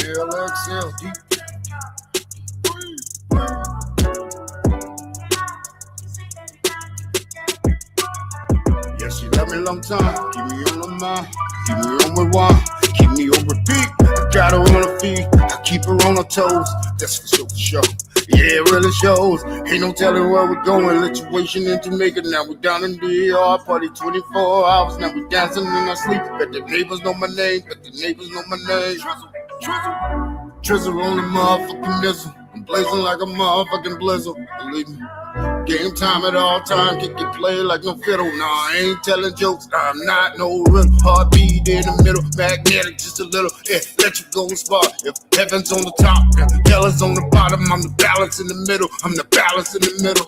LXL. Yeah, she love me a long time. Keep me on the mind. Keep me on rewind. Keep me on repeat. I got her on her feet. I keep her on her toes. That's for sure, for sure. Yeah, it really shows. Ain't no telling where we're going. Situation in Jamaica. Now we down in the ER. Party 24 hours. Now we dancing in our sleep. Bet the neighbors know my name. Bet the neighbors know my name. Drizzle on the motherfucking missile. I'm blazing like a motherfucking blizzard. Believe me. Game time at all time, kick it play like no fiddle. Nah, I ain't telling jokes, I'm not no real. Heartbeat in the middle, magnetic just a little. Electric golden spark, if heaven's on the top, if hell is on the bottom, I'm the balance in the middle. I'm the balance in the middle.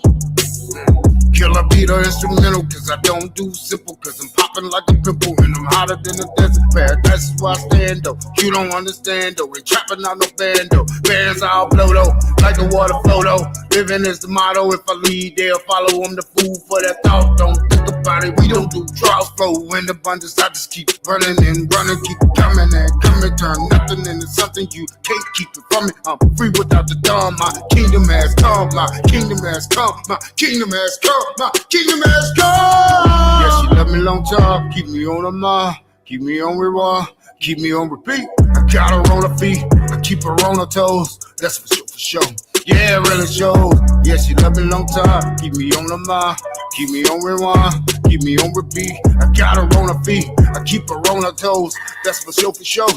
Killer beat or instrumental, cause I don't do simple, cause I'm popping like a pimple, and I'm hotter than a desert. Paradise is where I stand though, you don't understand though, ain't trapping out no bando. Bands all blow though, like a water flow though. Living is the motto, if I lead they'll follow. I'm the fool for that thought, don't think about it. We don't do draws flow in abundance, I just keep running and running, keep coming and coming. Turn nothing into something, you can't keep it from me. I'm free without the dawn, my kingdom has come, my kingdom has come, my kingdom has come. My kingdom has come. Yeah, she love me long time. Keep me on her mind. Keep me on rewind. Keep me on repeat. I got her on her feet. I keep her on her toes. That's for sure, for sure. Yeah, it really shows. Yeah, she love me long time. Keep me on her mind. Keep me on rewind. Keep me on repeat. I got her on her feet. I keep her on her toes. That's for sure, for sure.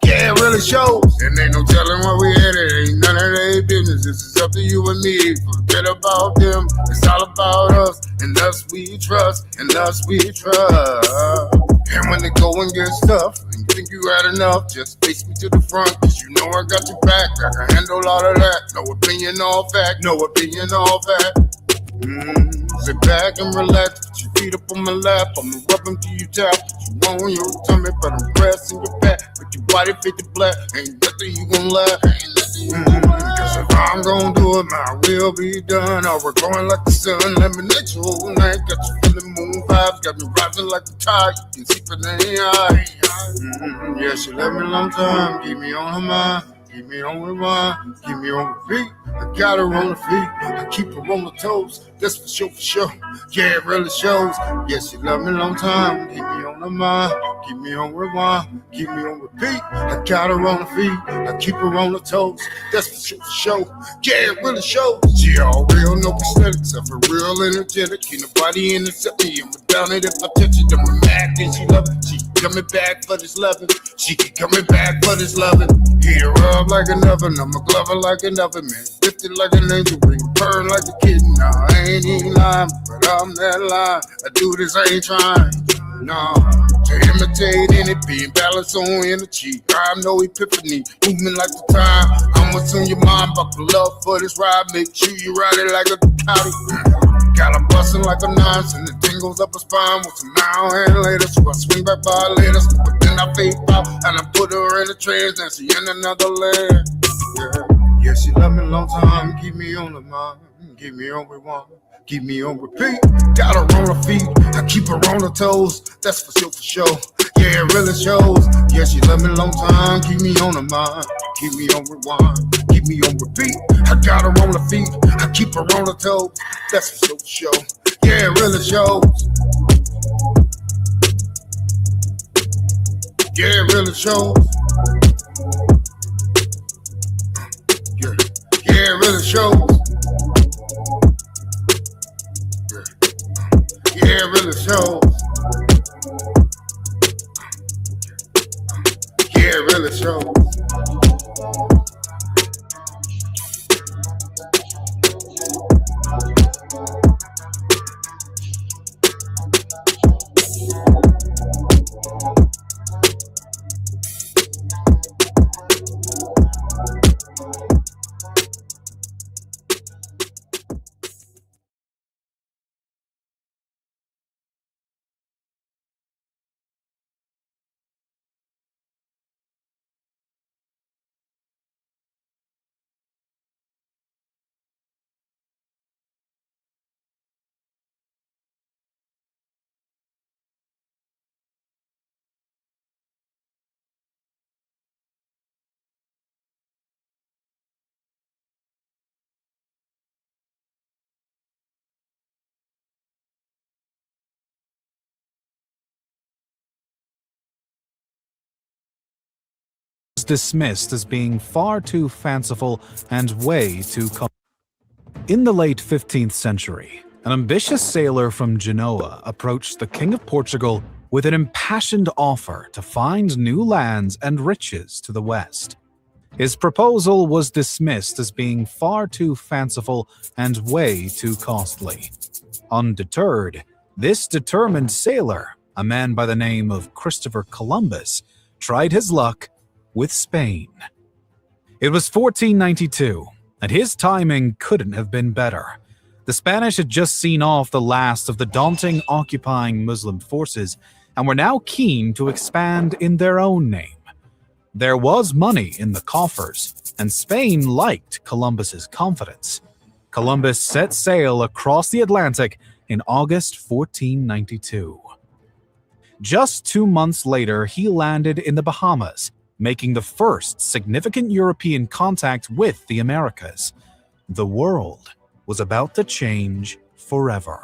Yeah, it really shows. And ain't no telling where we headed. Ain't none of their business. This is up to you and me. Forget about them. It's all about us. And us we trust. And us we trust. And when they go and get stuff, and you think you had enough, just face me to the front, cause you know I got your back. I can handle all of that. No opinion, all fact. No opinion, all fact. Sit back and relax, put your feet up on my lap. I'ma rub them till you tap. You want your tummy, but I'm pressing your back. Make your body fit the black. Ain't nothing you gon' laugh. Cause if I'm gon' do it, my will be done. Or we're going like the sun. Lemonade you all night. Got you feeling moon vibes. Got me rising like the tide. You can see from the eye. Yeah, she left me a long time. Keep me on her mind. Keep me on rewind, keep me on repeat. I got her on the feet, I keep her on the toes. That's for sure, for sure. Yeah, it really shows. Yeah, she love me a long time. Keep me on the mind, keep me on rewind, keep me on repeat. I got her on the feet, I keep her on the toes. That's for sure, for sure. Yeah, it really shows. She all real, no prosthetics. I'm for real energetic. Ain't nobody intercept me. I'm down it if I touch it. I'm mad, then she love it. She coming back for this loving. She keep coming back for this loving. Heat her up like an oven, I'm a glover like an oven, man. Lifted like an angel, ring burn like a kitten. Nah, I ain't even lying, but I'm that line. I do this, I ain't trying. Nah, to imitate any being balanced on energy. I'm no epiphany, movement like the time. I'ma assume your mind, buckle up for this ride. Make sure you ride it like a Ducati. Got her bustin' like a nines, and the tingles up her spine with some now and later. So I swing back by later, but then I fade out, and I put her in a trance, and she in another layer. Yeah, she love me a long time, keep me on the mind, keep me on rewind, keep me on repeat. Got her on her feet, I keep her on her toes, that's for sure, for sure. Yeah, it really shows. Yeah, she love me a long time, keep me on her mind, keep me on rewind, keep me on repeat. I got her on her feet, I keep her on her toes, that's for sure, for sure. Yeah, it really shows. Yeah, it really shows. Yeah, it really shows. Yeah, it really shows. Yeah, it really shows. was dismissed as being far too fanciful and way too In the late 15th century, an ambitious sailor from Genoa approached the King of Portugal with an impassioned offer to find new lands and riches to the west. His proposal was dismissed as being far too fanciful and way too costly. Undeterred, this determined sailor, a man by the name of Christopher Columbus, tried his luck with Spain. It was 1492, and his timing couldn't have been better. The Spanish had just seen off the last of the daunting occupying Muslim forces and were now keen to expand in their own name. There was money in the coffers, and Spain liked Columbus's confidence. Columbus set sail across the Atlantic in August 1492. Just 2 months later, he landed in the Bahamas, making the first significant European contact with the Americas. The world was about to change forever.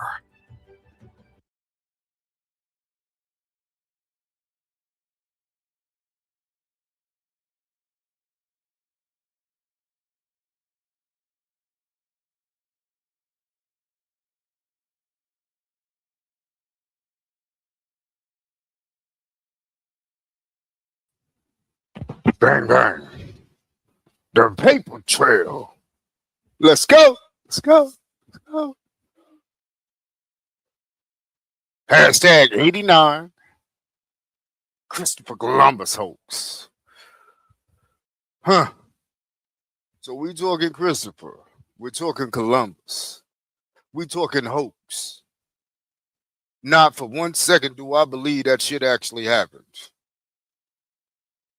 Bang, bang. The paper trail. Let's go. Let's go. Let's go. Hashtag 89. Christopher Columbus hoax. Huh. So we talking Christopher. We're talking Columbus. We talking hoax. Not for 1 second do I believe that shit actually happened.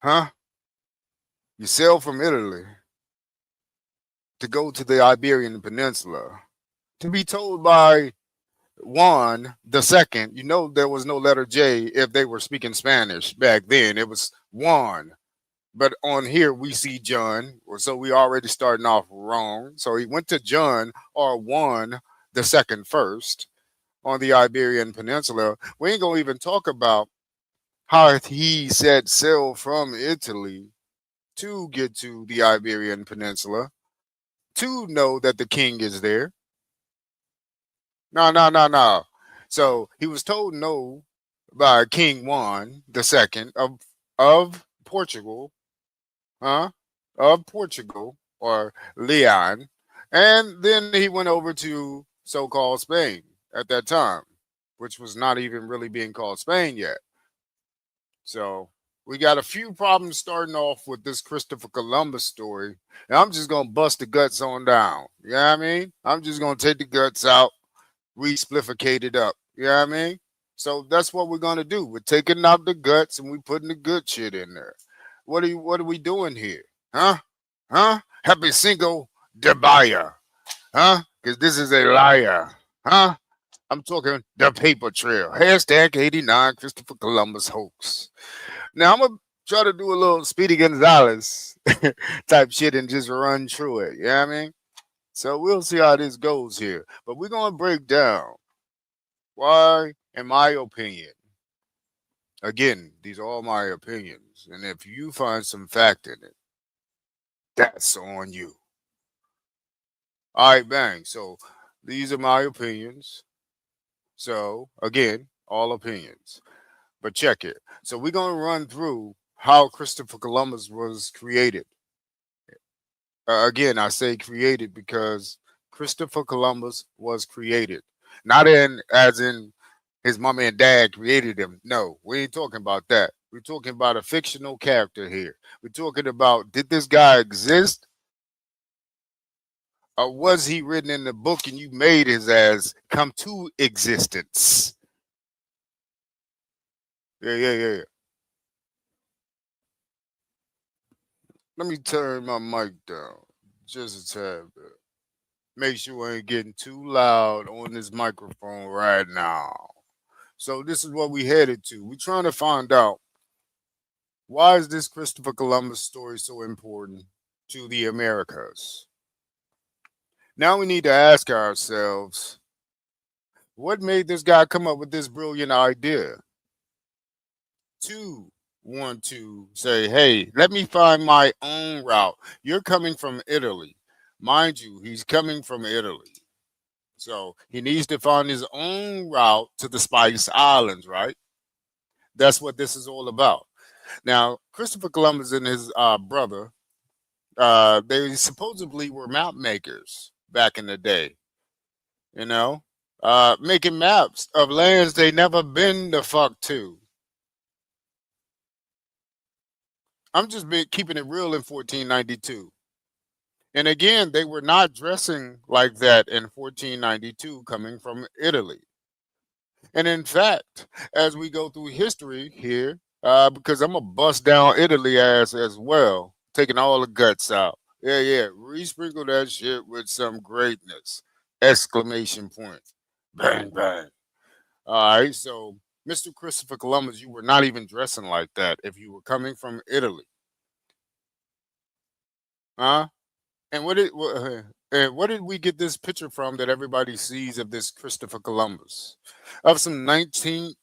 Huh? You sail from Italy to go to the Iberian Peninsula to be told by Juan the second. You know there was no letter J if they were speaking Spanish back then. It was Juan. But on here we see John, so we already starting off wrong. So he went to John or Juan the second first on the Iberian Peninsula. We ain't gonna even talk about how he set sail from Italy to get to the Iberian Peninsula to know that the king is there. No, no, no, no. So he was told no by King Juan the second of Portugal, huh? Of Portugal or Leon, and then he went over to so-called Spain at that time, which was not even really being called Spain yet. So we got a few problems starting off with this Christopher Columbus story. And I'm just gonna bust the guts on down. You know what I mean? I'm just gonna take the guts out, re-splificate it up. You know what I mean? So that's what we're gonna do. We're taking out the guts and we putting the good shit in there. What are we doing here? Huh? Huh? Happy Cinco de Mayo. Huh? Because this is a liar. Huh? I'm talking the paper trail. Hashtag 89 Christopher Columbus hoax. Now I'm gonna try to do a little Speedy Gonzalez type shit and just run through it. You know what I mean? So we'll see how this goes here. But we're gonna break down why, in my opinion, again, these are all my opinions. And if you find some fact in it, that's on you. All right, bang. So these are my opinions. So again, all opinions. But check it. So we're going to run through how Christopher Columbus was created. Again, I say created because Christopher Columbus was created. Not in as in his mama and dad created him. No, we ain't talking about that. We're talking about a fictional character here. We're talking about, did this guy exist? Or was he written in the book and you made his ass come to existence? Yeah, yeah, yeah, yeah. Let me turn my mic down just a tad bit. Make sure I ain't getting too loud on this microphone right now. So this is what we headed to. We're trying to find out, why is this Christopher Columbus story so important to the Americas? Now we need to ask ourselves, what made this guy come up with this brilliant idea? Two, want to say, hey, let me find my own route. You're coming from Italy. Mind you, he's coming from Italy. So he needs to find his own route to the Spice Islands, right? That's what this is all about. Now, Christopher Columbus and his brother, they supposedly were map makers back in the day, you know, making maps of lands they never been the fuck to. I'm just keeping it real in 1492. And again, they were not dressing like that in 1492 coming from Italy. And in fact, as we go through history here, because I'm gonna bust down Italy ass as well, taking all the guts out. Yeah, yeah, resprinkle that shit with some greatness! Exclamation point! Bang bang! All right, so Mr. Christopher Columbus, you were not even dressing like that if you were coming from Italy, huh? And what did we get this picture from that everybody sees of this Christopher Columbus? Of some 19th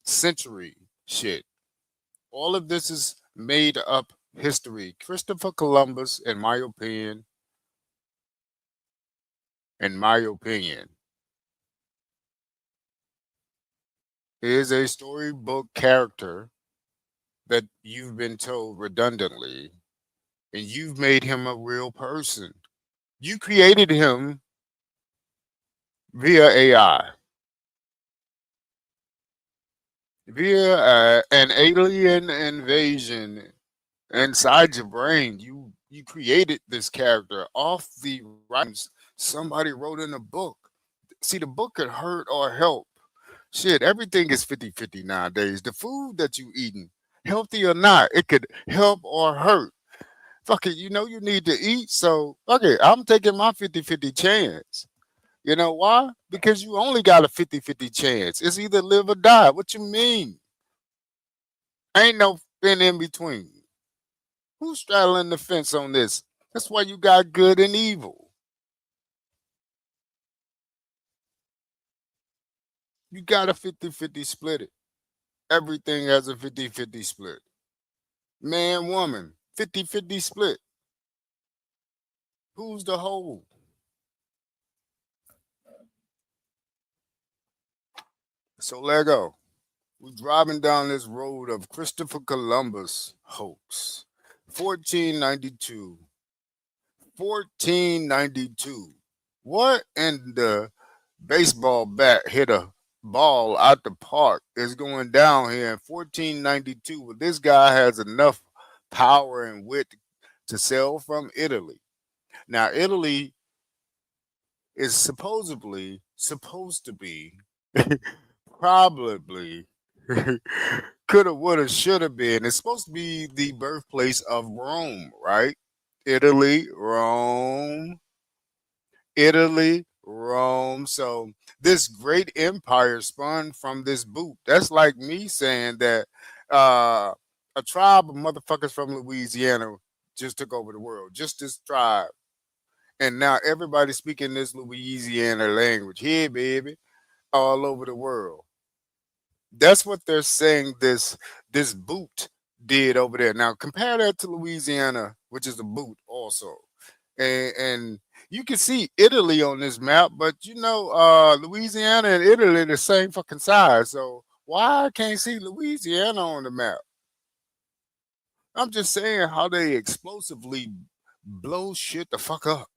century shit. All of this is made up history. Christopher Columbus, in my opinion, is a storybook character that you've been told redundantly, and you've made him a real person. You created him via AI, via an alien invasion inside your brain. You created this character off the writings somebody wrote in a book. See, the book could hurt or help. Shit, everything is 50-50 nowadays. The food that you eating, healthy or not, it could help or hurt. Fuck it, you know you need to eat, so fuck it, I'm taking my 50-50 chance. You know why? Because you only got a 50-50 chance. It's either live or die. What you mean? Ain't no in between. Who's straddling the fence on this? That's why you got good and evil. You got a 50-50 split it. Everything has a 50-50 split. Man, woman, 50-50 split. Who's the whole? So Lego, we're driving down this road of Christopher Columbus hoax. 1492. 1492. What in the baseball bat hit a ball out the park is going down here in 1492? Well, this guy has enough power and wit to sail from Italy. Now, Italy is supposedly supposed to be probably coulda, woulda, shoulda been. It's supposed to be the birthplace of Rome, right? Italy, Rome, Italy, Rome. So this great empire spun from this boot. That's like me saying that uh, a tribe of motherfuckers from Louisiana just took over the world. Just this tribe. And now everybody's speaking this Louisiana language. Here, baby, all over the world. That's what they're saying this boot did over there. Now compare that to Louisiana, which is a boot also. And you can see Italy on this map, but you know, Louisiana and Italy are the same fucking size. So why I can't see Louisiana on the map? I'm just saying how they explosively blow shit the fuck up.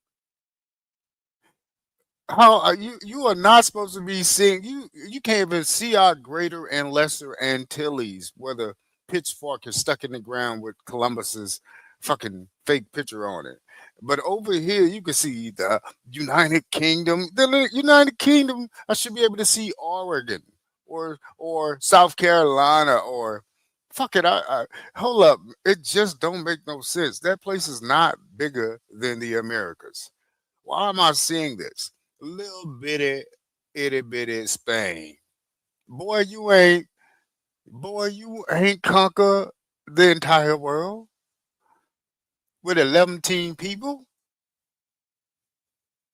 How are you are not supposed to be seeing you can't even see our greater and lesser Antilles where the pitchfork is stuck in the ground with Columbus's fucking fake picture on it. But over here you can see the United Kingdom. The United Kingdom, I should be able to see Oregon or South Carolina or fuck it. I hold up. It just don't make no sense. That place is not bigger than the Americas. Why am I seeing this? Little bitty, itty bitty Spain. Boy, you ain't conquer the entire world with 11 people.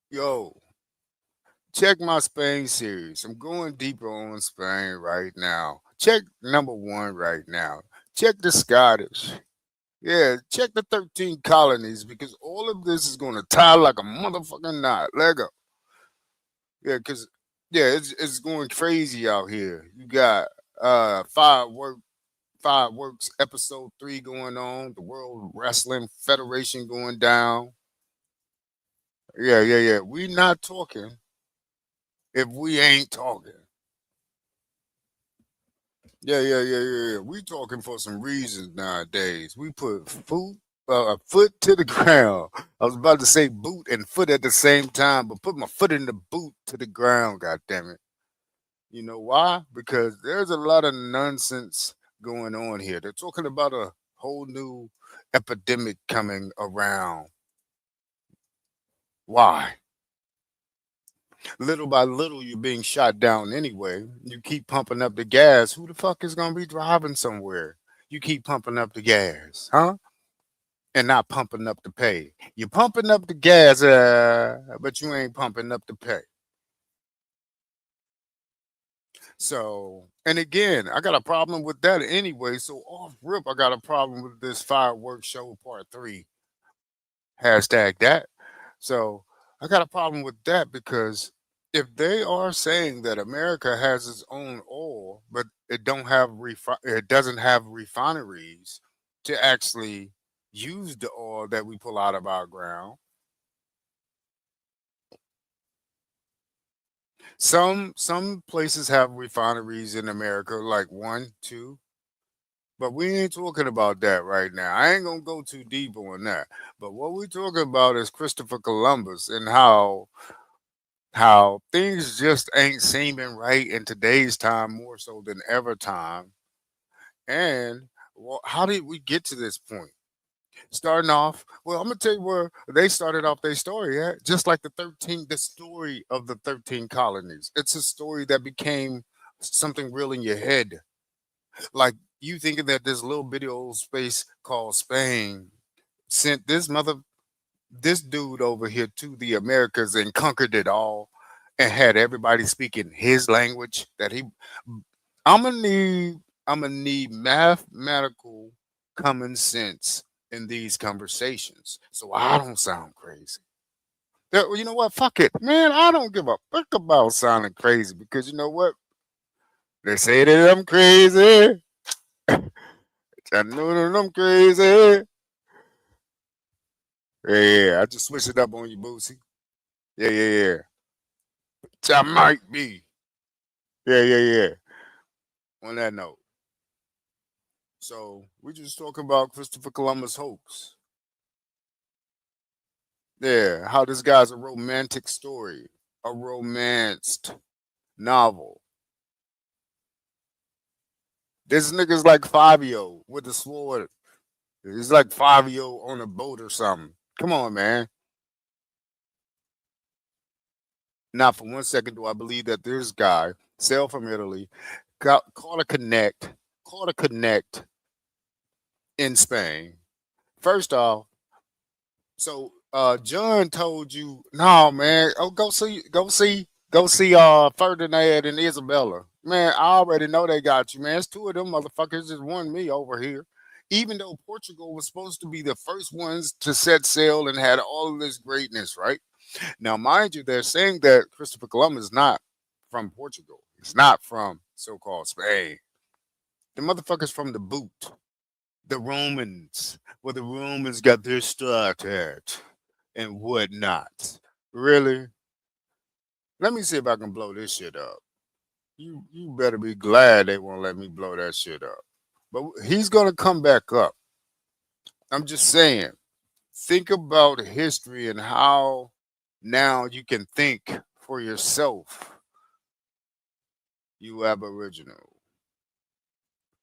Yo, check my Spain series. I'm going deeper on Spain right now. Check number one right now. Check the Scottish. Yeah, check the 13 colonies because all of this is going to tie like a motherfucking knot. Lego. Yeah, because, yeah, it's going crazy out here. You got fireworks episode 3 going on, the World Wrestling Federation going down. Yeah, yeah, yeah. We not talking if we ain't talking. Yeah, yeah, yeah, yeah, yeah. We talking for some reasons nowadays. We put a foot to the ground. I was about to say boot and foot at the same time, but put my foot in the boot to the ground. God damn it! You know why? Because there's a lot of nonsense going on here. They're talking about a whole new epidemic coming around. Why? Little by little, you're being shot down anyway. You keep pumping up the gas. Who the fuck is gonna be driving somewhere? You keep pumping up the gas, huh? And not pumping up the pay. You're pumping up the gas, but you ain't pumping up the pay. So, and again, I got a problem with that anyway. So off rip, I got a problem with this fireworks show part 3. Hashtag that. So I got a problem with that because if they are saying that America has its own oil, but it doesn't have refineries to actually use the oil that we pull out of our ground. Some places have refineries in America, like one, two, but we ain't talking about that right now. I ain't gonna go too deep on that. But what we talking about is Christopher Columbus and how things just ain't seeming right in today's time more so than ever time. And well, how did we get to this point? Starting off, well, I'm gonna tell you where they started off their story at. Just like the story of the 13 colonies. It's a story that became something real in your head. Like you thinking that this little bitty old space called Spain sent this dude over here to the Americas and conquered it all and had everybody speaking his language that he I'm gonna need I'm gonna need mathematical common sense in these conversations so I don't sound crazy. You know what? Fuck it. Man, I don't give a fuck about sounding crazy because you know what? They say that I'm crazy. I know that I'm crazy. Yeah, yeah. I just switched it up on you, Boosie. Yeah, yeah, yeah. I might be. Yeah, yeah, yeah. On that note. So we just talking about Christopher Columbus hoax. Yeah, how this guy's a romantic story, a romanced novel. This nigga's like Fabio with the sword. He's like Fabio on a boat or something. Come on, man. Not for one second do I believe that this guy sailed from Italy, caught a connect in Spain. First off, so John told you, no man, oh go see Ferdinand and Isabella. Man, I already know they got you, man. It's two of them motherfuckers just won me over here. Even though Portugal was supposed to be the first ones to set sail and had all of this greatness, right? Now, mind you, they're saying that Christopher Columbus is not from Portugal. He's not from so-called Spain. The motherfuckers from the boot. The Romans, where the Romans got their start at and whatnot. Really? Let me see if I can blow this shit up. You better be glad they won't let me blow that shit up. But he's gonna come back up. I'm just saying. Think about history and how now you can think for yourself, you aboriginal,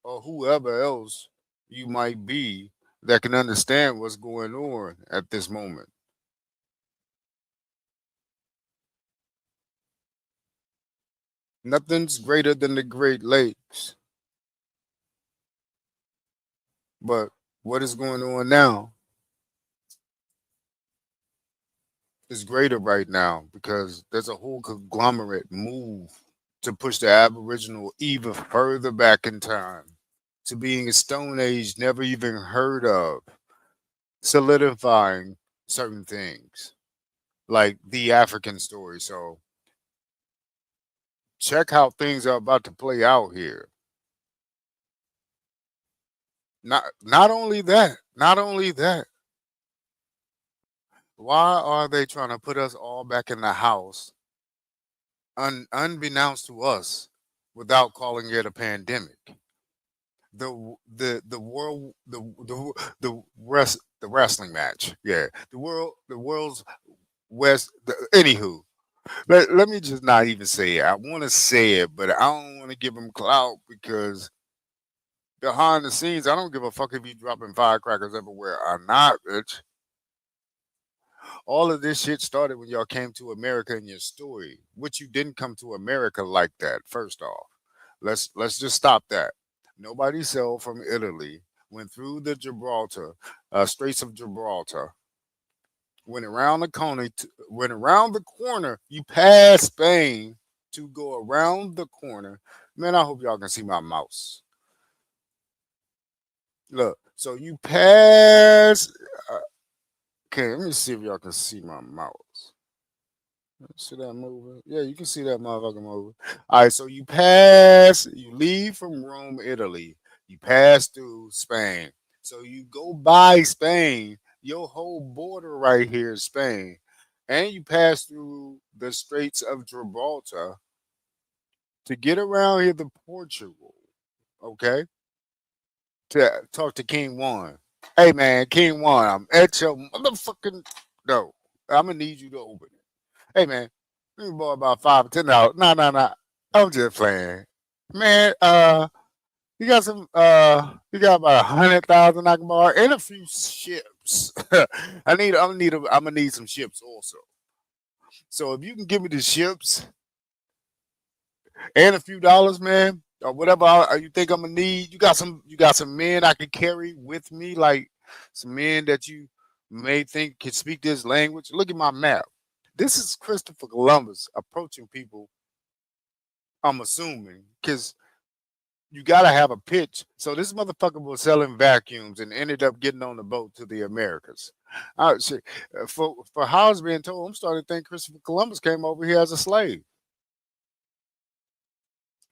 or whoever else you might be that can understand what's going on at this moment. Nothing's greater than the Great Lakes. But what is going on now is greater right now because there's a whole conglomerate move to push the Aboriginal even further back in time, to being a Stone Age never even heard of, solidifying certain things like the African story. So check how things are about to play out here. Not only that, why are they trying to put us all back in the house unbeknownst to us without calling it a pandemic? The world the wrestling match. Yeah. The world's west anywho. Let me just not even say it. I want to say it, but I don't want to give them clout because behind the scenes, I don't give a fuck if you dropping firecrackers everywhere or not, bitch. All of this shit started when y'all came to America in your story, which you didn't come to America like that. First off, let's just stop that. Nobody sailed from Italy, went through the Straits of Gibraltar, went around the corner. You passed Spain to go around the corner. Man, I hope y'all can see my mouse. Look, so you pass. Okay, let me see if y'all can see my mouse. See that moving? Yeah, you can see that motherfucker moving. All right, so you leave from Rome, Italy. You pass through Spain. So you go by Spain. Your whole border right here is Spain. And you pass through the Straits of Gibraltar to get around here to Portugal. Okay? To talk to King One. Hey man, King One, I'm at your motherfucking no. I'm gonna need you to open it. Hey man, let me borrow about $5 or $10. Nah, nah, nah. I'm just playing. Man, you got about 100,000 I can borrow and a few ships. I'm gonna need some ships also. So if you can give me the ships and a few dollars, man, or whatever you think I'm gonna need, you got some men I can carry with me, like some men that you may think can speak this language. Look at my map. This is Christopher Columbus approaching people. I'm assuming because you gotta have a pitch. So this motherfucker was selling vacuums and ended up getting on the boat to the Americas. Shit. For how it's being told, I'm starting to think Christopher Columbus came over here as a slave.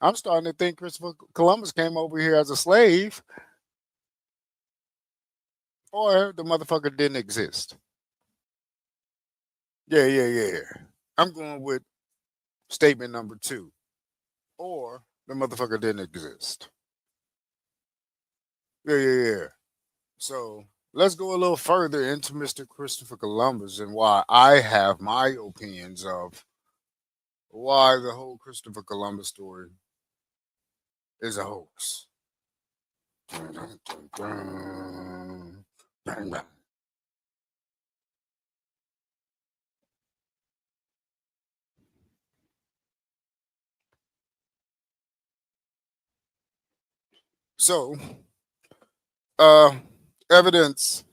I'm starting to think Christopher Columbus came over here as a slave, or the motherfucker didn't exist. Yeah, yeah, yeah. I'm going with statement number two, or the motherfucker didn't exist. Yeah, yeah, yeah. So let's go a little further into Mr. Christopher Columbus and why I have my opinions of why the whole Christopher Columbus story is a hoax. Dun, dun, dun, dun. Bang, bang. So, uh, evidence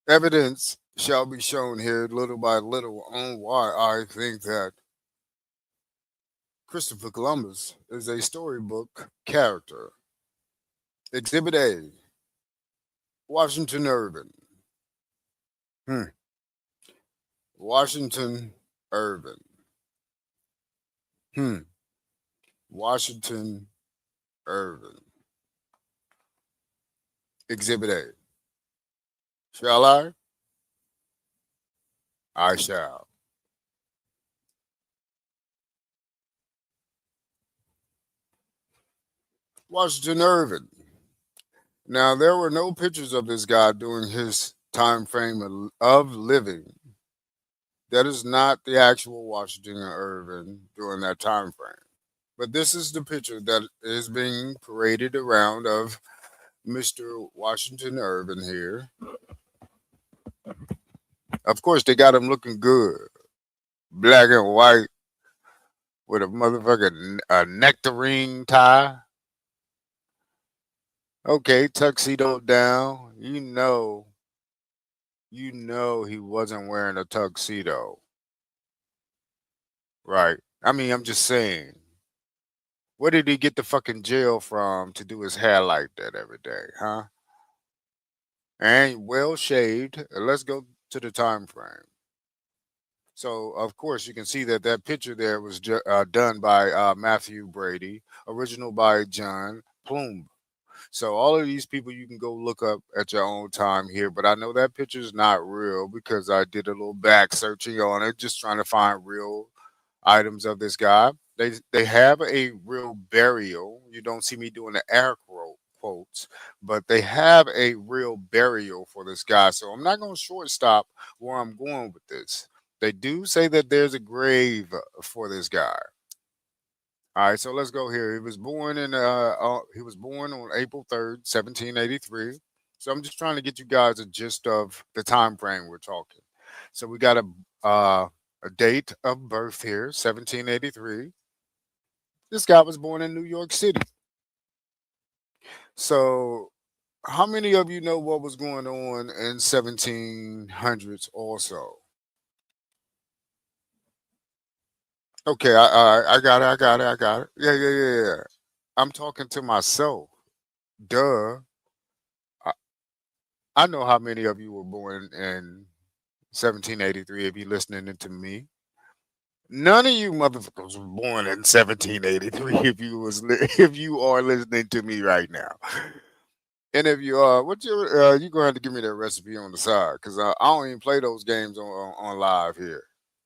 evidence shall be shown here little by little on why I think that Christopher Columbus is a storybook character. Exhibit A, Washington Irving. Hmm. Washington Irving. Hmm. Washington Irving. Exhibit A. Shall I? I shall. Washington Irving. Now, there were no pictures of this guy during his time frame of living. That is not the actual Washington Irving during that time frame. But this is the picture that is being paraded around of Mr. Washington Irving here. Of course, they got him looking good, black and white, with a motherfucking nectarine tie. Okay, tuxedo down. You know he wasn't wearing a tuxedo, right? I mean, I'm just saying. Where did he get the fucking jail from to do his hair like that every day, huh? And well shaved. Let's go to the time frame. So, of course, you can see that that picture there was done by Matthew Brady, original by John Plume. So, all of these people you can go look up at your own time here, but I know that picture is not real because I did a little back searching on it, just trying to find real items of this guy. They have a real burial. You don't see me doing the quotes, but they have a real burial for this guy. So I'm not going to shortstop where I'm going with this. They do say that there's a grave for this guy. All right, so let's go here. He was born on April 3rd, 1783. So I'm just trying to get you guys a gist of the time frame we're talking. So we got a date of birth here, 1783. This guy was born in New York City. So how many of you know what was going on in 1700s also? Okay, I got it, I got it, I got it. Yeah, yeah, yeah, yeah. I'm talking to myself. Duh. I, I know how many of you were born in 1783 if you're listening to me. None of you motherfuckers were born in 1783 if you are listening to me right now. And if you are, what you gonna have to give me that recipe on the side because I don't even play those games on live here.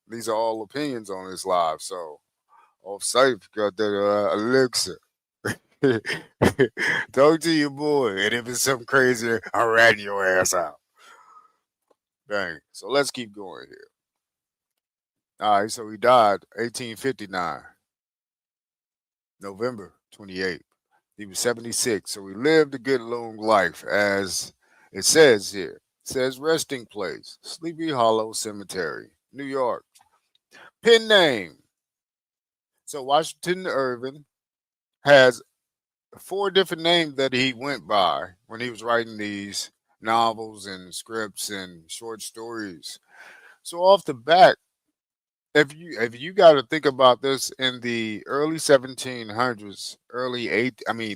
These are all opinions on this live. So off site, got that elixir. Talk to your boy, and if it's something crazy, I'm ratting your ass out. Dang. So let's keep going here. All right. So he died 1859, November 28th. He was 76. So he lived a good long life, as it says here. It says resting place, Sleepy Hollow Cemetery, New York. Pen name. So Washington Irving has four different names that he went by when he was writing these novels and scripts and short stories. So off the bat, if you got to think about this in the early 1700s,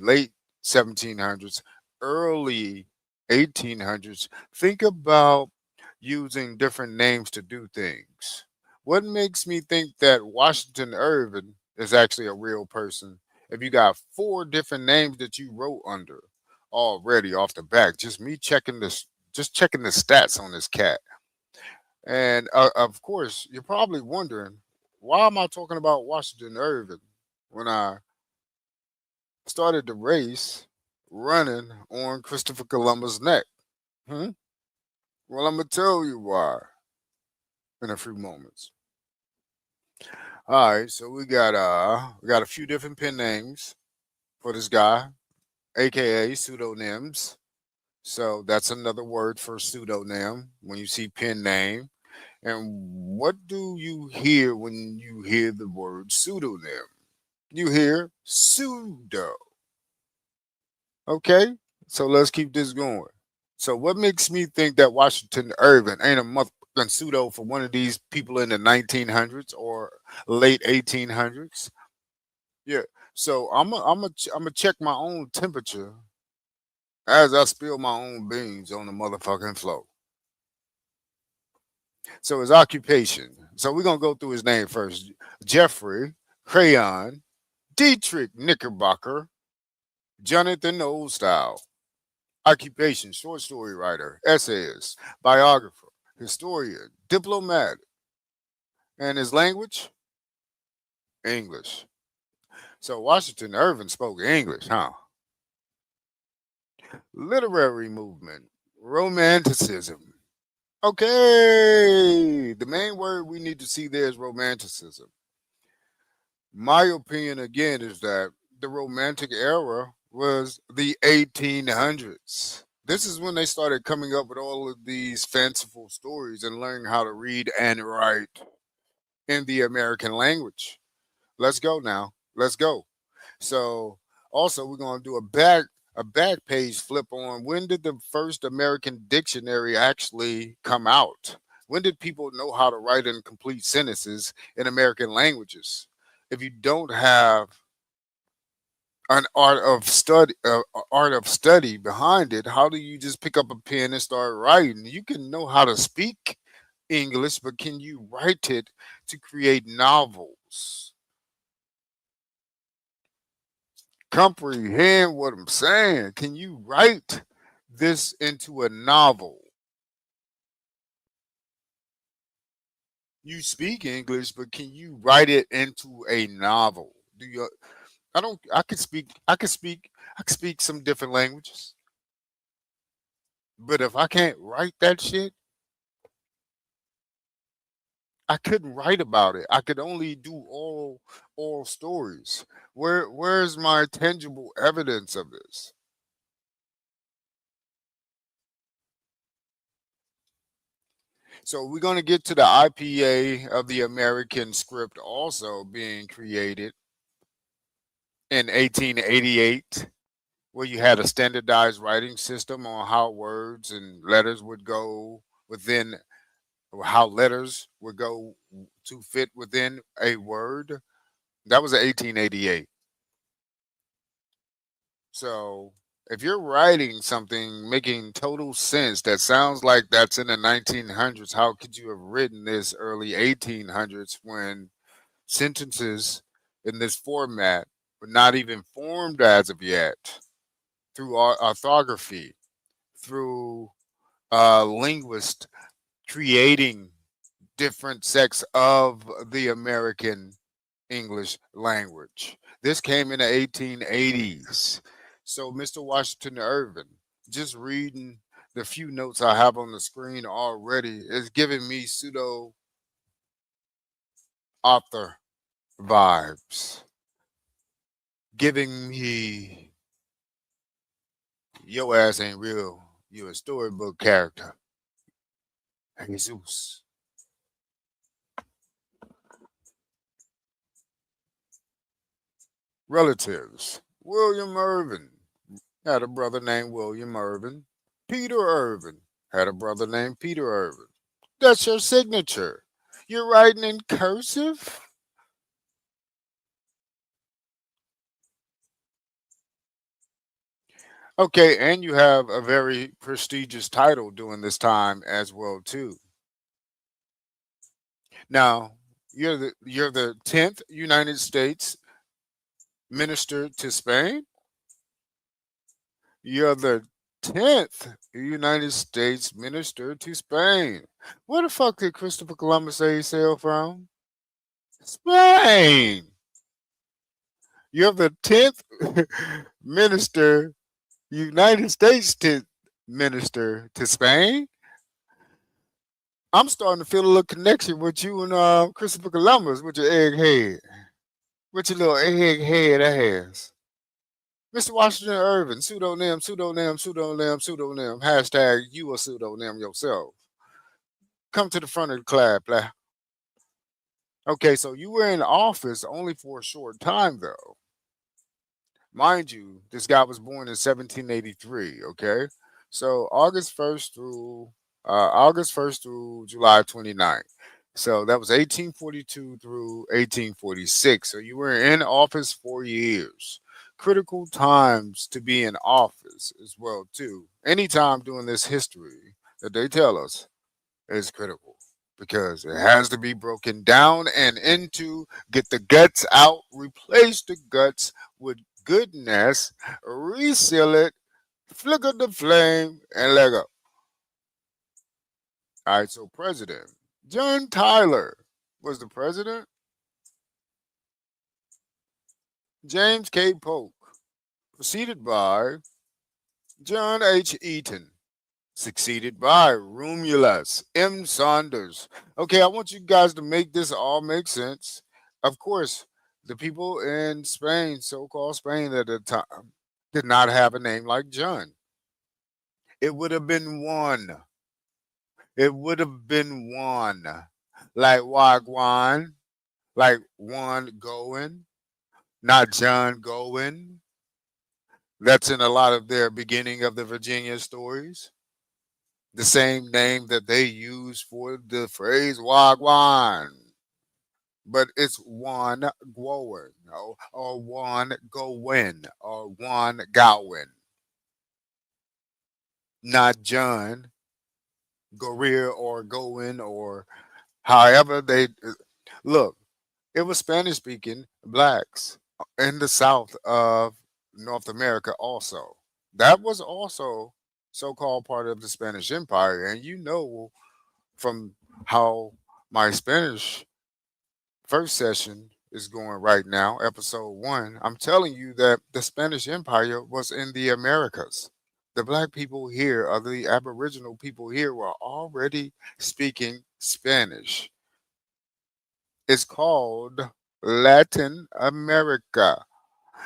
late 1700s, early 1800s, think about using different names to do things. What makes me think that Washington Irving is actually a real person if you got four different names that you wrote under already off the back? Just checking the stats on this cat. And of course, you're probably wondering, why am I talking about Washington Irving when I started the race running on Christopher Columbus' neck? Hmm? Well, I'm gonna tell you why in a few moments. All right, so we got a few different pen names for this guy, aka pseudonyms. So that's another word for pseudonym when you see pen name. And what do you hear when you hear the word pseudonym? You hear pseudo. Okay, so let's keep this going. So, what makes me think that Washington Irving ain't a motherfucking pseudo for one of these people in the 1900s or late 1800s? Yeah. So I'm gonna check my own temperature as I spill my own beans on the motherfucking floor. So his occupation. So we're gonna go through his name first. Jeffrey Crayon Dietrich Knickerbocker Jonathan Oldstyle. Occupation, short story writer, essayist, biographer, historian, diplomat, and his language, English. So Washington Irving spoke English, huh? Literary movement, romanticism. Okay, the main word we need to see there is romanticism. My opinion again is that the romantic era was the 1800s. This is when they started coming up with all of these fanciful stories and learning how to read and write in the American language. Let's go now. Let's go. So also we're gonna do a back page flip on when did the first American dictionary actually come out? When did people know how to write and complete sentences in American languages? If you don't have an art of study behind it. How do you just pick up a pen and start writing? You can know how to speak English, but can you write it to create novels? Comprehend what I'm saying? Can you write this into a novel? You speak English, but can you write it into a novel? Do you? I don't. I could speak. I could speak. I could speak some different languages, but if I can't write that shit, I couldn't write about it. I could only do oral stories. Where's my tangible evidence of this? So we're going to get to the IPA of the American script also being created in 1888, where you had a standardized writing system on how words and letters would go within, or how letters would go to fit within a word. That was 1888. So if you're writing something making total sense that sounds like that's in the 1900s, how could you have written this early 1800s when sentences in this format were not even formed as of yet through orthography, through linguists creating different sects of the American English language. This came in the 1880s. So, Mr. Washington Irving, just reading the few notes I have on the screen already is giving me pseudo author vibes, giving me your ass ain't real. You a storybook character. Jesus. Relatives. William Irvin had a brother named William Irvin. Peter Irvin had a brother named Peter Irvin. That's your signature. You're writing in cursive? Okay, and you have a very prestigious title during this time as well too. Now, you're the 10th United States minister to Spain. You're the 10th United States minister to Spain. Where the fuck did Christopher Columbus say he sailed from? Spain. You're the 10th minister, United States 10th minister to Spain. I'm starting to feel a little connection with you and Christopher Columbus with your egghead. With your little egghead ass. Mr. Washington Irving, pseudonym, pseudonym, pseudonym, pseudonym. Hashtag you a pseudonym yourself. Come to the front of the class, blah. Okay, so you were in office only for a short time, though. Mind you, this guy was born in 1783. Okay, so August 1st through July 29th. So that was 1842 through 1846. So you were in office 4 years. Critical times to be in office as well too. Anytime during this history that they tell us is critical because it has to be broken down and into, get the guts out, replace the guts with goodness, reseal it, flicker the flame, and let go. All right, so president John Tyler was the president. James K. Polk, preceded by John H. Eaton, succeeded by Romulus M. Saunders. Okay, I want you guys to make this all make sense. Of course, the people in Spain, so called Spain at the time, did not have a name like John. It would have been one. It would have been one. Like Wagwan, like one going, not John going. That's in a lot of their beginning of the Virginia stories. The same name that they use for the phrase Wagwan. but it's Juan Gowen, or Juan Gowen, or Juan Gowen, not John Gorir or Gowen, or however they look. It was Spanish speaking blacks in the south of North America also. That was also so called part of the Spanish Empire. And you know from how my Spanish first session is going right now, episode one, I'm telling you that the Spanish Empire was in the Americas. The black people here, or the Aboriginal people here, were already speaking Spanish. It's called Latin America.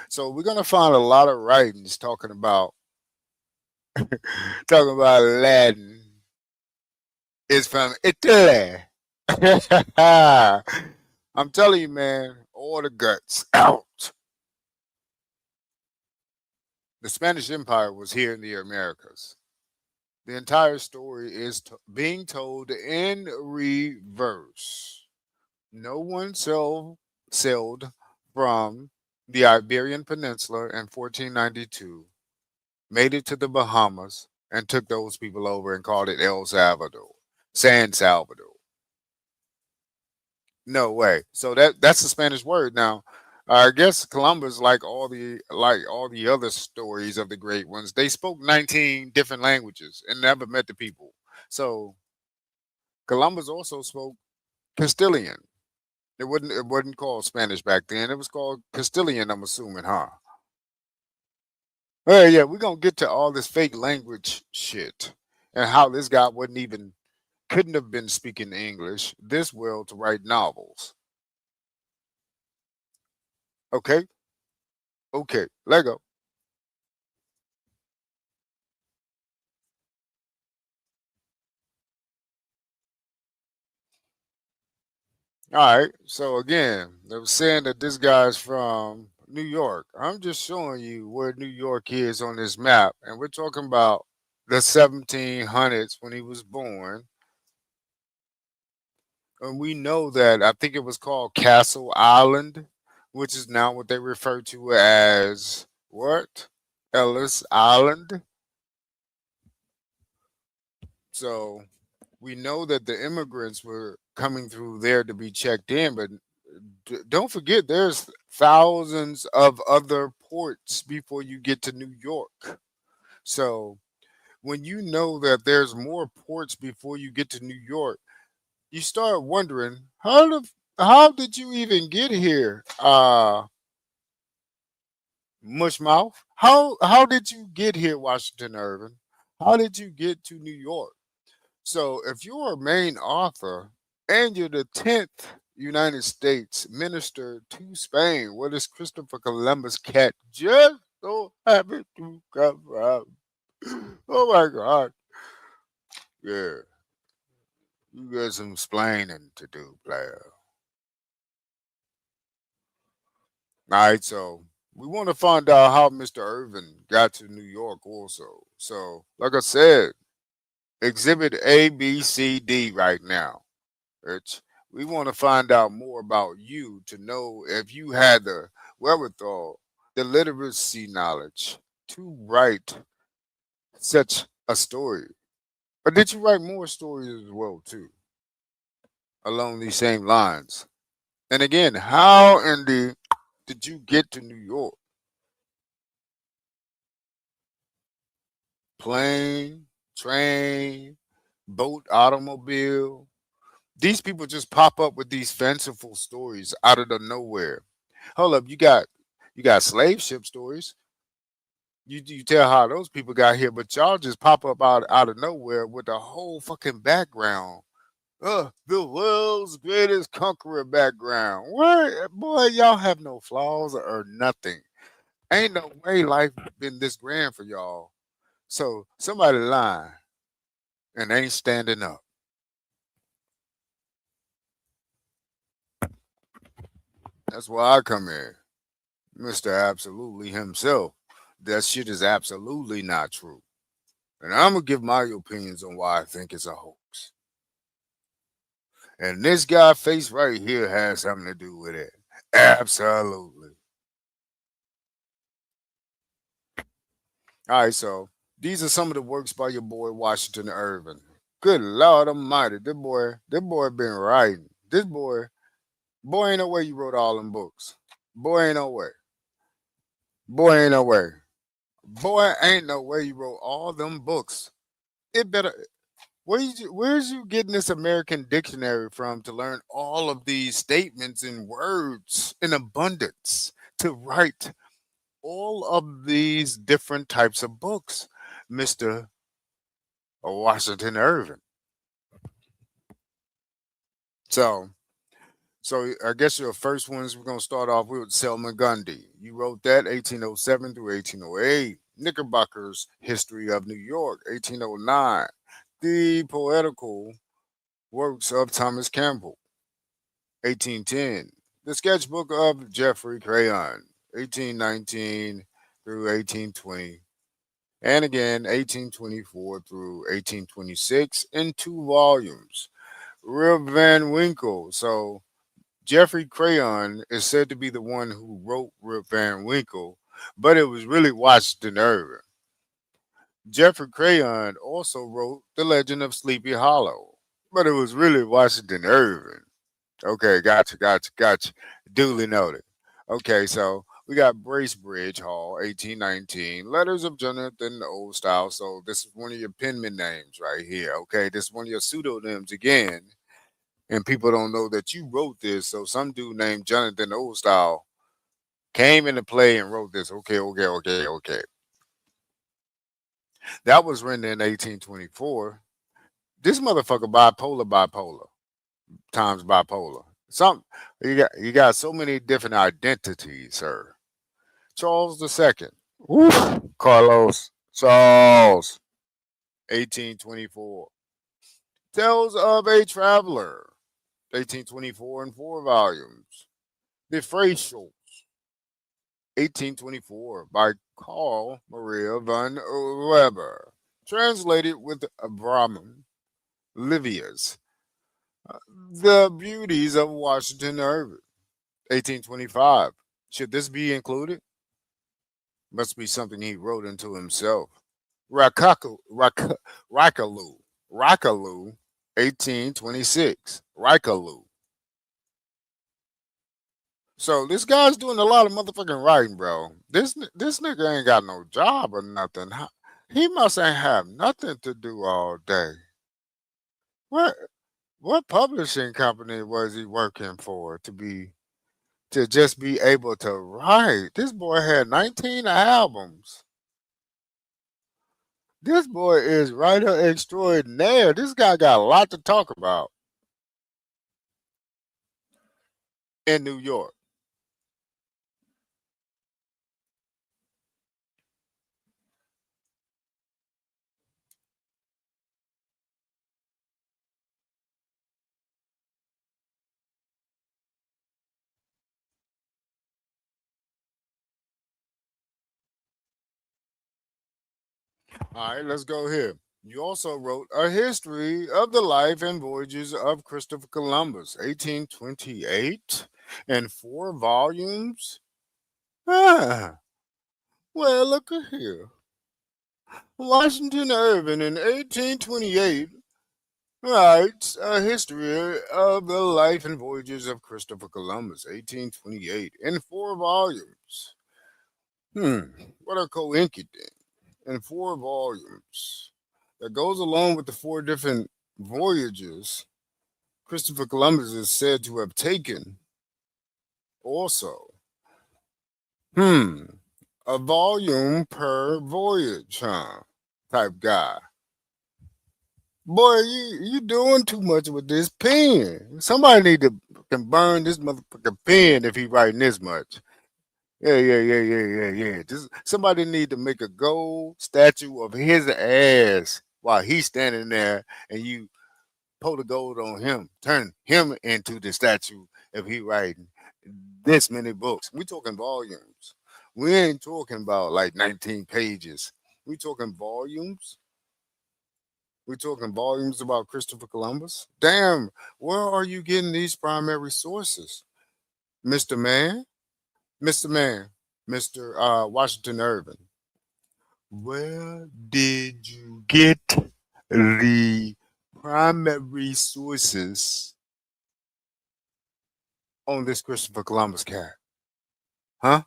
So we're gonna find a lot of writings talking about Latin. It's from Italy. I'm telling you, man, all the guts out. The Spanish Empire was here in the Americas. The entire story is being told in reverse. No one sailed from the Iberian Peninsula in 1492, made it to the Bahamas, and took those people over and called it El Salvador, San Salvador. No way. So that's the Spanish word. Now, I guess Columbus, like all the other stories of the great ones, they spoke 19 different languages and never met the people. So Columbus also spoke Castilian. It wasn't called Spanish back then. It was called Castilian, I'm assuming, huh? Yeah, we're gonna get to all this fake language shit and how this guy couldn't have been speaking English this well to write novels. Okay, okay, Lego. All right. So again, they were saying that this guy's from New York. I'm just showing you where New York is on this map, and we're talking about the 1700s when he was born. And we know that I think it was called Castle Island, which is now what they refer to as what? Ellis Island. So we know that the immigrants were coming through there to be checked in, but don't forget there's thousands of other ports before you get to New York. So when you know that there's more ports before you get to New York, you start wondering how did you even get here? Mushmouth. How did you get here, Washington Irving? How did you get to New York? So if you're a main author and you're the 10th United States minister to Spain, what is Christopher Columbus cat just so happy to come from? Oh my God. Yeah, you got some explaining to do, player. All right, so we want to find out how Mr. Irvin got to New York also. So, like I said, exhibit A, B, C, D right now. It's, we want to find out more about you to know if you had the wherewithal, the literacy knowledge to write such a story. Or did you write more stories as well too, along these same lines? And again, how in the did you get to New York? Plane, train, boat, automobile. These people just pop up with these fanciful stories out of the nowhere. Hold up, you got slave ship stories. You tell how those people got here, but y'all just pop up out of nowhere with a whole fucking background. The world's greatest conqueror background. What boy, y'all have no flaws or nothing. Ain't no way life been this grand for y'all. So somebody lying and ain't standing up. That's why I come here. Mr. Absolutely himself. That shit is absolutely not true. And I'm gonna give my opinions on why I think it's a hoax. And this guy face right here has something to do with it. Absolutely. All right, so these are some of the works by your boy Washington Irving. Good Lord Almighty, this boy been writing. Boy ain't no way you wrote all them books. Boy ain't no way. Boy ain't no way. Boy ain't no way you wrote all them books. It better. Where's you getting this American dictionary from to learn all of these statements and words in abundance to write all of these different types of books, Mister Washington Irving? So, so I guess your first ones we're gonna start off with Selman Gundy. You wrote that 1807 through 1808. Knickerbocker's History of New York, 1809. The Poetical Works of Thomas Campbell, 1810. The Sketchbook of Jeffrey Crayon, 1819 through 1820. And again, 1824 through 1826 in two volumes. Rip Van Winkle. So Jeffrey Crayon is said to be the one who wrote Rip Van Winkle, but it was really Washington Irving. Jeffrey Crayon also wrote The Legend of Sleepy Hollow, but it was really Washington Irving. Okay, gotcha. Duly noted. Okay, so we got Bracebridge Hall, 1819. Letters of Jonathan Old Style. So this is one of your penman names right here. Okay, this is one of your pseudonyms again. And people don't know that you wrote this. So some dude named Jonathan Old Style came into play and wrote this. Okay. That was written in 1824. This motherfucker bipolar times bipolar. Some you got so many different identities, sir. Charles II. Oof. Carlos. Charles. 1824. Tales of a Traveler. 1824 in four volumes. The Frasiel. 1824 by Carl Maria von Weber. Translated with Brahman Livius. The Beauties of Washington Irving. 1825. Should this be included? Must be something he wrote into himself. Rakaku, Rakalu, Rakalu, 1826. Rakalu. So this guy's doing a lot of motherfucking writing, bro. This nigga ain't got no job or nothing. He must ain't have nothing to do all day. What what publishing company was he working for to just be able to write? This boy had 19 albums. This boy is writer extraordinaire. This guy got a lot to talk about in New York. All right, let's go here. You also wrote A History of the Life and Voyages of Christopher Columbus, 1828, in four volumes. Ah, well, look at here. Washington Irving in 1828 writes A History of the Life and Voyages of Christopher Columbus, 1828, in four volumes. Hmm, what a coincidence. In four volumes. That goes along with the four different voyages Christopher Columbus is said to have taken. Also, hmm, a volume per voyage, huh? Type guy. Boy, you doing too much with this pen. Somebody need to can burn this motherfucking pen if he writing this much. Yeah. Just somebody need to make a gold statue of his ass while he's standing there, and you pour the gold on him, turn him into the statue if he writing this many books. We talking volumes. We ain't talking about like 19 pages. We talking volumes. We're talking volumes about Christopher Columbus. Damn, where are you getting these primary sources, Mr. Man? Mr. Man, Mr. Washington Irving. Where did you get the primary sources on this Christopher Columbus cat? Huh?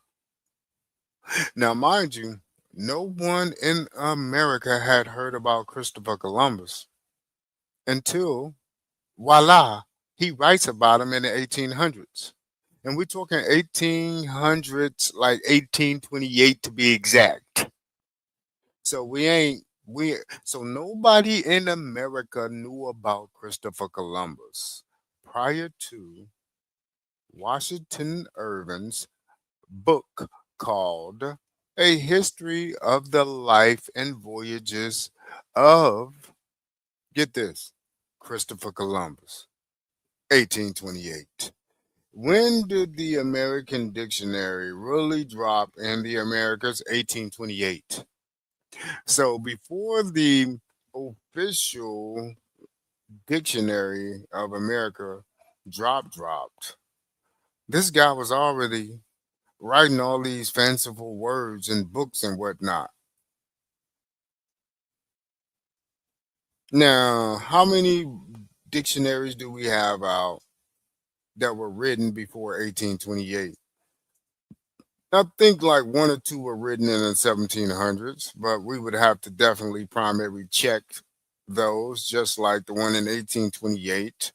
Now, mind you, no one in America had heard about Christopher Columbus until, voila, he writes about him in the 1800s. And we're talking 1800s, like 1828 to be exact. So so nobody in America knew about Christopher Columbus prior to Washington Irving's book called A History of the Life and Voyages of, get this, Christopher Columbus, 1828. When did the American Dictionary really drop in the Americas? 1828. So before the official Dictionary of America dropped, this guy was already writing all these fanciful words and books and whatnot. Now, how many dictionaries do we have out that were written before 1828? I think like one or two were written in the 1700s, but we would have to definitely primary check those, just like the one in 1828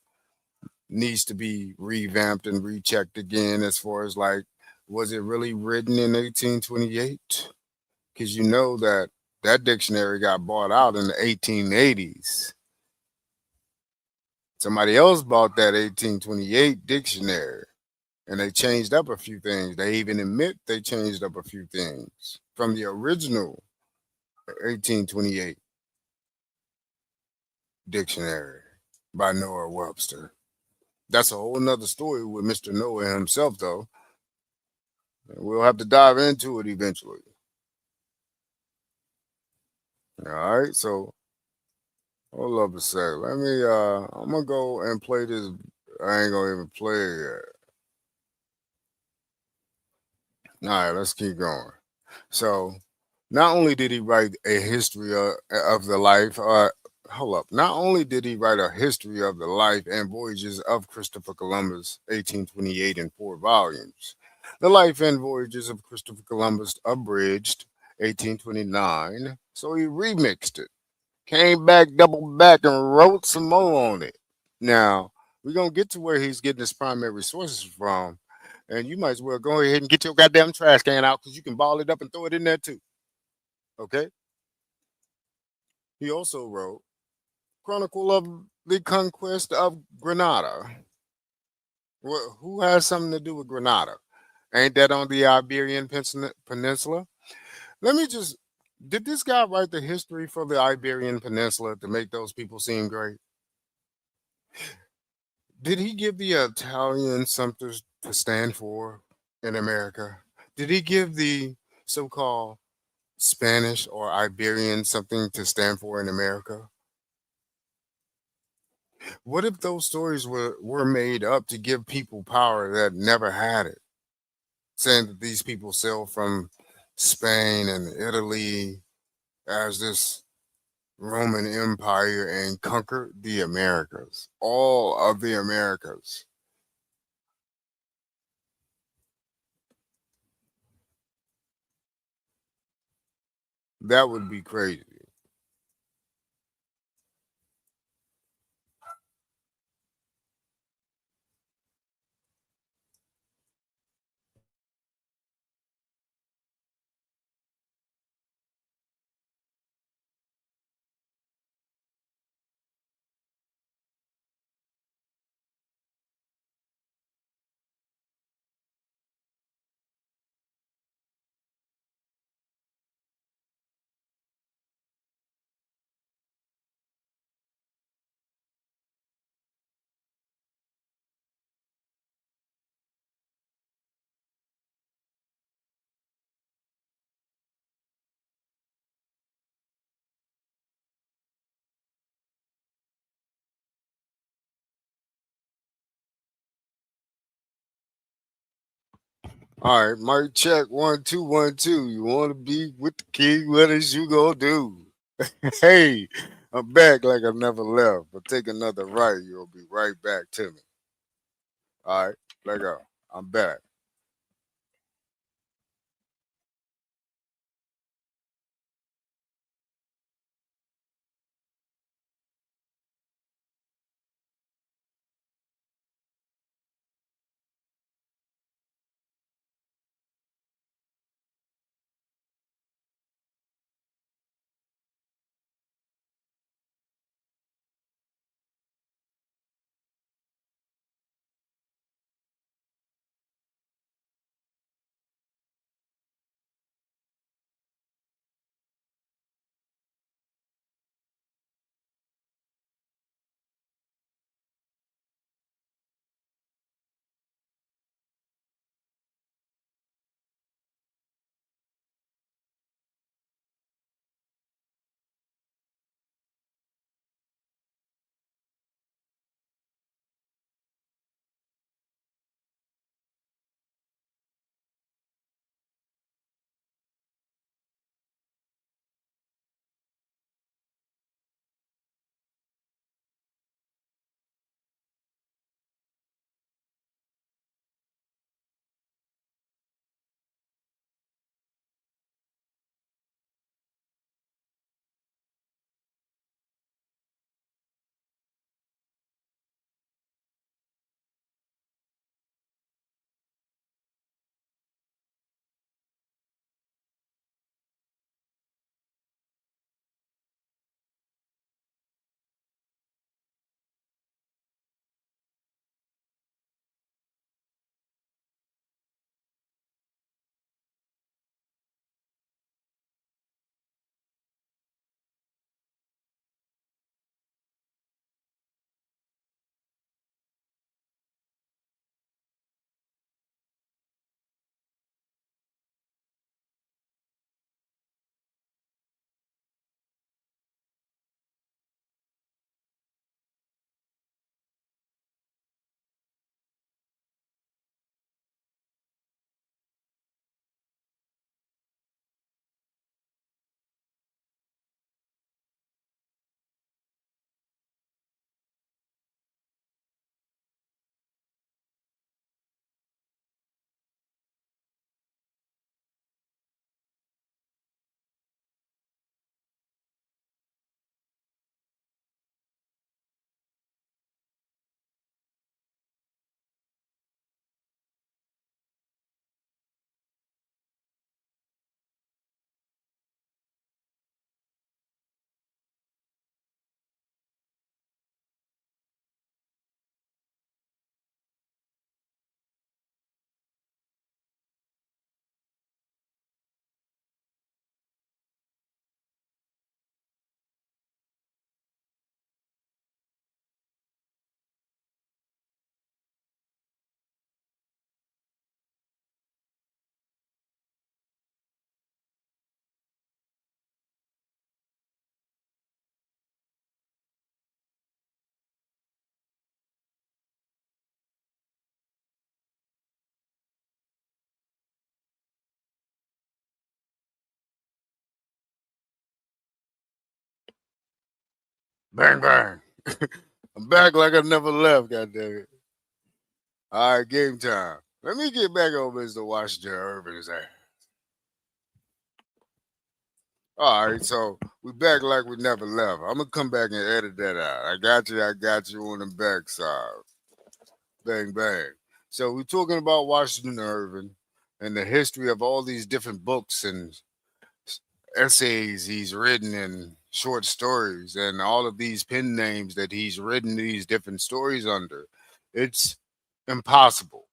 needs to be revamped and rechecked again as far as like, was it really written in 1828? Because you know that that dictionary got bought out in the 1880s. Somebody else bought that 1828 dictionary and they changed up a few things. They even admit they changed up a few things from the original 1828 dictionary by Noah Webster. That's a whole nother story with Mr. Noah himself, though. We'll have to dive into it eventually. All right, so hold up a sec. I'm gonna go and play this. I ain't gonna even play it yet. All right, let's keep going. So, not only did he write a history of the life, hold up. Not only did he write a history of the life and voyages of Christopher Columbus, 1828, in 4 volumes. The Life and Voyages of Christopher Columbus, abridged, 1829. So he remixed it, came back, doubled back, and wrote some more on it. Now, we're going to get to where he's getting his primary sources from. And you might as well go ahead and get your goddamn trash can out because you can ball it up and throw it in there too. Okay? He also wrote Chronicle of the Conquest of Granada. Well, who has something to do with Granada? Ain't that on the Iberian Peninsula? Let me just. Did this guy write the history for the Iberian Peninsula to make those people seem great? Did he give the Italians something to stand for in America? Did he give the so called Spanish or Iberian something to stand for in America? What if those stories were made up to give people power that never had it? Saying that these people sailed from Spain and Italy as this Roman Empire and conquered the Americas, all of the Americas. That would be crazy. All right, mic check 1 2 1 2. You want to be with the king? What is you gonna do? Hey, I'm back like I never left. But take another right, you'll be right back to me. All right, let go. I'm back. Bang bang. I'm back like I never left. God damn it. All right, game time. Let me get back over Mr. Washington Irving's ass. All right, so we back like we never left. I'm gonna come back and edit that out. I got you. I got you on the backside. Bang bang. So we're talking about Washington Irving and the history of all these different books and essays he's written and short stories and all of these pen names that he's written these different stories under. It's impossible.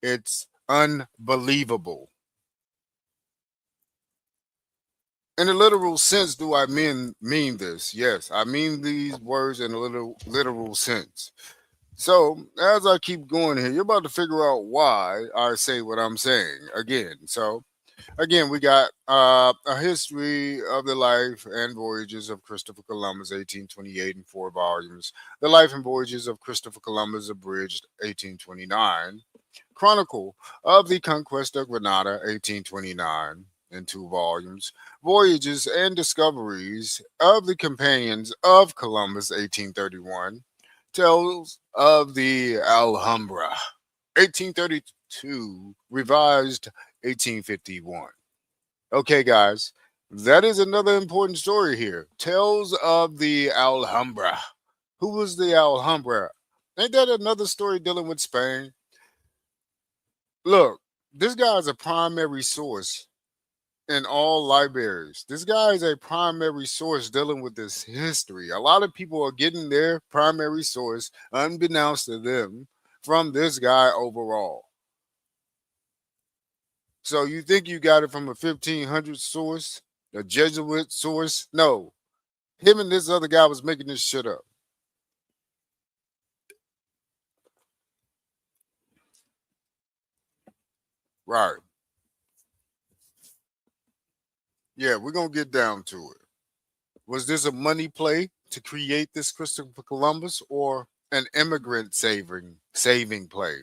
It's unbelievable. In a literal sense, do I mean this? Yes, I mean these words in a literal sense. So as I keep going here, you're about to figure out why I say what I'm saying again. So again, we got a history of the life and voyages of Christopher Columbus, 1828, in 4 volumes. The Life and Voyages of Christopher Columbus, abridged, 1829. Chronicle of the Conquest of Granada, 1829, in 2 volumes. Voyages and Discoveries of the Companions of Columbus, 1831. Tales of the Alhambra, 1832, revised 1851. Okay, guys, that is another important story here. Tales of the Alhambra. Who was the Alhambra? Ain't that another story dealing with Spain? Look, this guy is a primary source in all libraries. This guy is a primary source dealing with this history. A lot of people are getting their primary source, unbeknownst to them, from this guy overall. So you think you got it from a 1500 source, a Jesuit source? No, him and this other guy was making this shit up. Right. Yeah, we're gonna get down to it. Was this a money play to create this Christopher Columbus or an immigrant saving play?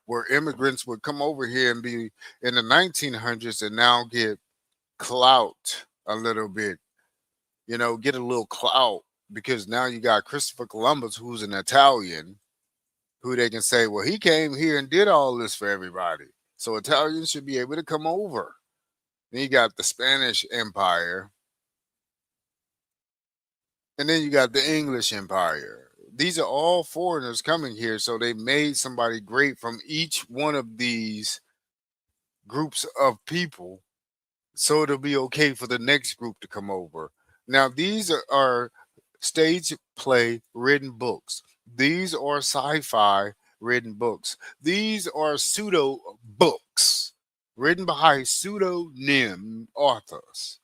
Where immigrants would come over here and be in the 1900s and now get clout a little bit, get a little clout because now you got Christopher Columbus, who's an Italian, who they can say, well, he came here and did all this for everybody. So Italians should be able to come over. Then you got the Spanish Empire, and then you got the English Empire. These are all foreigners coming here, so they made somebody great from each one of these groups of people, so it'll be okay for the next group to come over. Now, these are stage play written books. These are sci-fi written books. These are pseudo books written by pseudonym authors.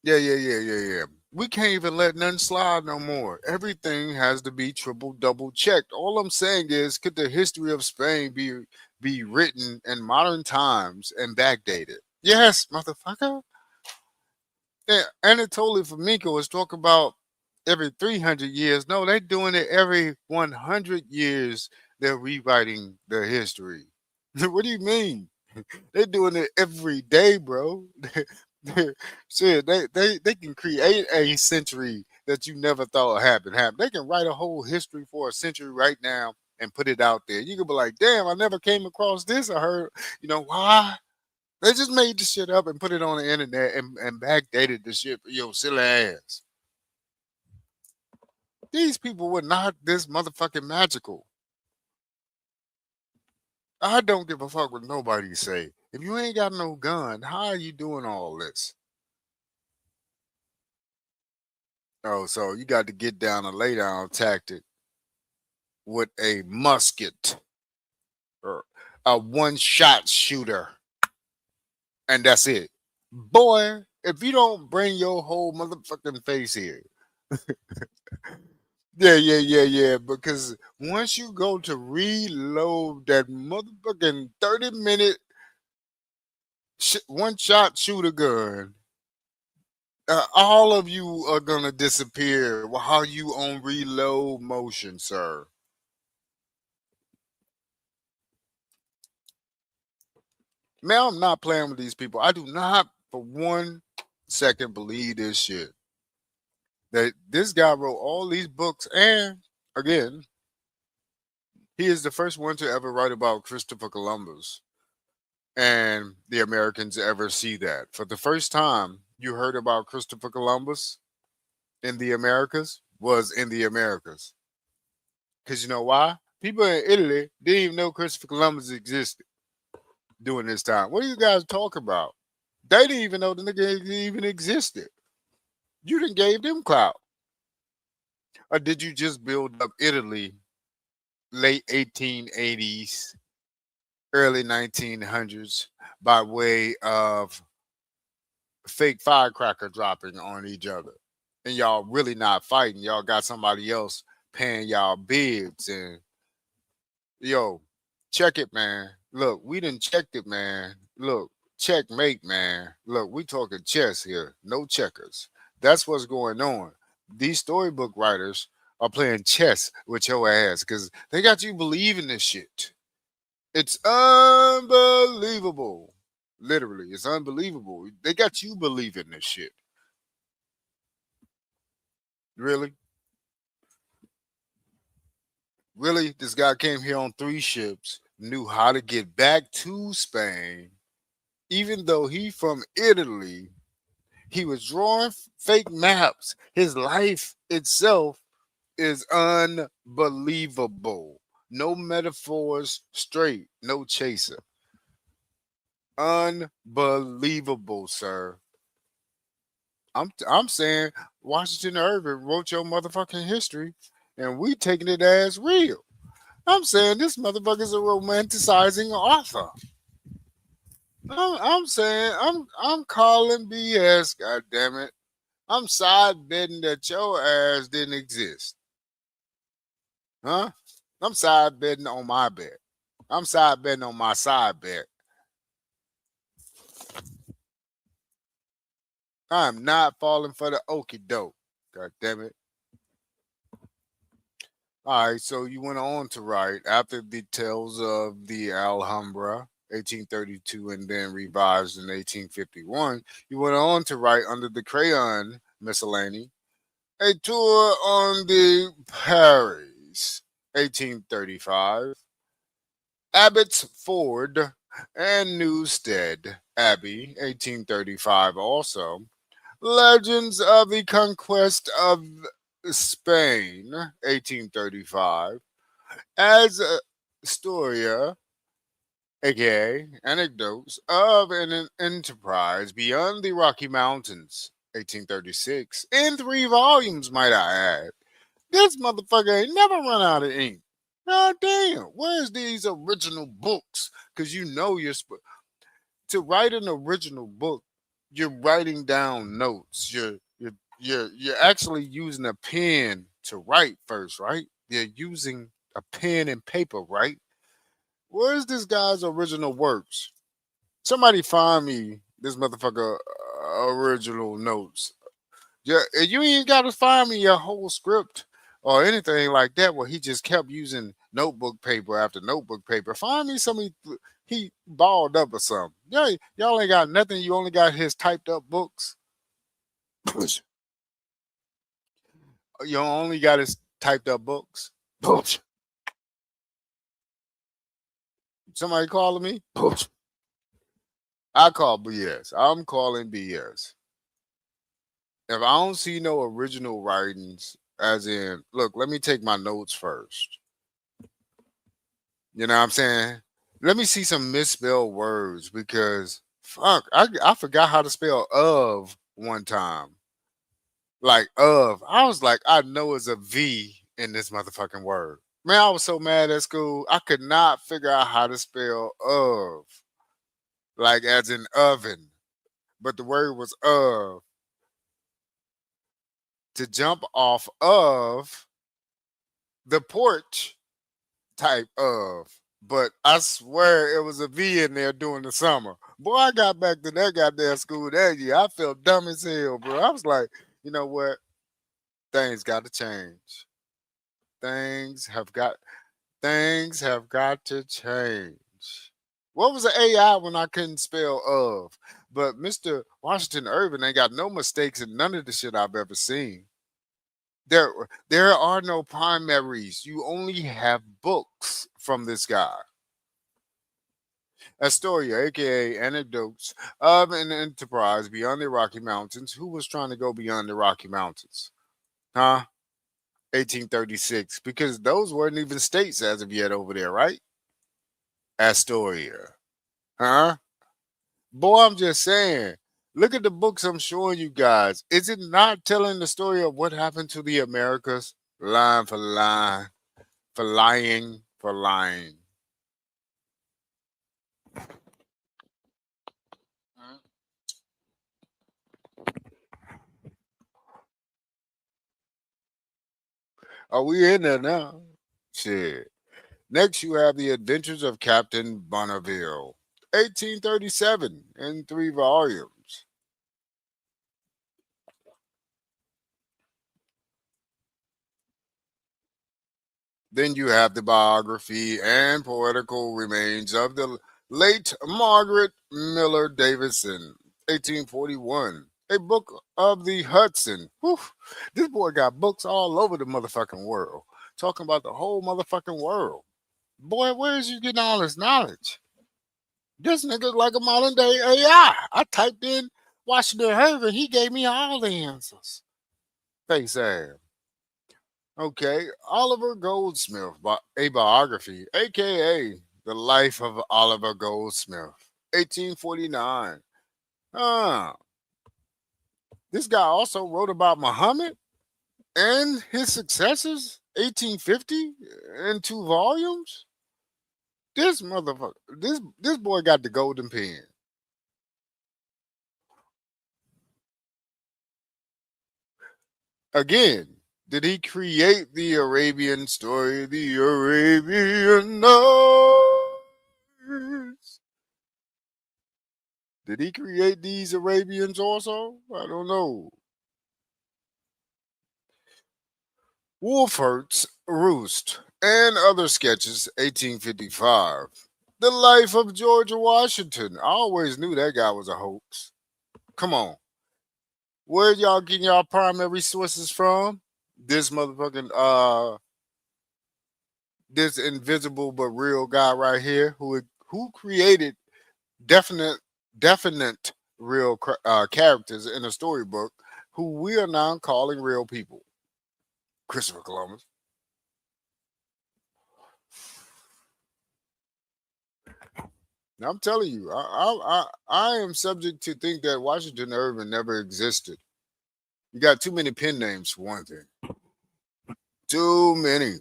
Yeah. We can't even let none slide no more. Everything has to be triple double checked. All I'm saying is, could the history of Spain be written in modern times and backdated? Yes, motherfucker. Yeah, Anatoly Fomenko is talking about every 300 years. No, they're doing it every 100 years. They're rewriting their history. What do you mean? They're doing it every day, bro. Shit, they can create a century that you never thought happened. They can write a whole history for a century right now and put it out there. You can be like, damn, I never came across this. I heard, why? They just made the shit up and put it on the internet and backdated the shit for your silly ass. These people were not this motherfucking magical. I don't give a fuck what nobody say. If you ain't got no gun, how are you doing all this? Oh, so you got to get down and lay down tactic with a musket or a one shot shooter, and that's it. Boy, if you don't bring your whole motherfucking face here. Yeah. Because once you go to reload that motherfucking 30-minute one shot shooter gun, all of you are gonna disappear while you on reload motion, sir. Man, I'm not playing with these people. I do not for 1 second believe this shit. That this guy wrote all these books, and again, he is the first one to ever write about Christopher Columbus. And the Americans ever see that. For the first time you heard about Christopher Columbus in the Americas was in the Americas. Because you know why? People in Italy didn't even know Christopher Columbus existed during this time. What are you guys talking about? They didn't even know the nigga even existed. You didn't gave them clout. Or did you just build up Italy late 1880s, early 1900s by way of fake firecracker dropping on each other? And y'all really not fighting. Y'all got somebody else paying y'all bids and yo, check it, man. Look, we done checked it, man. Look, checkmate, man. Look, we talking chess here, no checkers. That's what's going on. These storybook writers are playing chess with your ass because they got you believing this shit. It's unbelievable. Literally, it's unbelievable. They got you believing this shit. Really? Really? This guy came here on 3 ships, knew how to get back to Spain, even though he from Italy. He was drawing fake maps. His life itself is unbelievable. No metaphors straight, no chaser. Unbelievable, sir. I'm saying Washington Irving wrote your motherfucking history, and we taking it as real. I'm saying this motherfucker's a romanticizing author. I'm saying I'm calling BS. God damn it! I'm side betting that your ass didn't exist, huh? I'm side betting on my bet. I'm side betting on my side bet. I'm not falling for the okie doke. God damn it. All right, so you went on to write after the tales of the Alhambra, 1832, and then revised in 1851. You went on to write under the crayon miscellany, a tour on the Paris, 1835, Abbotsford, and Newstead Abbey, 1835 also. Legends of the Conquest of Spain, 1835. As Astoria, aka Anecdotes of an Enterprise Beyond the Rocky Mountains, 1836. In 3 volumes, might I add. This motherfucker ain't never run out of ink. God damn, where's these original books? Because you know to write an original book, you're writing down notes. You're actually using a pen to write first, right? You're using a pen and paper, right? Where's this guy's original works? Somebody find me this motherfucker original notes. Yeah, and you ain't got to find me a whole script or anything like that where he just kept using notebook paper after notebook paper. Find me somebody he balled up or something. Yeah, y'all ain't got nothing. You only got his typed up books. You only got his typed up books. Somebody calling me? I call BS. I'm calling BS. If I don't see no original writings, as in, look, let me take my notes first. You know what I'm saying? Let me see some misspelled words because fuck, I forgot how to spell of one time. Like of. I was like, I know it's a V in this motherfucking word. Man, I was so mad at school. I could not figure out how to spell of. Like as in oven. But the word was of. To jump off of the porch type of. But I swear it was a V in there during the summer. Boy, I got back to that goddamn school that year. I felt dumb as hell, bro. I was like, you know what? Things got to change. Things have got things have got to change. What was the AI when I couldn't spell of? But Mr. Washington Irving ain't got no mistakes in none of the shit I've ever seen. There are no primaries. You only have books from this guy. Astoria, aka Anecdotes of an Enterprise Beyond the Rocky Mountains. Who was trying to go beyond the Rocky Mountains? Huh? 1836. Because those weren't even states as of yet over there, right? Astoria. Huh? Boy, I'm just saying. Look at the books I'm showing you guys. Is it not telling the story of what happened to the Americas? Line for line, for lying, for lying. Are we in there now? Shit. Next, you have The Adventures of Captain Bonneville, 1837, in 3 volumes. Then you have the biography and poetical remains of the late Margaret Miller Davidson, 1841. A book of the Hudson. Whew. This boy got books all over the motherfucking world, talking about the whole motherfucking world. Boy, where is you getting all this knowledge? This nigga's like a modern day AI. I typed in Washington Irving, he gave me all the answers. Face ass. Okay, Oliver Goldsmith, a biography, aka The Life of Oliver Goldsmith, 1849. Ah, this guy also wrote about Muhammad and his successors, 1850, in 2 volumes. This motherfucker, this boy got the golden pen. Again, did he create the Arabian story, the Arabian Nights? Did he create these Arabians also? I don't know. Wolfert's Roost and Other Sketches, 1855. The Life of George Washington. I always knew that guy was a hoax. Come on. Where y'all getting y'all primary sources from? This motherfucking this invisible but real guy right here who created definite definite real characters in a storybook who we are now calling real people. Christopher Columbus. Now I'm telling you, I am subject to think that Washington Irving never existed. You got too many pen names for one thing. Too many.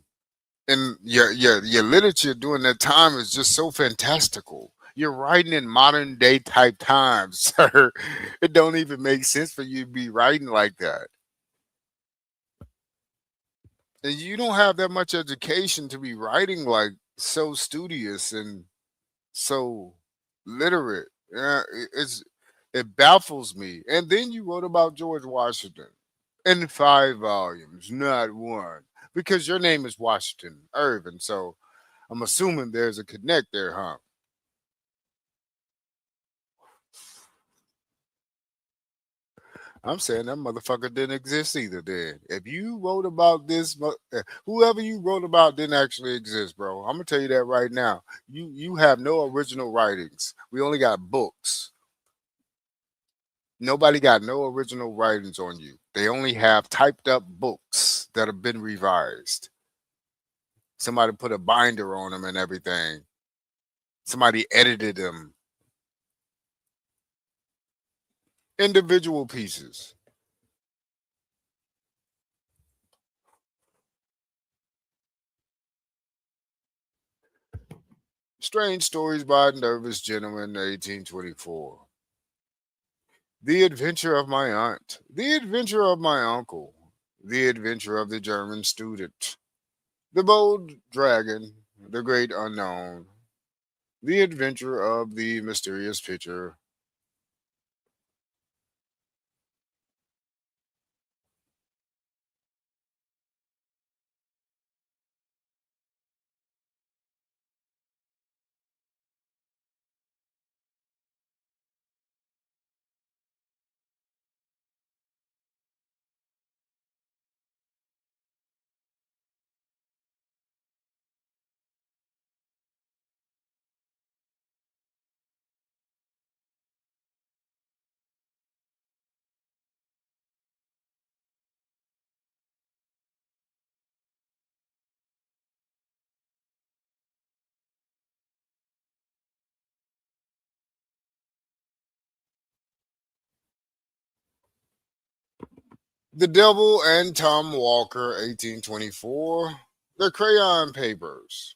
And your literature during that time is just so fantastical. You're writing in modern day type times, sir. It don't even make sense for you to be writing like that. And you don't have that much education to be writing like so studious and so literate. Yeah, it baffles me. And then you wrote about George Washington in 5 volumes, not one, because your name is Washington Irving. So I'm assuming there's a connect there, huh? I'm saying that motherfucker didn't exist either. Then, if you wrote about this, whoever you wrote about didn't actually exist, bro. I'm gonna tell you that right now. You have no original writings. We only got books. Nobody got no original writings on you. They only have typed up books that have been revised. Somebody put a binder on them and everything. Somebody edited them. Individual pieces. Strange Stories by a Nervous Gentleman, 1824. The Adventure of My Aunt. The Adventure of My Uncle. The Adventure of the German Student. The Bold Dragon. The Great Unknown. The Adventure of the Mysterious Pitcher. The Devil and Tom Walker, 1824. The Crayon Papers.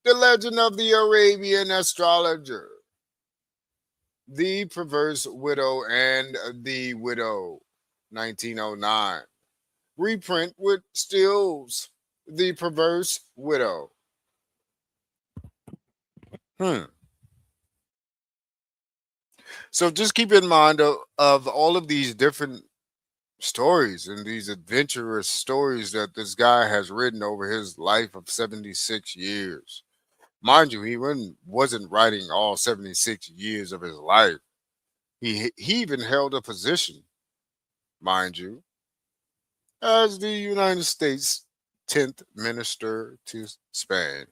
The Legend of the Arabian Astrologer. The Perverse Widow and the Widow, 1909. Reprint with stills. The Perverse Widow. Hmm. So just keep in mind of all of these different stories and these adventurous stories that this guy has written over his life of 76 years. Mind you, wasn't writing all 76 years of his life. He even held a position, mind you, as the United States 10th minister to Spain.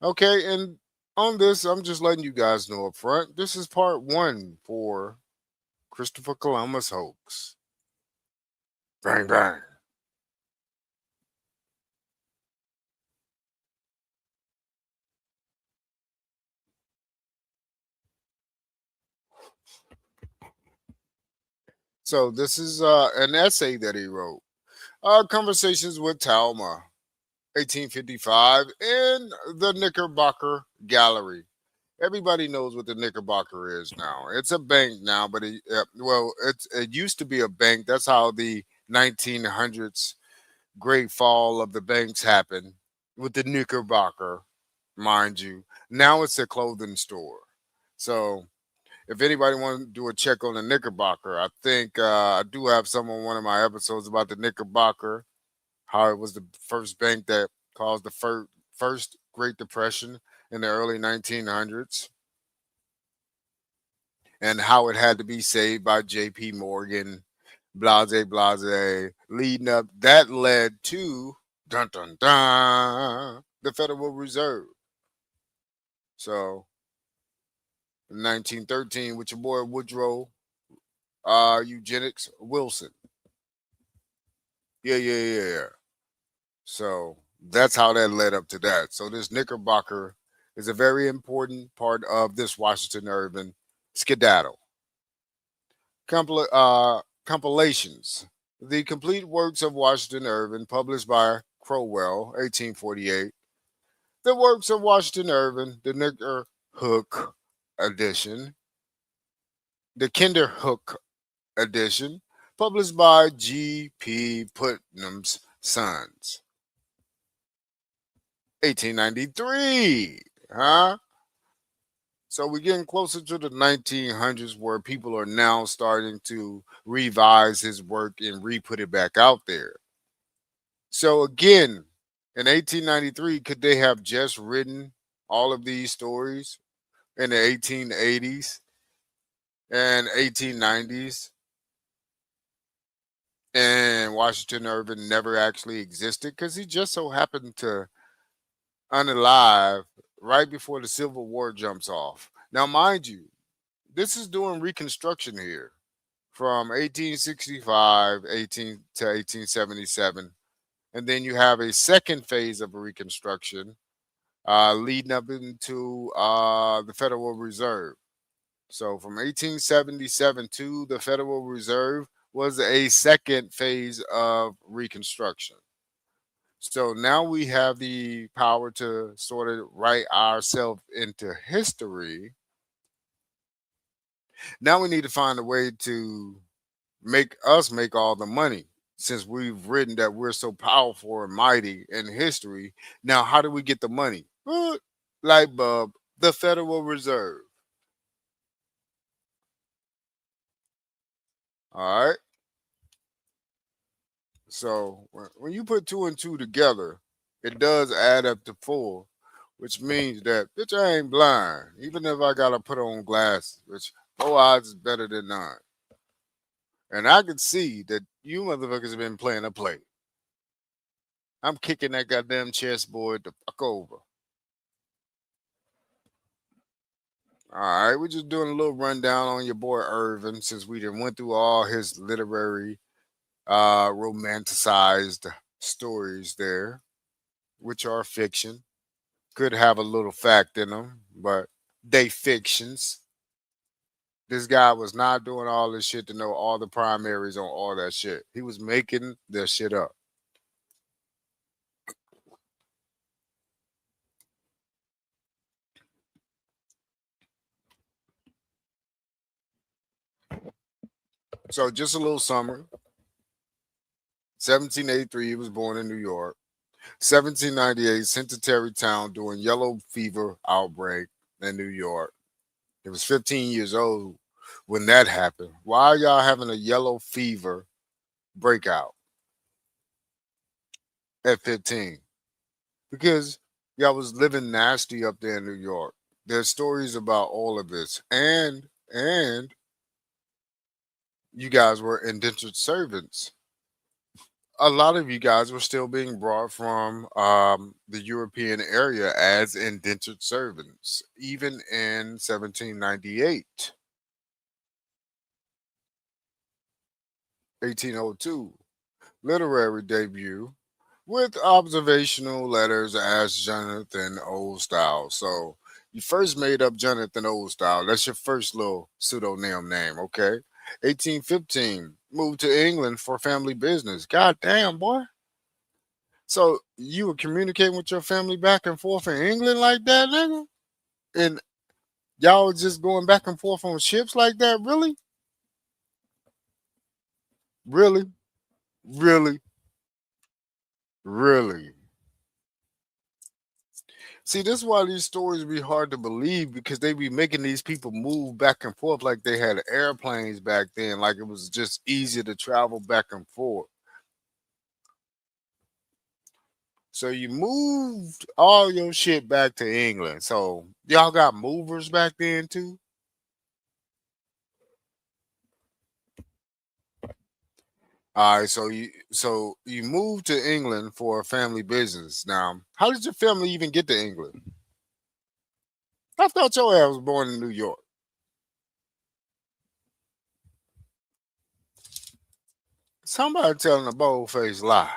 Okay, and on this, I'm just letting you guys know up front, this is part one for Christopher Columbus hoax. Bang, bang. So this is an essay that he wrote. Conversations with Talma, 1855, in the Knickerbocker Gallery. Everybody knows what the Knickerbocker is now. It's a bank now, but it used to be a bank. That's how the 1900s great fall of the banks happened with the Knickerbocker, mind you. Now it's a clothing store. So if anybody wants to do a check on the Knickerbocker, I think I do have some on one of my episodes about the Knickerbocker, how it was the first bank that caused the first Great Depression in the early 1900s, and how it had to be saved by J.P. Morgan, blase, blase, leading up. That led to, dun dun dun, the Federal Reserve. So, in 1913, with your boy Woodrow Eugenics Wilson. Yeah, yeah, yeah, yeah. So that's how that led up to that. So this Knickerbocker is a very important part of this Washington Irving skedaddle. Compilations. The complete works of Washington Irving, published by Crowell, 1848. The works of Washington Irving, the Knicker Hook edition, the Kinderhook edition, published by G.P. Putnam's Sons, 1893. Huh? So we're getting closer to the 1900s where people are now starting to revise his work and re-put it back out there. So again, in 1893, could they have just written all of these stories in the 1880s and 1890s? And Washington Irving never actually existed because he just so happened to unalive right before the Civil War jumps off. Now, mind you, this is during Reconstruction here from 1865 18 to 1877. And then you have a second phase of Reconstruction leading up into the Federal Reserve. So from 1877 to the Federal Reserve was a second phase of Reconstruction. So now we have the power to sort of write ourselves into history. Now we need to find a way to make all the money since we've written that we're so powerful and mighty in history. Now, how do we get the money? Light bulb, the Federal Reserve. All right. So when you put two and two together, it does add up to four, which means that bitch, I ain't blind. Even if I gotta put on glasses, which four odds is better than none. And I can see that you motherfuckers have been playing a play. I'm kicking that goddamn chessboard the fuck over. All right, we're just doing a little rundown on your boy Irvin since we done went through all his literary, romanticized stories there, which are fiction. Could have a little fact in them, but they fictions. This guy was not doing all this shit to know all the primaries on all that shit. He was making this shit up. So just a little summary. 1783, he was born in New York. 1798, sent to Tarrytown during yellow fever outbreak in New York. He was 15 years old when that happened. Why are y'all having a yellow fever breakout at 15 because y'all was living nasty up there in New York. There's stories about all of this, and you guys were indentured servants. A lot of you guys were still being brought from the European area as indentured servants, even in 1798, 1802. Literary debut with observational letters as Jonathan Oldstyle. So you first made up Jonathan Oldstyle. That's your first little pseudonym name, okay? 1815, moved to England for family business. God damn, boy. So you were communicating with your family back and forth in England like that, nigga? And y'all was just going back and forth on ships like that? Really? Really? Really? Really? See, this is why these stories be hard to believe because they be making these people move back and forth like they had airplanes back then, like it was just easier to travel back and forth. So you moved all your shit back to England. So y'all got movers back then too? All right, so you moved to England for a family business. Now, how did your family even get to England? I thought your ass was born in New York. Somebody telling a bold faced lie.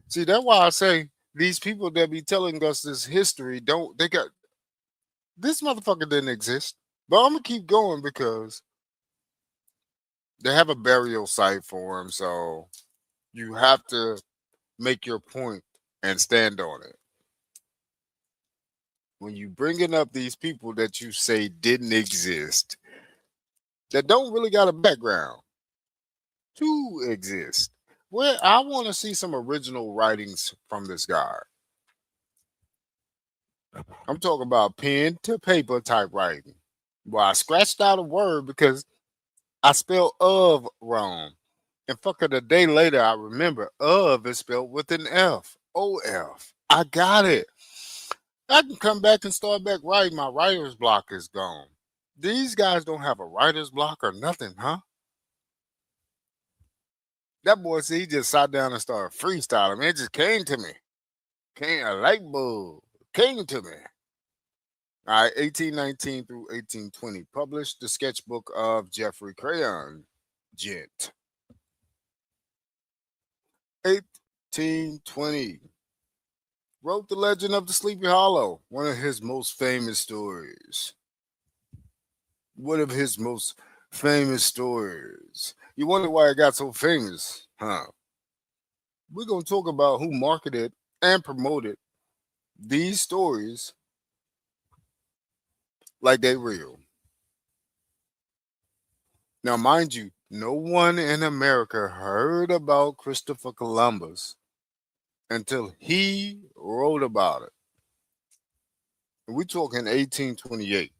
See, that's why I say these people that be telling us this history don't they got this motherfucker didn't exist. But I'm gonna keep going because they have a burial site for him, so you have to make your point and stand on it. When you bringing up these people that you say didn't exist, that don't really got a background to exist. Well, I want to see some original writings from this guy. I'm talking about pen to paper type writing. Well, I scratched out a word because I spelled of wrong. And fucking a day later, I remember of is spelled with an F. O-F. I got it. I can come back and start back writing. My writer's block is gone. These guys don't have a writer's block or nothing, huh? That boy said he just sat down and started freestyling. Man, it just came to me. Came a light bulb. Came to me. All right, 1819 through 1820. Published the sketchbook of Jeffrey Crayon. Gent. 1820. Wrote The Legend of the Sleepy Hollow, one of his most famous stories. One of his most famous stories. You wonder why it got so famous, huh? We're going to talk about who marketed and promoted these stories like they real. Now, mind you, no one in America heard about Christopher Columbus until he wrote about it. We're talking 1828.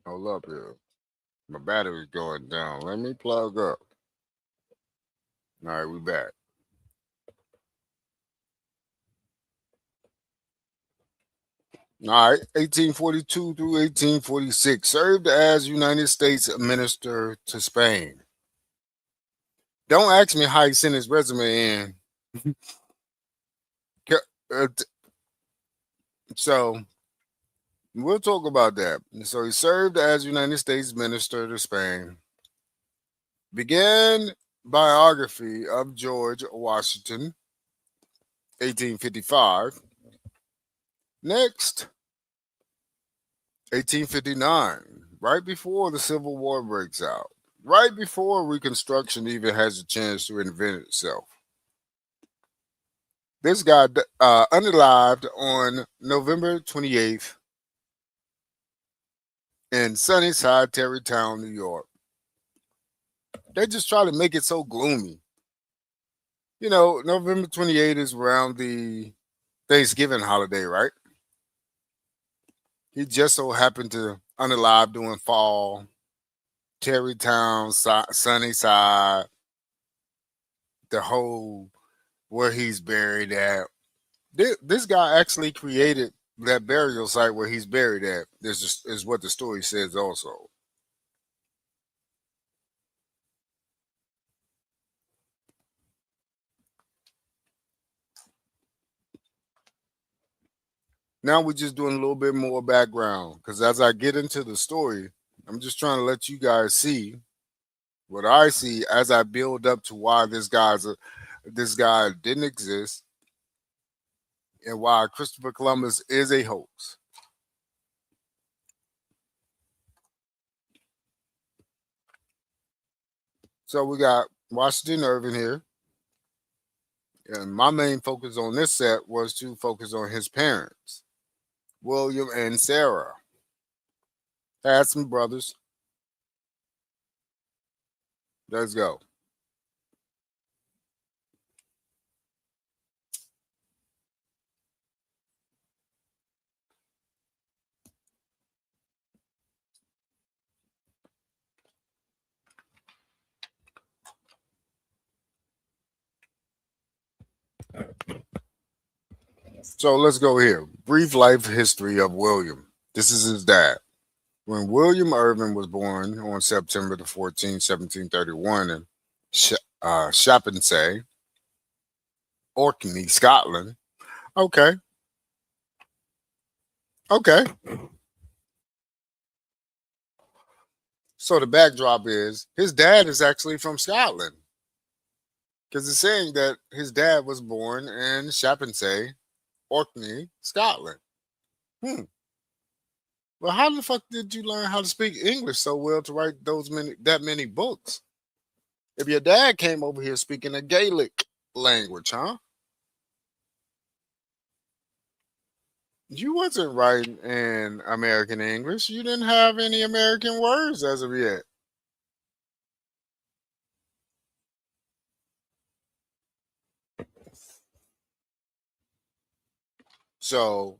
Hold up here. My battery's going down. Let me plug up. All right, we back. All right, 1842 through 1846. Served as United States Minister to Spain. Don't ask me how he sent his resume in. Uh, So we'll talk about that. So he served as United States Minister to Spain. Began biography of George Washington, 1855. Next, 1859, right before the Civil War breaks out, right before Reconstruction even has a chance to invent itself. This guy unalived on November 28th in Sunnyside, Tarrytown, New York. They just try to make it so gloomy. You know, November 28th is around the Thanksgiving holiday, right? He just so happened to unalive during fall, Tarrytown, Sunnyside, the whole where he's buried at. This guy actually created that burial site where he's buried at. This is what the story says also. Now we're just doing a little bit more background because as I get into the story, I'm just trying to let you guys see what I see as I build up to why this guy didn't exist and why Christopher Columbus is a hoax. So we got Washington Irving here. And my main focus on this set was to focus on his parents, William and Sarah. Had some brothers. Let's go. So let's go here. Brief life history of William. This is his dad. When William Irving was born on September the 14th, 1731 in Shapensay, Orkney, Scotland. Okay. Okay. So the backdrop is his dad is actually from Scotland. Because it's saying that his dad was born in Shapensay, Orkney, Scotland. Well, how the fuck did you learn how to speak English so well to write that many books? If your dad came over here speaking a Gaelic language, huh? You wasn't writing in American English. You didn't have any American words as of yet. So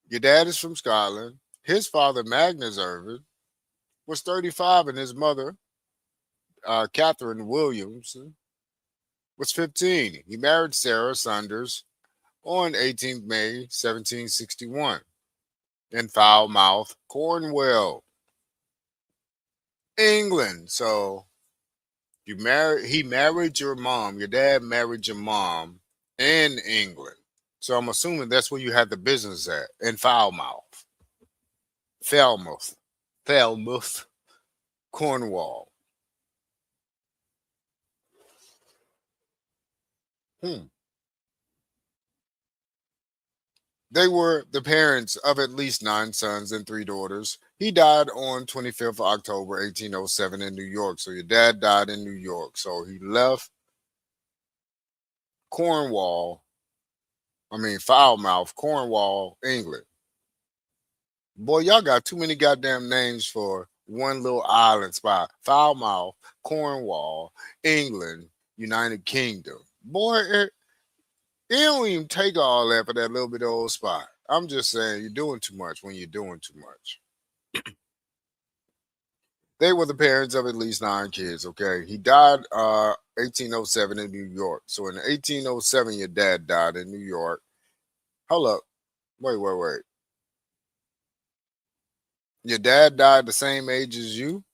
your dad is from Scotland. His father, Magnus Irving, was 35, and his mother, Catherine Williamson, was 15. He married Sarah Saunders on 18th May 1761 in Falmouth, Cornwall, England. So he married your mom. Your dad married your mom in England. So I'm assuming that's where you had the business at, in Falmouth. Falmouth, Cornwall. Hmm. They were the parents of at least 9 sons and 3 daughters. He died on 25th of October, 1807 in New York. So your dad died in New York. So he left Falmouth, Cornwall, England. Boy, y'all got too many goddamn names for one little island spot. Falmouth, Cornwall, England, United Kingdom. Boy, it don't even take all that for that little bit of old spot. I'm just saying you're doing too much when you're doing too much. They were the parents of at least 9 kids, okay? He died 1807 in New York. So in 1807, your dad died in New York. Hold up. Wait. Your dad died the same age as you?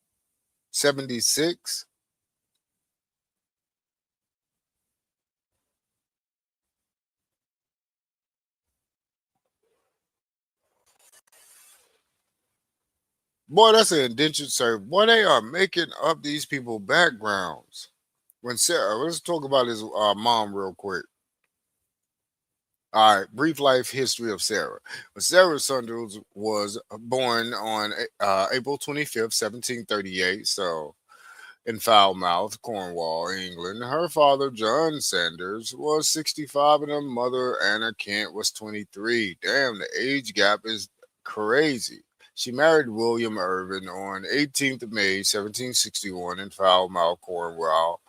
76? Boy, that's an indentured servant. Boy, they are making up these people backgrounds. When Sarah, let's talk about his mom real quick. All right, brief life history of Sarah. Sarah Saunders was born on April 25th, 1738. So in Foulmouth, Cornwall, England. Her father, John Sanders, was 65 and her mother, Anna Kent, was 23. Damn, the age gap is crazy. She married William Irvin on 18th of May, 1761 in Foulmouth, Cornwall,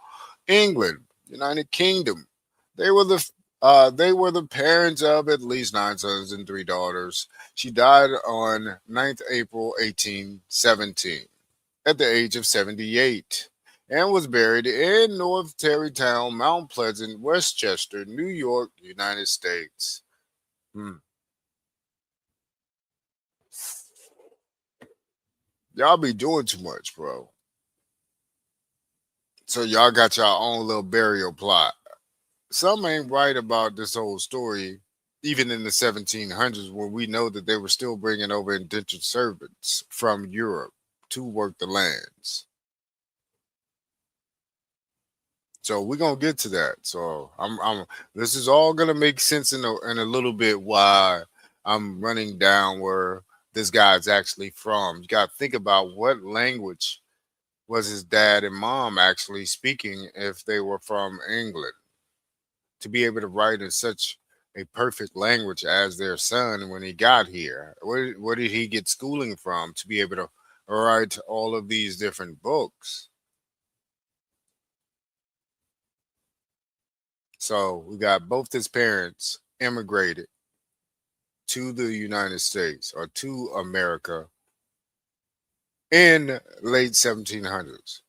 England, United Kingdom. They were the parents of at least nine sons and three daughters. She died on 9th April 1817 at the age of 78 and was buried in North Tarrytown, Mount Pleasant, Westchester, New York, United States. Hmm. Y'all be doing too much, bro. So y'all got your own little burial plot. Some ain't right about this whole story, even in the 1700s, when we know that they were still bringing over indentured servants from Europe to work the lands. So we're gonna get to that. So I'm this is all gonna make sense in a little bit why I'm running down where this guy's actually from. You gotta think about what language was his dad and mom actually speaking if they were from England to be able to write in such a perfect language as their son when he got here. Where did he get schooling from to be able to write all of these different books? So we got both his parents immigrated to the United States or to America in late 1700s.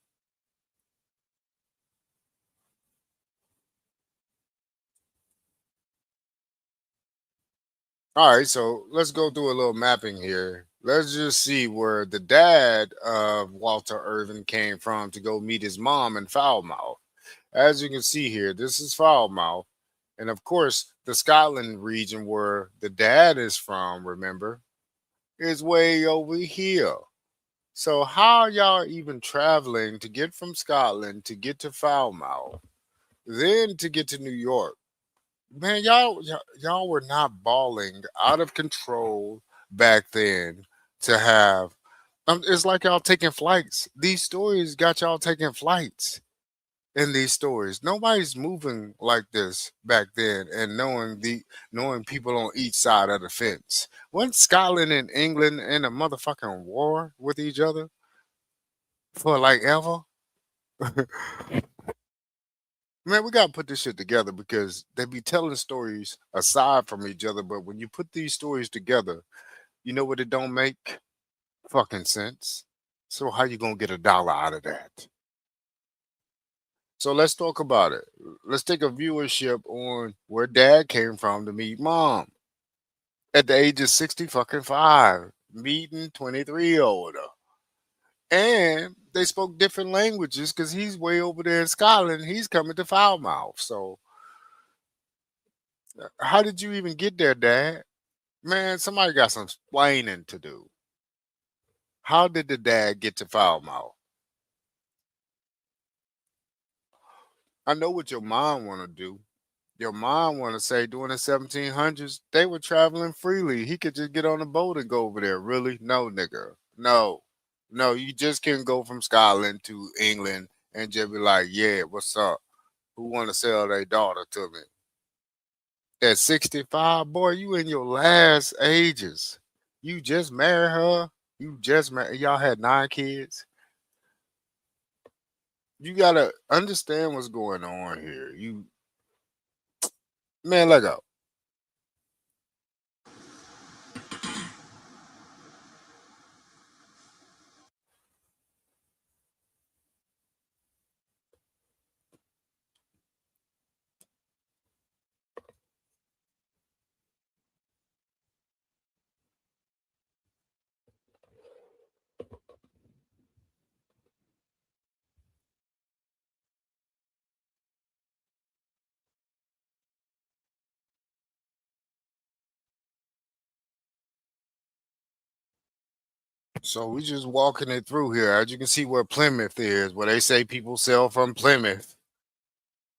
All right, so let's go through a little mapping here. Let's just see where the dad of Walter Irvin came from to go meet his mom in Falmouth. As you can see here, this is Falmouth. And of course, the Scotland region where the dad is from, remember, is way over here. So how are y'all even traveling to get from Scotland to get to Falmouth, then to get to New York? Man, y'all were not balling out of control back then to have. It's like y'all taking flights. These stories got y'all taking flights in these stories. Nobody's moving like this back then, and knowing people on each side of the fence. Wasn't Scotland and England in a motherfucking war with each other for like ever? Man, we gotta put this shit together because they be telling stories aside from each other, but when you put these stories together, you know what it don't make fucking sense. So how you gonna get a dollar out of that? So let's talk about it. Let's take a viewership on where dad came from to meet mom at the age of 60 fucking five, meeting 23 older. And they spoke different languages because he's way over there in Scotland. He's coming to Foulmouth. So how did you even get there, Dad? Man, somebody got some explaining to do. How did the dad get to Foulmouth? I know what your mom want to do. Your mom want to say during the 1700s, they were traveling freely. He could just get on a boat and go over there. Really? No, nigga. No. No, you just can't go from Scotland to England and just be like, yeah, what's up? Who want to sell their daughter to me? At 65, boy, you in your last ages. You just married her. You just married. Y'all had nine kids. You gotta understand what's going on here. Man, let go. So we just walking it through here. As you can see where Plymouth is, where they say people sell from Plymouth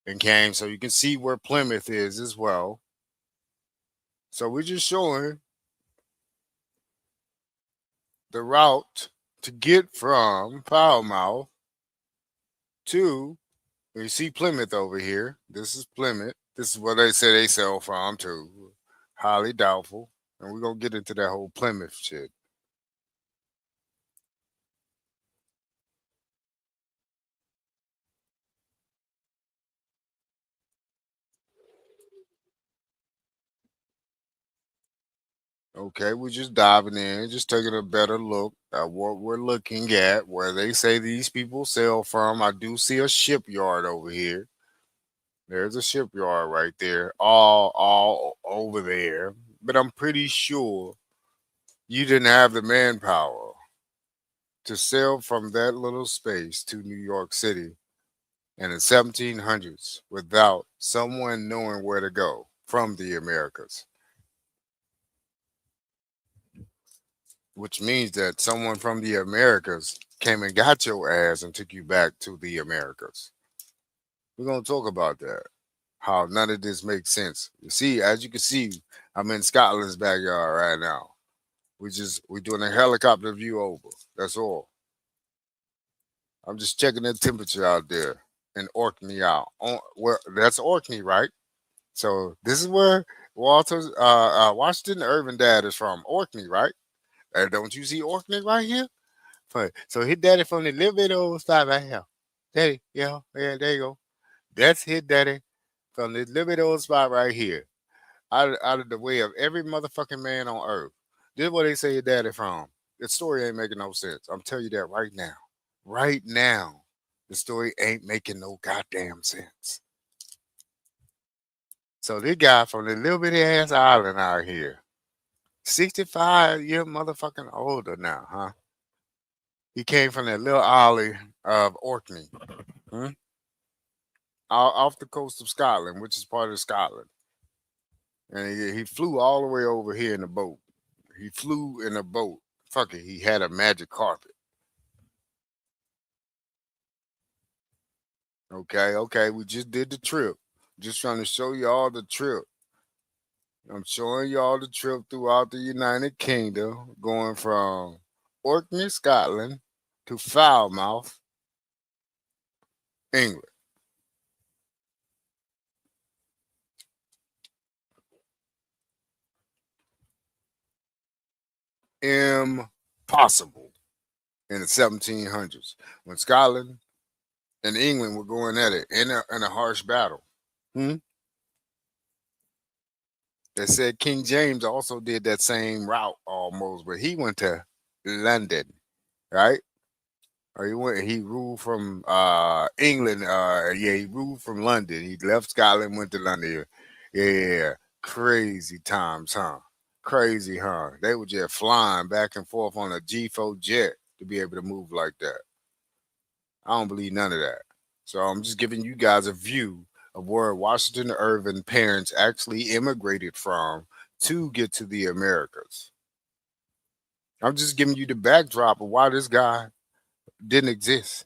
and came. So you can see where Plymouth is as well. So we're just showing the route to get from Falmouth Two, you see Plymouth over here. This is Plymouth. This is where they say they sell from too. Highly doubtful. And we're gonna get into that whole Plymouth shit. Okay, we're just diving in, just taking a better look at what we're looking at, where they say these people sell from. I do see a shipyard over here. There's a shipyard right there, all over there. But I'm pretty sure you didn't have the manpower to sail from that little space to New York City in the 1700s without someone knowing where to go from the Americas, which means that someone from the Americas came and got your ass and took you back to the Americas. We're going to talk about that. How none of this makes sense. You see, as you can see, I'm in Scotland's backyard right now. We're doing a helicopter view over. That's all. I'm just checking the temperature out there in Orkney out. Well, that's Orkney, right? So this is where Walter's Washington Irving dad is from. Orkney, right? Don't you see Orkney right here? So his daddy from the little bit old spot right here. Daddy, yeah, there you go. That's his daddy from the little bit old spot right here. Out of the way of every motherfucking man on earth. This is where they say your daddy from. The story ain't making no sense. I'm telling you that right now. Right now. The story ain't making no goddamn sense. So this guy from the little bitty ass island out here, 65 year motherfucking older now, huh? He came from that little island of Orkney, hmm? Off the coast of Scotland, which is part of Scotland. And he flew all the way over here in a boat. He flew in a boat. Fuck it, he had a magic carpet. Okay, we just did the trip. Just trying to show you all the trip. I'm showing you all the trip throughout the United Kingdom, going from Orkney, Scotland, to Falmouth, England. Impossible in the 1700s when Scotland and England were going at it in a harsh battle. Hmm? They said King James also did that same route almost, but he went to London, right? Or he ruled from England. Yeah, he ruled from London. He left Scotland, went to London. Yeah, crazy times, huh? Crazy, huh? They were just flying back and forth on a G4 jet to be able to move like that. I don't believe none of that. So I'm just giving you guys a view of where Washington Irving parents actually immigrated from to get to the Americas. I'm just giving you the backdrop of why this guy didn't exist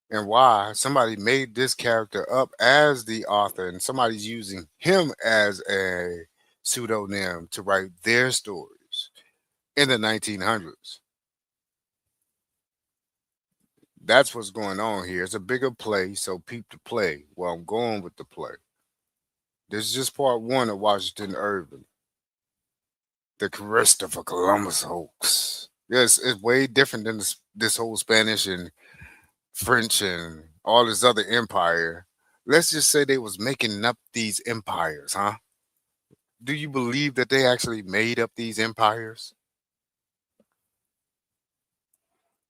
and why somebody made this character up as the author and somebody's using him as a pseudonym to write their stories in the 1900s. That's what's going on here. It's a bigger play, so peep the play. Well, I'm going with the play. This is just part one of Washington Irving, the Christopher Columbus hoax. Yes, it's way different than this whole Spanish and French and all this other empire. Let's just say they was making up these empires, huh? Do you believe that they actually made up these empires?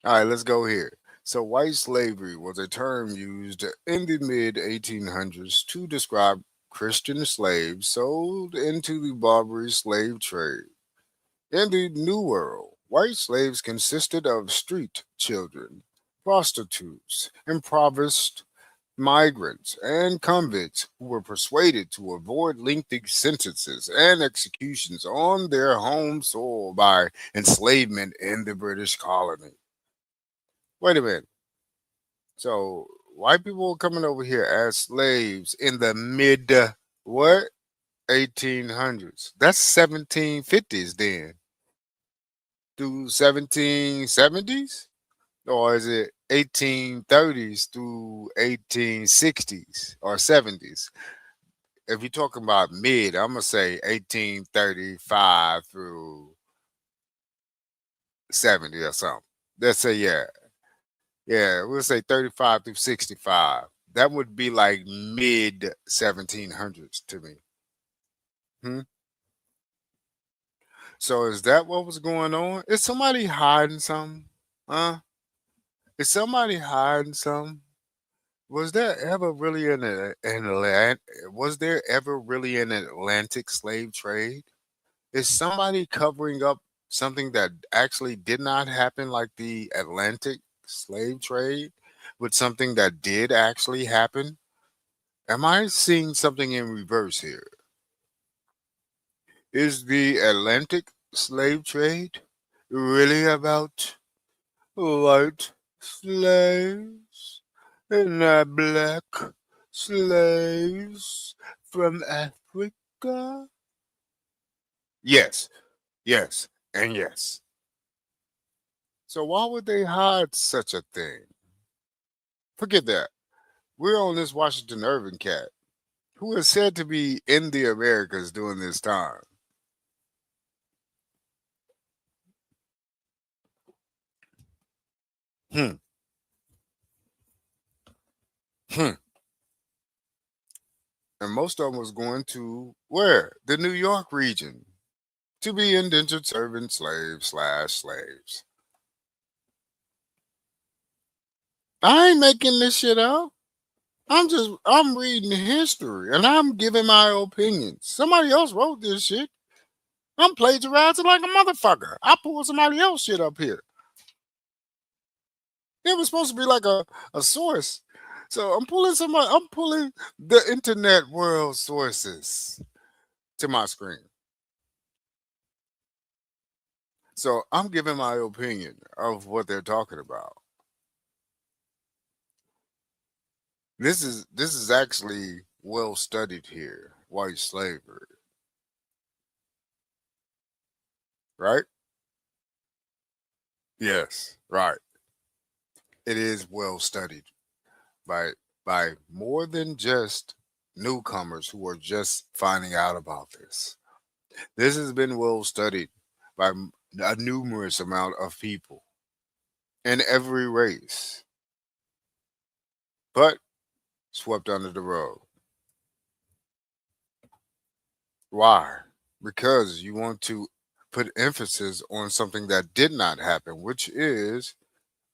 All right, let's go here. So, white slavery was a term used in the mid 1800s to describe Christian slaves sold into the Barbary slave trade. In the New World, white slaves consisted of street children, prostitutes, impoverished migrants, and convicts who were persuaded to avoid lengthy sentences and executions on their home soil by enslavement in the British colony. Wait a minute. So white people were coming over here as slaves in the mid what 1800s. That's 1750s then through 1770s, or is it 1830s through 1860s or 70s. If you're talking about mid, I'm gonna say 1835 through 70 or something. Let's say yeah, we'll say 35 through 65. That would be like mid 1700s to me. Hmm? So is that what was going on? Is somebody hiding something? Huh? Is somebody hiding something? Was there ever really was there ever really an Atlantic slave trade? Is somebody covering up something that actually did not happen, like the Atlantic slave trade, with something that did actually happen? Am I seeing something in reverse here? Is the Atlantic slave trade really about white slaves and not black slaves from Africa? Yes, yes, and yes. So why would they hide such a thing? Forget that. We're on this Washington Irving cat, who is said to be in the Americas during this time. Hmm, hmm. And most of them was going to where? The New York region to be indentured servant slaves slash slaves. I ain't making this shit up. I'm reading history and I'm giving my opinions. Somebody else wrote this shit. I'm plagiarizing like a motherfucker. I pulled somebody else shit up here. It was supposed to be like a source. So I'm pulling the internet world sources to my screen. So I'm giving my opinion of what they're talking about. This is actually well studied here, white slavery, right? Yes, right. It is well studied by more than just newcomers who are just finding out about this. This has been well studied by a numerous amount of people in every race, but swept under the rug. Why? Because you want to put emphasis on something that did not happen, which is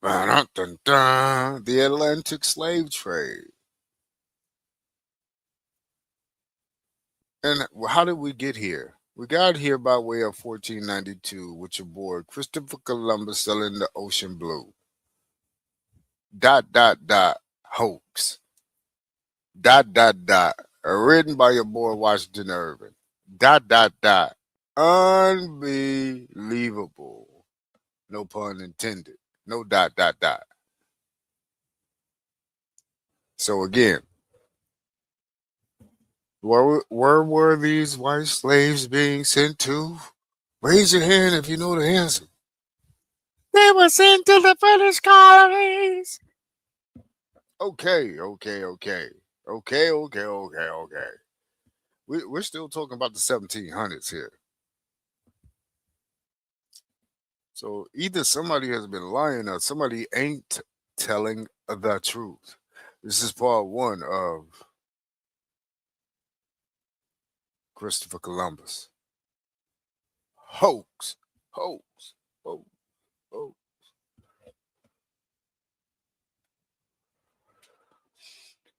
the Atlantic slave trade. And how did we get here? We got here by way of 1492 with your boy Christopher Columbus selling the ocean blue. Dot, dot, dot, hoax. Dot, dot, dot. Written by your boy Washington Irving. Dot, dot, dot. Unbelievable. No pun intended. No dot, dot, dot. So again, where were these white slaves being sent to? Raise your hand if you know the answer. They were sent to the British colonies. Okay, okay, okay. Okay, okay, okay, okay. We're still talking about the 1700s here. So either somebody has been lying or somebody ain't telling the truth. This is part one of Christopher Columbus. Hoax, hoax, hoax, hoax.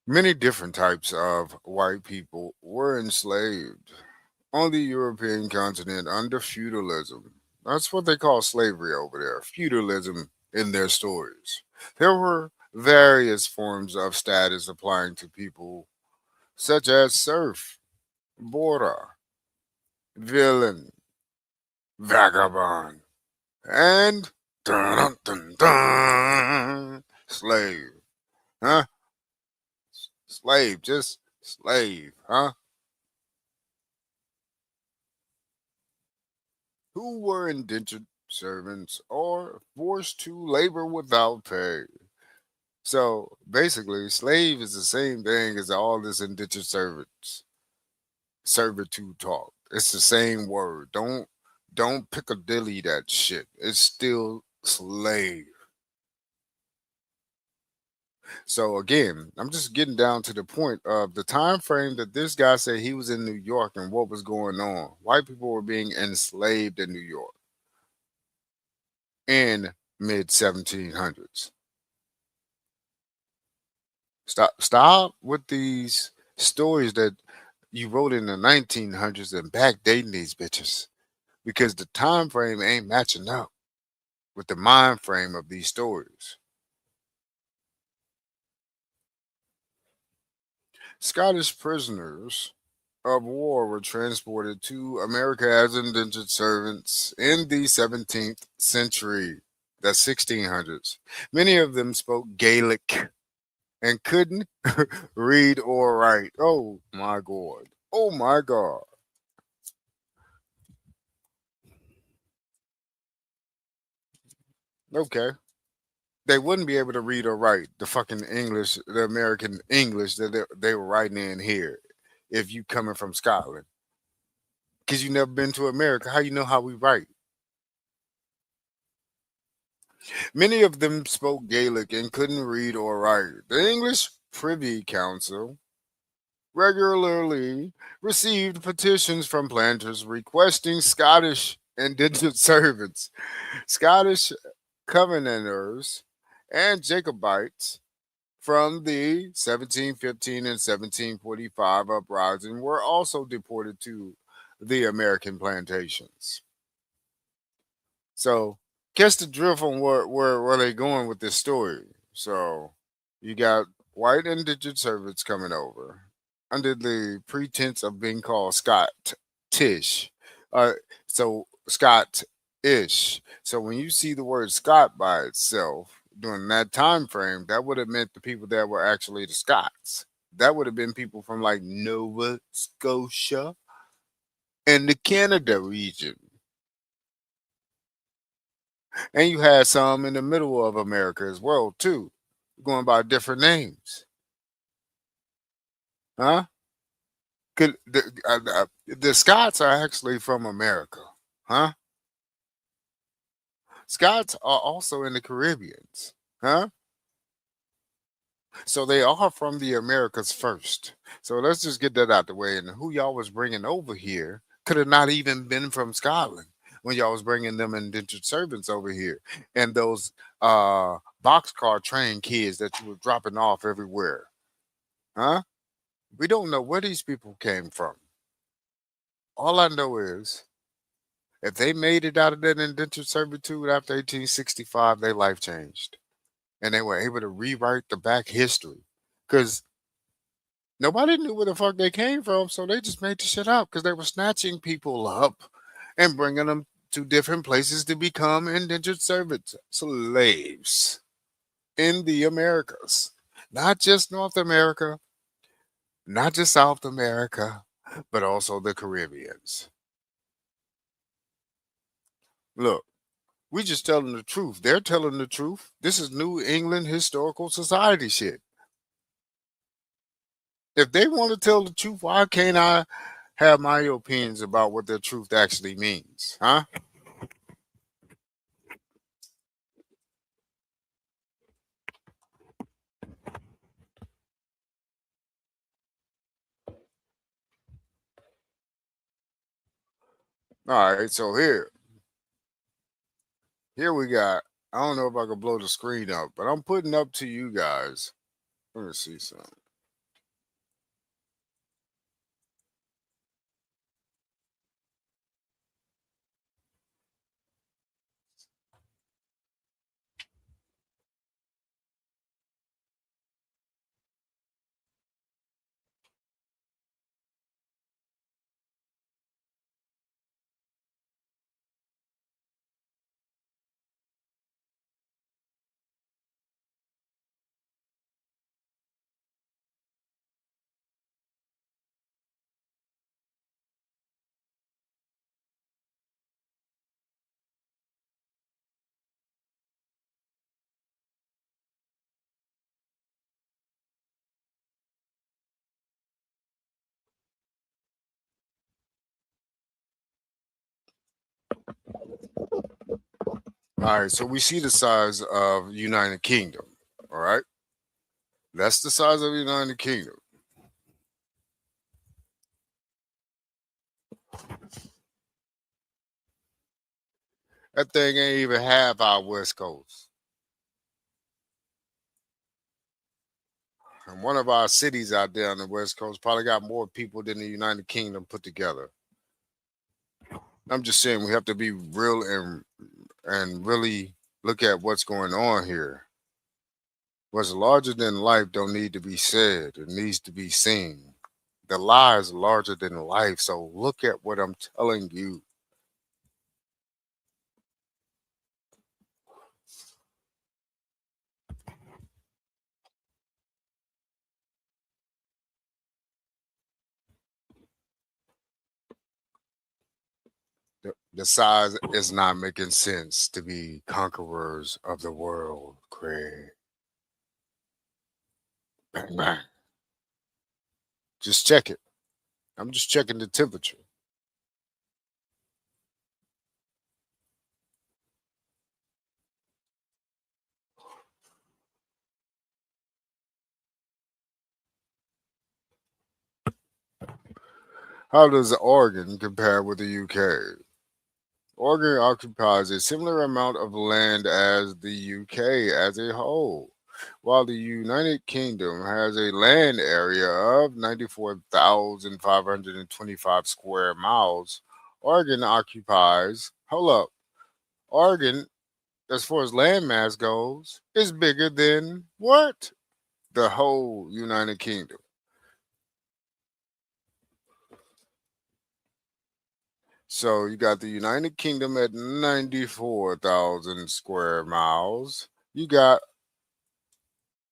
Many different types of white people were enslaved on the European continent under feudalism. That's what they call slavery over there, feudalism in their stories. There were various forms of status applying to people, such as serf, border, villain, vagabond, and dun, dun, dun, slave. Huh? Slave, just slave, huh? Who were indentured servants or forced to labor without pay. So basically, slave is the same thing as all this indentured servants servitude talk. It's the same word. Don't piccadilly that shit. It's still slave. So again, I'm just getting down to the point of the time frame that this guy said he was in New York and what was going on. White people were being enslaved in New York in mid 1700s. Stop with these stories that you wrote in the 1900s and backdating these bitches because the time frame ain't matching up with the mind frame of these stories. Scottish prisoners of war were transported to America as indentured servants in the 17th century, the 1600s. Many of them spoke Gaelic and couldn't read or write. Oh my God. Oh my God. Okay. They wouldn't be able to read or write the fucking English, the American English that they were writing in here if you coming from Scotland. Because you never been to America. How you know how we write? Many of them spoke Gaelic and couldn't read or write. The English Privy Council regularly received petitions from planters requesting Scottish indentured servants, Scottish Covenanters, and Jacobites from the 1715 and 1745 uprising were also deported to the American plantations. So, catch the drift on where they going with this story. So, you got white indentured servants coming over under the pretense of being called Scott Tish. Uh, so Scott ish. So when you see the word Scott by itself during that time frame, that would have meant the people that were actually the Scots. That would have been people from like Nova Scotia and the Canada region. And you had some in the middle of America as well, too, going by different names. Huh? The Scots are actually from America. Huh? Scots are also in the Caribbeans. Huh? So they are from the Americas first. So let's just get that out the way. And who y'all was bringing over here could have not even been from Scotland when y'all was bringing them indentured servants over here. And those boxcar train kids that you were dropping off everywhere. Huh? We don't know where these people came from. All I know is if they made it out of that indentured servitude after 1865, their life changed. And they were able to rewrite the back history. Because nobody knew where the fuck they came from, so they just made the shit up because they were snatching people up and bringing them to different places to become indentured servants, slaves in the Americas. Not just North America, not just South America, but also the Caribbeans. Look, we just telling the truth. They're telling the truth. This is New England Historical Society shit. If they want to tell the truth, why can't I have my opinions about what the truth actually means? Huh? All right, so here we got. I don't know if I can blow the screen up, but I'm putting up to you guys. Let me see something. All right, so we see the size of United Kingdom. All right, that's the size of United Kingdom. That thing ain't even half our West Coast. And one of our cities out there on the West Coast probably got more people than the United Kingdom put together. I'm just saying we have to be real and really look at what's going on here. What's larger than life don't need to be said. It needs to be seen. The lie is larger than life. So look at what I'm telling you. The size is not making sense to be conquerors of the world, Craig. Bang, bang. Just check it. I'm just checking the temperature. How does Oregon compare with the UK? Oregon occupies a similar amount of land as the UK as a whole, while the United Kingdom has a land area of 94,525 square miles. Oregon occupies, hold up, Oregon, as far as landmass goes, is bigger than what? The whole United Kingdom. So you got the United Kingdom at 94,000 square miles. You got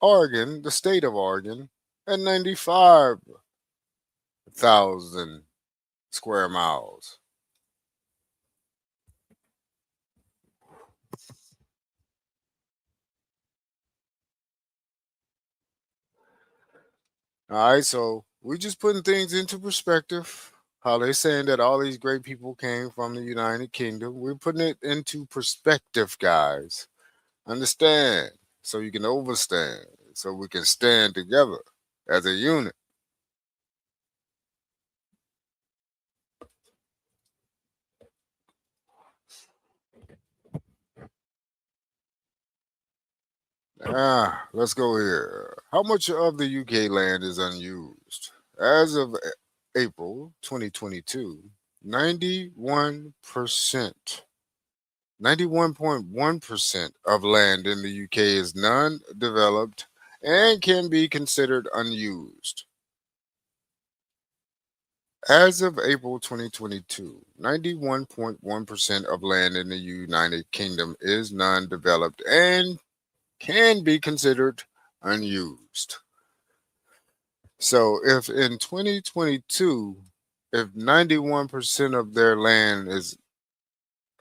Oregon, the state of Oregon, at 95,000 square miles. All right, so we just putting things into perspective. How they saying that all these great people came from the United Kingdom. We're putting it into perspective, guys. Understand, so you can overstand, so we can stand together as a unit. Let's go here. How much of the UK land is unused? As of April 2022, 91%. 91.1% of land in the UK is non developed and can be considered unused. As of April 2022, 91.1% of land in the United Kingdom is non developed and can be considered unused. So if in 2022, if 91% of their land is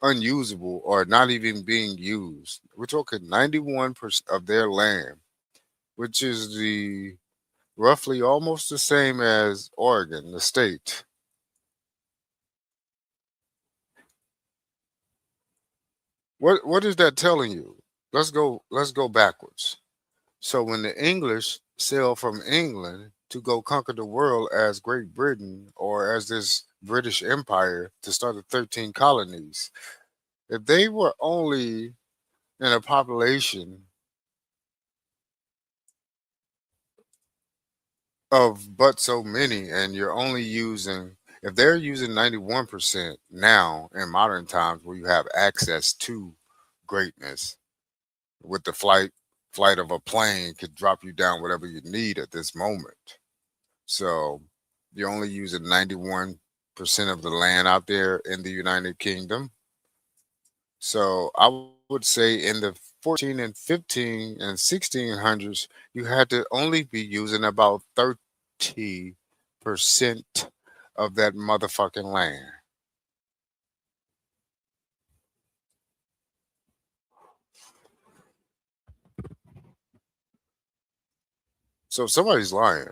unusable or not even being used, we're talking 91% of their land, which is the roughly almost the same as Oregon, the state. What is that telling you? Let's go backwards. So when the English sailed from England to go conquer the world as Great Britain or as this British Empire to start the 13 colonies, if they were only in a population of but so many and you're only using, if they're using 91% now in modern times where you have access to greatness with the flight of a plane could drop you down whatever you need at this moment. So you're only using 91% of the land out there in the United Kingdom. So I would say in the 14 and 15 and 1600s, you had to only be using about 30% of that motherfucking land. So somebody's lying.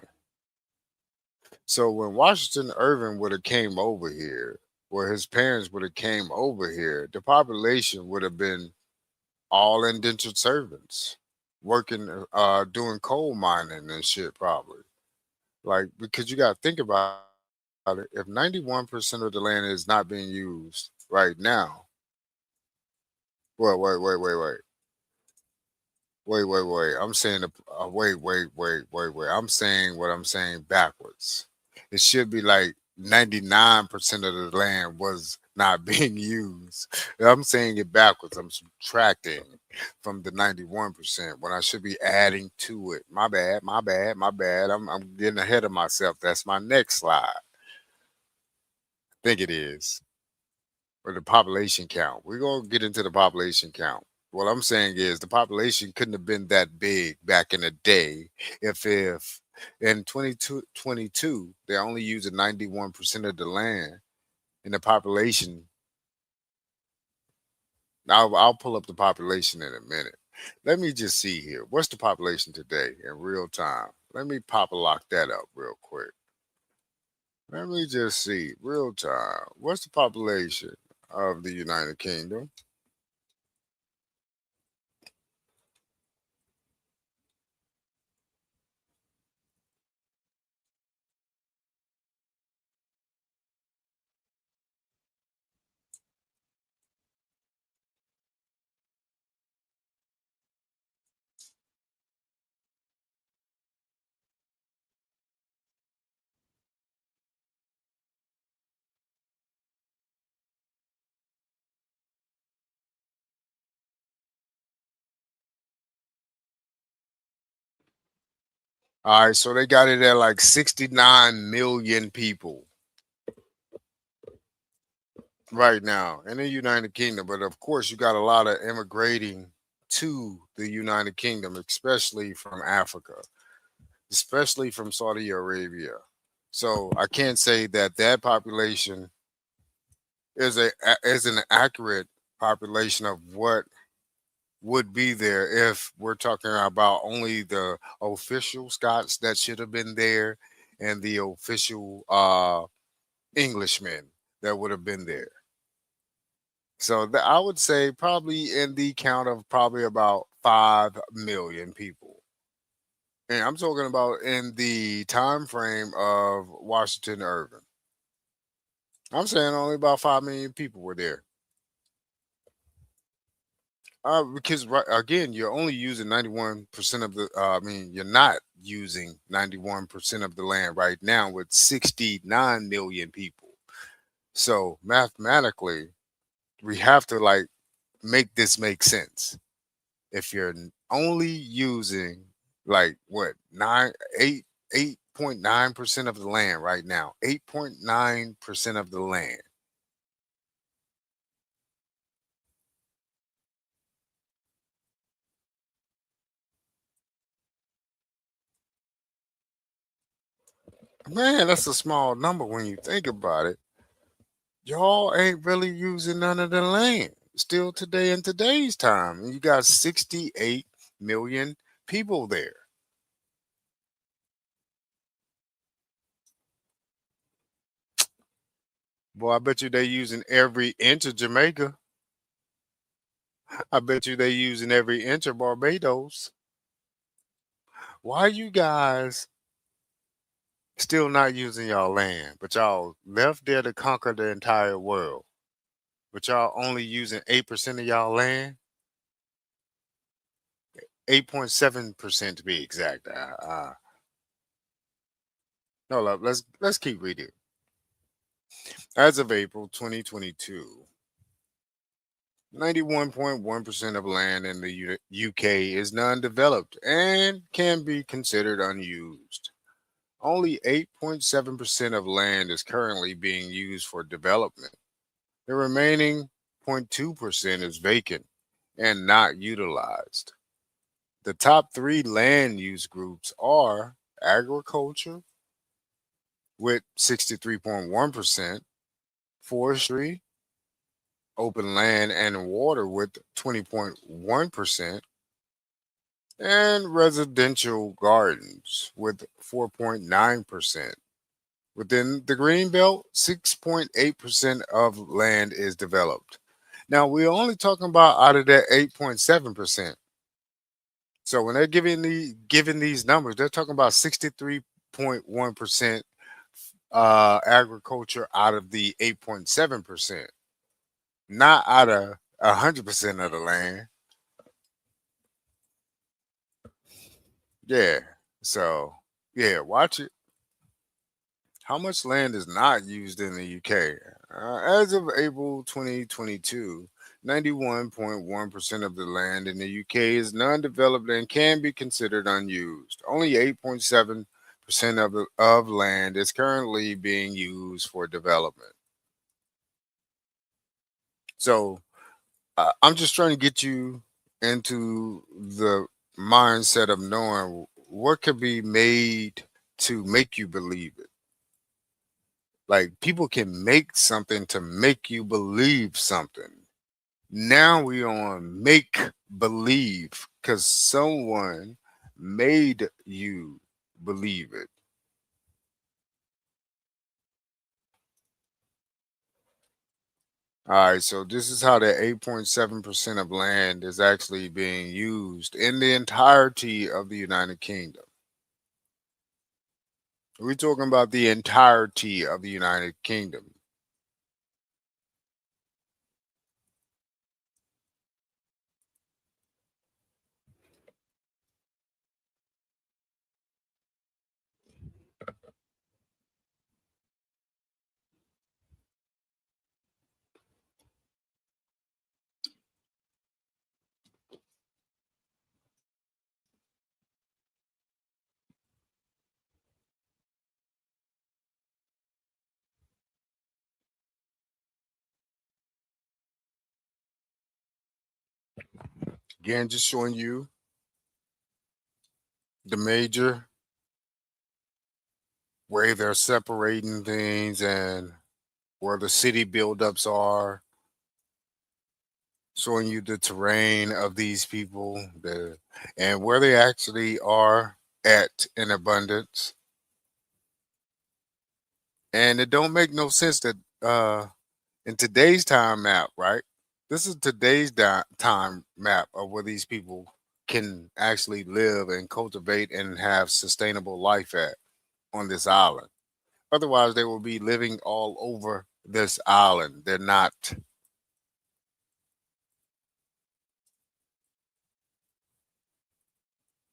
So when Washington Irving would have came over here, where his parents would have came over here, the population would have been all indentured servants working, doing coal mining and shit, probably. Like, because you got to think about it. If 91% of the land is not being used right now, wait. Wait. I'm saying wait. I'm saying what I'm saying backwards. It should be like 99% of the land was not being used. I'm saying it backwards. I'm subtracting from the 91% when I should be adding to it. My bad. I'm getting ahead of myself. That's my next slide. I think it is. Or the population count. We're gonna get into the population count. What I'm saying is the population couldn't have been that big back in the day if in 22 they're only using 91% of the land and the population. I'll pull up the population in a minute. Let me just see here. What's the population today in real time? Let me pop a lock that up real quick. Let me just see real time. What's the population of the United Kingdom? All right, so they got it at like 69 million people right now in the United Kingdom. But of course, you got a lot of immigrating to the United Kingdom, especially from Africa, especially from Saudi Arabia. So I can't say that that population is an accurate population of what would be there if we're talking about only the official Scots that should have been there and the official Englishmen that would have been there. So I would say probably in the count of probably about 5 million people. And I'm talking about in the time frame of Washington Irving. I'm saying only about 5 million people were there. Because right, again, you're only using 91% of the. You're not using 91% of the land right now with 69 million people. So mathematically, we have to like make this make sense. If you're only using like what 8.9% of the land right now, 8.9% of the land. Man, that's a small number when you think about it. Y'all ain't really using none of the land still today in today's time. And you got 68 million people there. Boy, I bet you they using every inch of Jamaica. I bet you they using every inch of Barbados. Why you guys still not using y'all land, but y'all left there to conquer the entire world? But y'all only using 8% of y'all land? 8.7% to be exact. No, let's keep reading. As of April 2022, 91.1% of land in the UK is non developed and can be considered unused. Only 8.7% of land is currently being used for development. The remaining 0.2% is vacant and not utilized. The top three land use groups are agriculture with 63.1%, forestry, open land and water with 20.1%, and residential gardens with 4.9%. Within the green belt, 6.8% of land is developed. Now we're only talking about out of that 8.7%. So when they're giving these numbers, they're talking about 63.1% agriculture out of the 8.7%, not out of 100% of the land. Yeah. So yeah, watch it. How much land is not used in the UK? As of April 2022, 91.1% of the land in the UK is non developed and can be considered unused. Only 8.7% of land is currently being used for development. So I'm just trying to get you into the mindset of knowing what could be made to make you believe it. Like people can make something to make you believe something. Now we on make believe because someone made you believe it. All right, so this is how the 8.7% of land is actually being used in the entirety of the United Kingdom. We're talking about the entirety of the United Kingdom. Again, just showing you the major way they're separating things and where the city buildups are, showing you the terrain of these people, and where they actually are at in abundance. And it don't make no sense that in today's time map, right? This is today's time map of where these people can actually live and cultivate and have sustainable life at on this island. Otherwise, they will be living all over this island. They're not.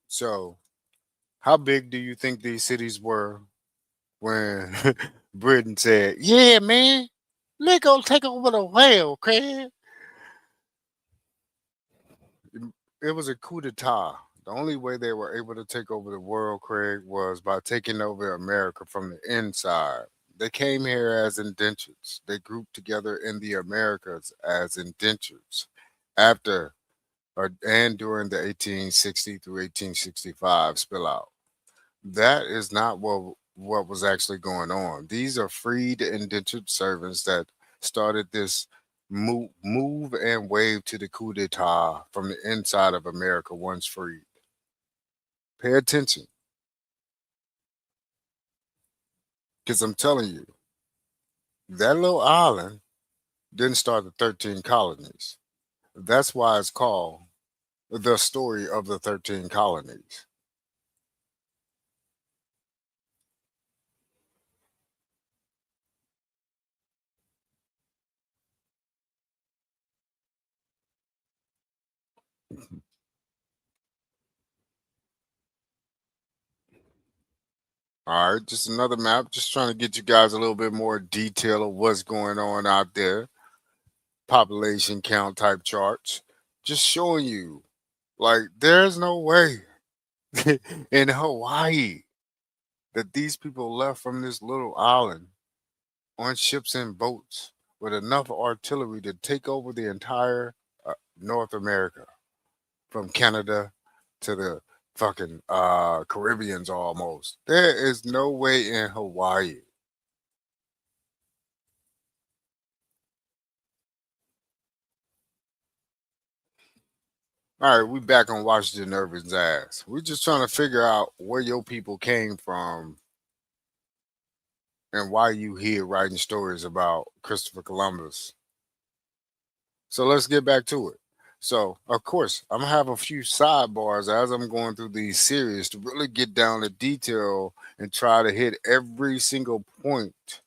So, how big do you think these cities were when Britain said, "Yeah, man, let's go take over the whale, Craig"? It was a coup d'etat. The only way they were able to take over the world, Craig, was by taking over America from the inside. They came here as indentures. They grouped together in the Americas as indentures after and during the 1860 through 1865 spillout. That is not what was actually going on. These are freed indentured servants that started this move and wave to the coup d'etat from the inside of America once freed. Pay attention, because I'm telling you, that little island didn't start the 13 colonies. That's why it's called the story of the 13 colonies. All right, just another map, just trying to get you guys a little bit more detail of what's going on out there. Population count type charts, just showing you like there's no way in Hawaii that these people left from this little island on ships and boats with enough artillery to take over the entire North America from Canada to the fucking Caribbeans almost. There is no way in Hawaii. All right, we back on Washington Irving's ass. We're just trying to figure out where your people came from and why you here writing stories about Christopher Columbus. So let's get back to it. So, of course, I'm gonna have a few sidebars as I'm going through these series to really get down to detail and try to hit every single point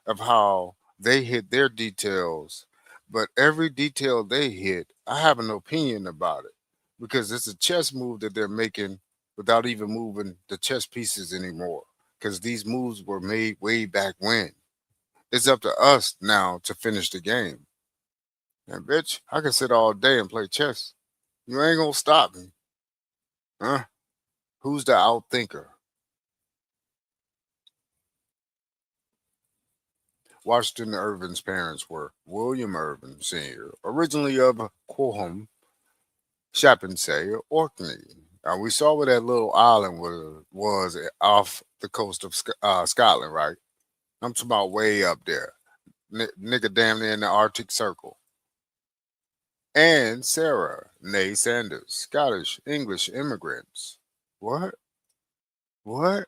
of how they hit their details. But every detail they hit, I have an opinion about it because it's a chess move that they're making without even moving the chess pieces anymore. Because these moves were made way back when. It's up to us now to finish the game. And bitch, I can sit all day and play chess. You ain't gonna stop me. Huh? Who's the outthinker? Washington Irving's parents were William Irving Sr., originally of Quoham, Chappensay, Orkney. Now we saw where that little island was off the coast of Scotland, right? I'm talking about way up there. Nigga damn near in the Arctic Circle. And Sarah, née Sanders, Scottish English immigrants. What? What?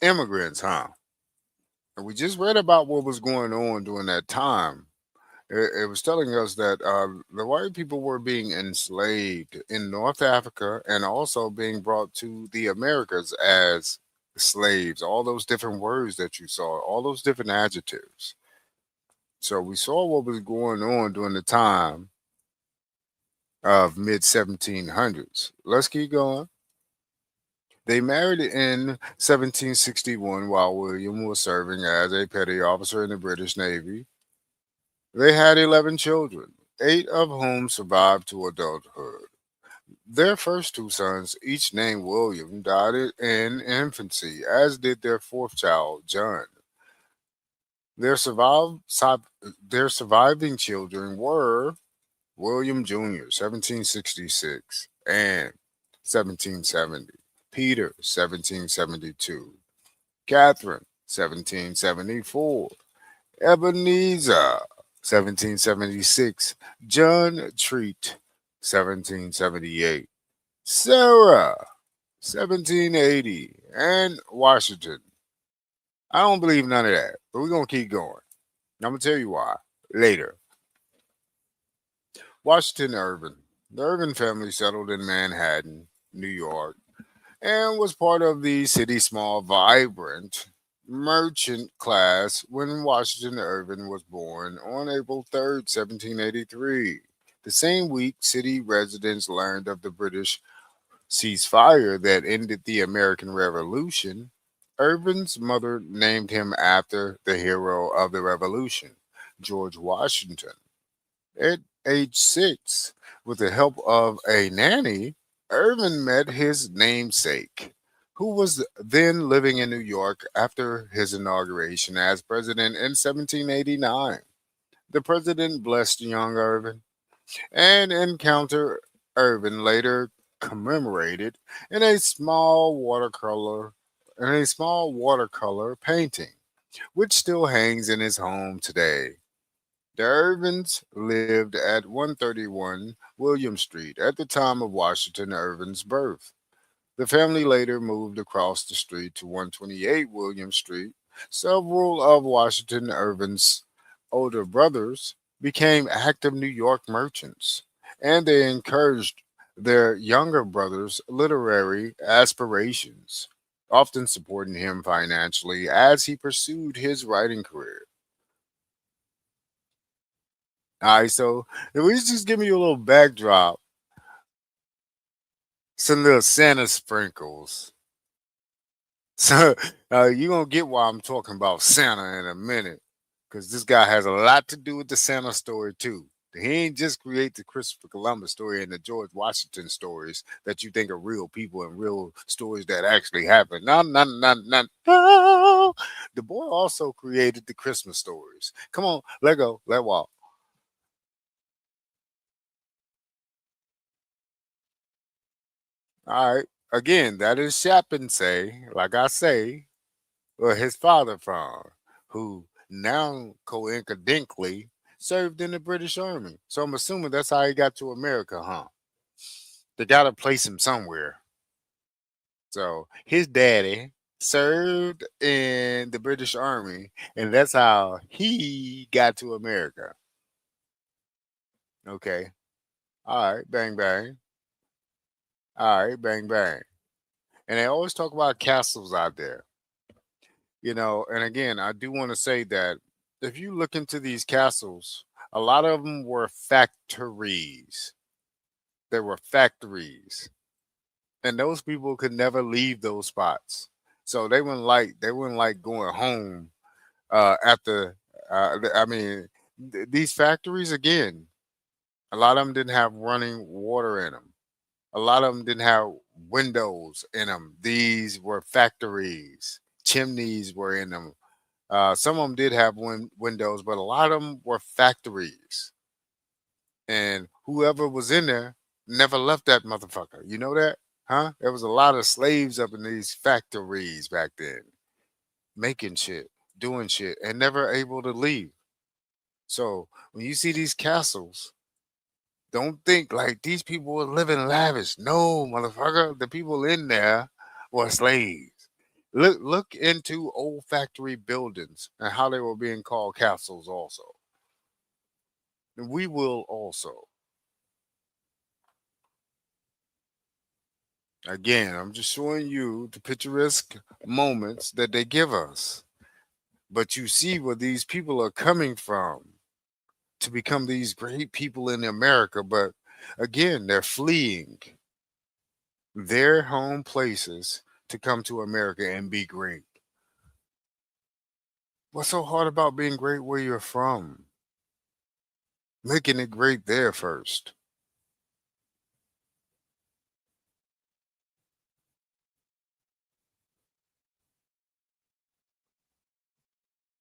Immigrants, huh? And we just read about what was going on during that time. It was telling us that the white people were being enslaved in North Africa and also being brought to the Americas as slaves. All those different words that you saw, all those different adjectives. So we saw what was going on during the time of mid 1700s. Let's keep going. They married in 1761 while William was serving as a petty officer in the British Navy. They had 11 children, 8 of whom survived to adulthood. Their first 2 sons, each named William, died in infancy, as did their fourth child, John. Their, their surviving children were William Jr., 1766, and 1770, Peter, 1772, Catherine, 1774, Ebenezer, 1776, John Treat, 1778, Sarah, 1780, and Washington. I don't believe none of that, but we're going to keep going. I'm going to tell you why later. Washington Irving. The Irving family settled in Manhattan, New York, and was part of the city's small, vibrant merchant class when Washington Irving was born on April 3rd, 1783. The same week, city residents learned of the British ceasefire that ended the American Revolution. Irving's mother named him after the hero of the Revolution, George Washington. At age 6, with the help of a nanny, Irvin met his namesake, who was then living in New York after his inauguration as president in 1789. The president blessed young Irvin, and encounter Irvin later commemorated in a small watercolor painting, which still hangs in his home today. The Irvins lived at 131 William Street at the time of Washington Irving's birth. The family later moved across the street to 128 William Street. Several of Washington Irving's older brothers became active New York merchants, and they encouraged their younger brothers' literary aspirations, often supporting him financially as he pursued his writing career. All right, so if we just give me a little backdrop, some little Santa sprinkles. So you're gonna get why I'm talking about Santa in a minute, because this guy has a lot to do with the Santa story too. He ain't just create the Christopher Columbus story and the George Washington stories that you think are real people and real stories that actually happened. No, no, no, no, no. The boy also created the Christmas stories. Come on, let go, let walk. All right. Again, that is Chappensay, like I say, where his father from, who now coincidentally served in the British Army. So I'm assuming that's how he got to America, huh? They got to place him somewhere. So his daddy. served in the British Army, and that's how he got to America. Okay. All right, bang bang. All right, bang bang. And they always talk about castles out there, and again, I do want to say that if you look into these castles, a lot of them were factories. They were factories. And those people could never leave those spots. So they wouldn't like going home after I mean these factories again, a lot of them didn't have running water in them. A lot of them didn't have windows in them. These were factories. Chimneys were in them. Some of them did have windows, but a lot of them were factories. And whoever was in there never left that motherfucker. You know that? Huh? There was a lot of slaves up in these factories back then, making shit, doing shit, and never able to leave. So when you see these castles, don't think like these people were living lavish. No, motherfucker. The people in there were slaves. Look into old factory buildings and how they were being called castles also. And we will also. Again, I'm just showing you the picturesque moments that they give us. But you see where these people are coming from to become these great people in America. But again, they're fleeing their home places to come to America and be great. What's so hard about being great where you're from? Making it great there first.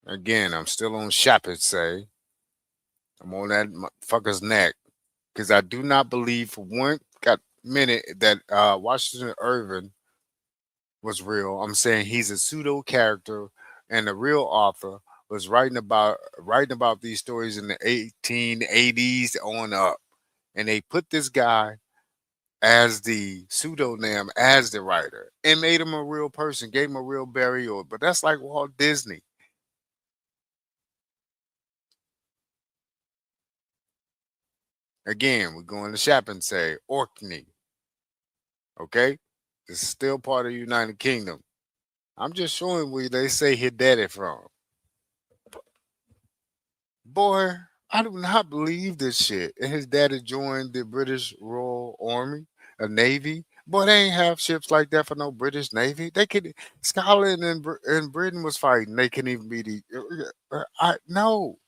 Again, I'm still on Shepard say. I'm on that motherfucker's neck. Because I do not believe for one got minute that Washington Irving was real. I'm saying he's a pseudo character, and the real author was writing about these stories in the 1880s on up, and they put this guy as the pseudonym as the writer and made him a real person, gave him a real burial. But that's like Walt Disney. Again, we're going to Shap and say Orkney. Okay, this is still part of the United Kingdom. I'm just showing where they say his daddy from. Boy, I do not believe this shit. And his daddy joined the British Royal Army, a Navy. Boy, they ain't have ships like that for no British Navy. They could Scotland and Britain was fighting. They couldn't even be the. I no.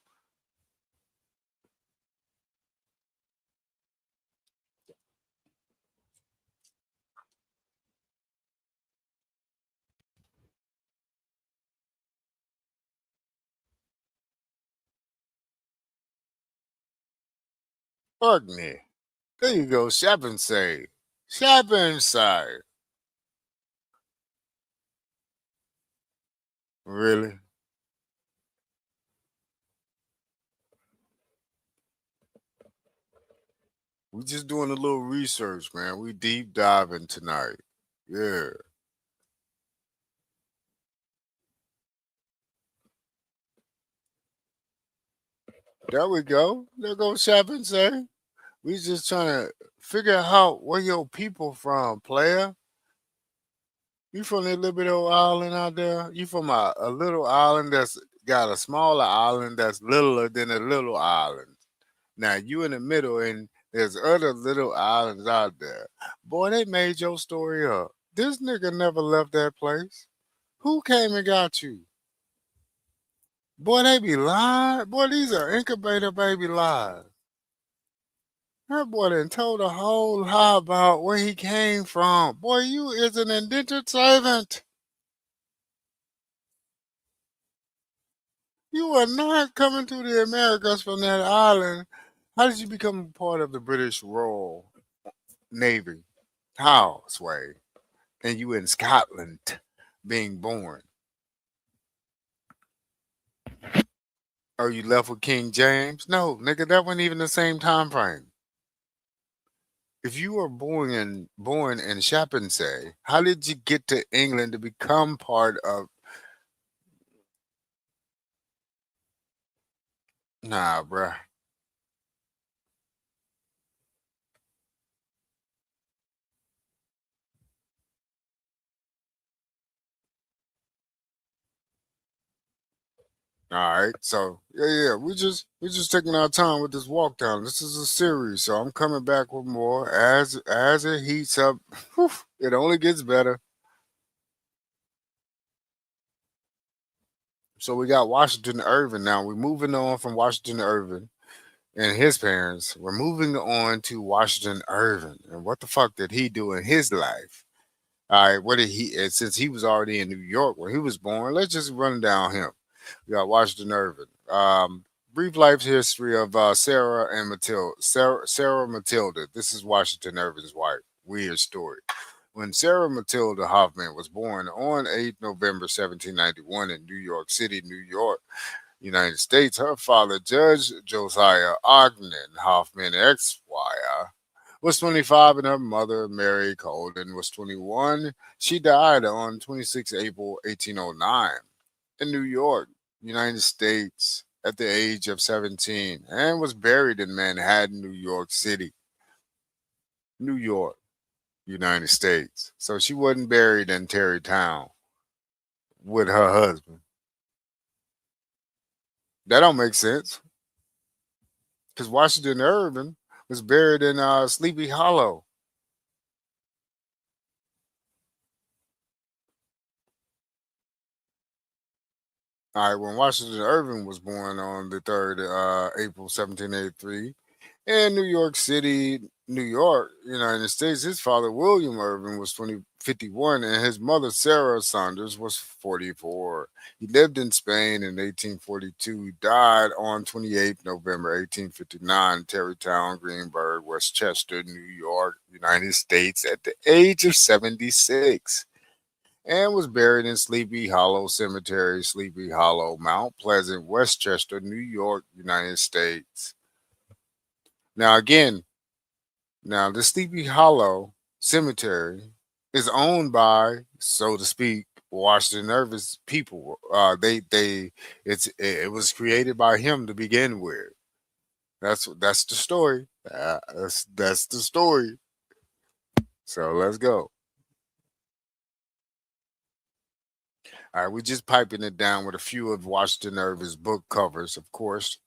Fuck me. There you go. Shap say. Shap say. Really? We just doing a little research, man. We deep diving tonight. Yeah. There we go. There goes Shap say. We just trying to figure out where your people from, player. You from that little bit old island out there? You from a little island that's got a smaller island that's littler than a little island. Now you in the middle and there's other little islands out there. Boy, they made your story up. This nigga never left that place. Who came and got you? Boy, they be lying. Boy, these are incubator baby lies. That boy done told a whole lie about where he came from. Boy, you is an indentured servant. You are not coming to the Americas from that island. How did you become part of the British Royal Navy? How, Sway? And you in Scotland being born. Are you left with King James? No, nigga, that wasn't even the same time frame. If you were born in Chappensay, how did you get to England to become part of? Nah, bruh. All right, so yeah, we just taking our time with this walk down. This is a series, so I'm coming back with more as it heats up. Whew, it only gets better. So we got Washington Irving now. We're moving on from Washington Irving and his parents. We're moving on to Washington Irving and what the fuck did he do in his life? All right, what did he? And since he was already in New York when he was born, let's just run down him. We got Washington Irving. Brief life history of Sarah and Matilda. Sarah Matilda. This is Washington Irving's wife. Weird story. When Sarah Matilda Hoffman was born on 8 November 1791 in New York City, New York, United States, her father, Judge Josiah Ogden Hoffman, Esquire, was 25 and her mother, Mary Colden, was 21. She died on 26 April 1809 in New York, United States, at the age of 17 and was buried in Manhattan, New York City, New York, United States. So she wasn't buried in Tarrytown with her husband. That don't make sense because Washington Irving was buried in Sleepy Hollow. All right, when Washington Irving was born on the 3rd April 1783 in New York City, New York, United States, his father William Irving was 51, and his mother Sarah Saunders was 44. He lived in Spain in 1842. He died on 28 November 1859, Tarrytown, Greenburg, Westchester, New York, United States, at the age of 76 and was buried in Sleepy Hollow Cemetery, Sleepy Hollow, Mount Pleasant, Westchester, New York, United States. Now, again, now the Sleepy Hollow Cemetery is owned by, so to speak, Washington Irving's people. It was created by him to begin with. That's the story. That's the story. So let's go. All right, we're just piping it down with a few of Washington Irving's book covers, of course.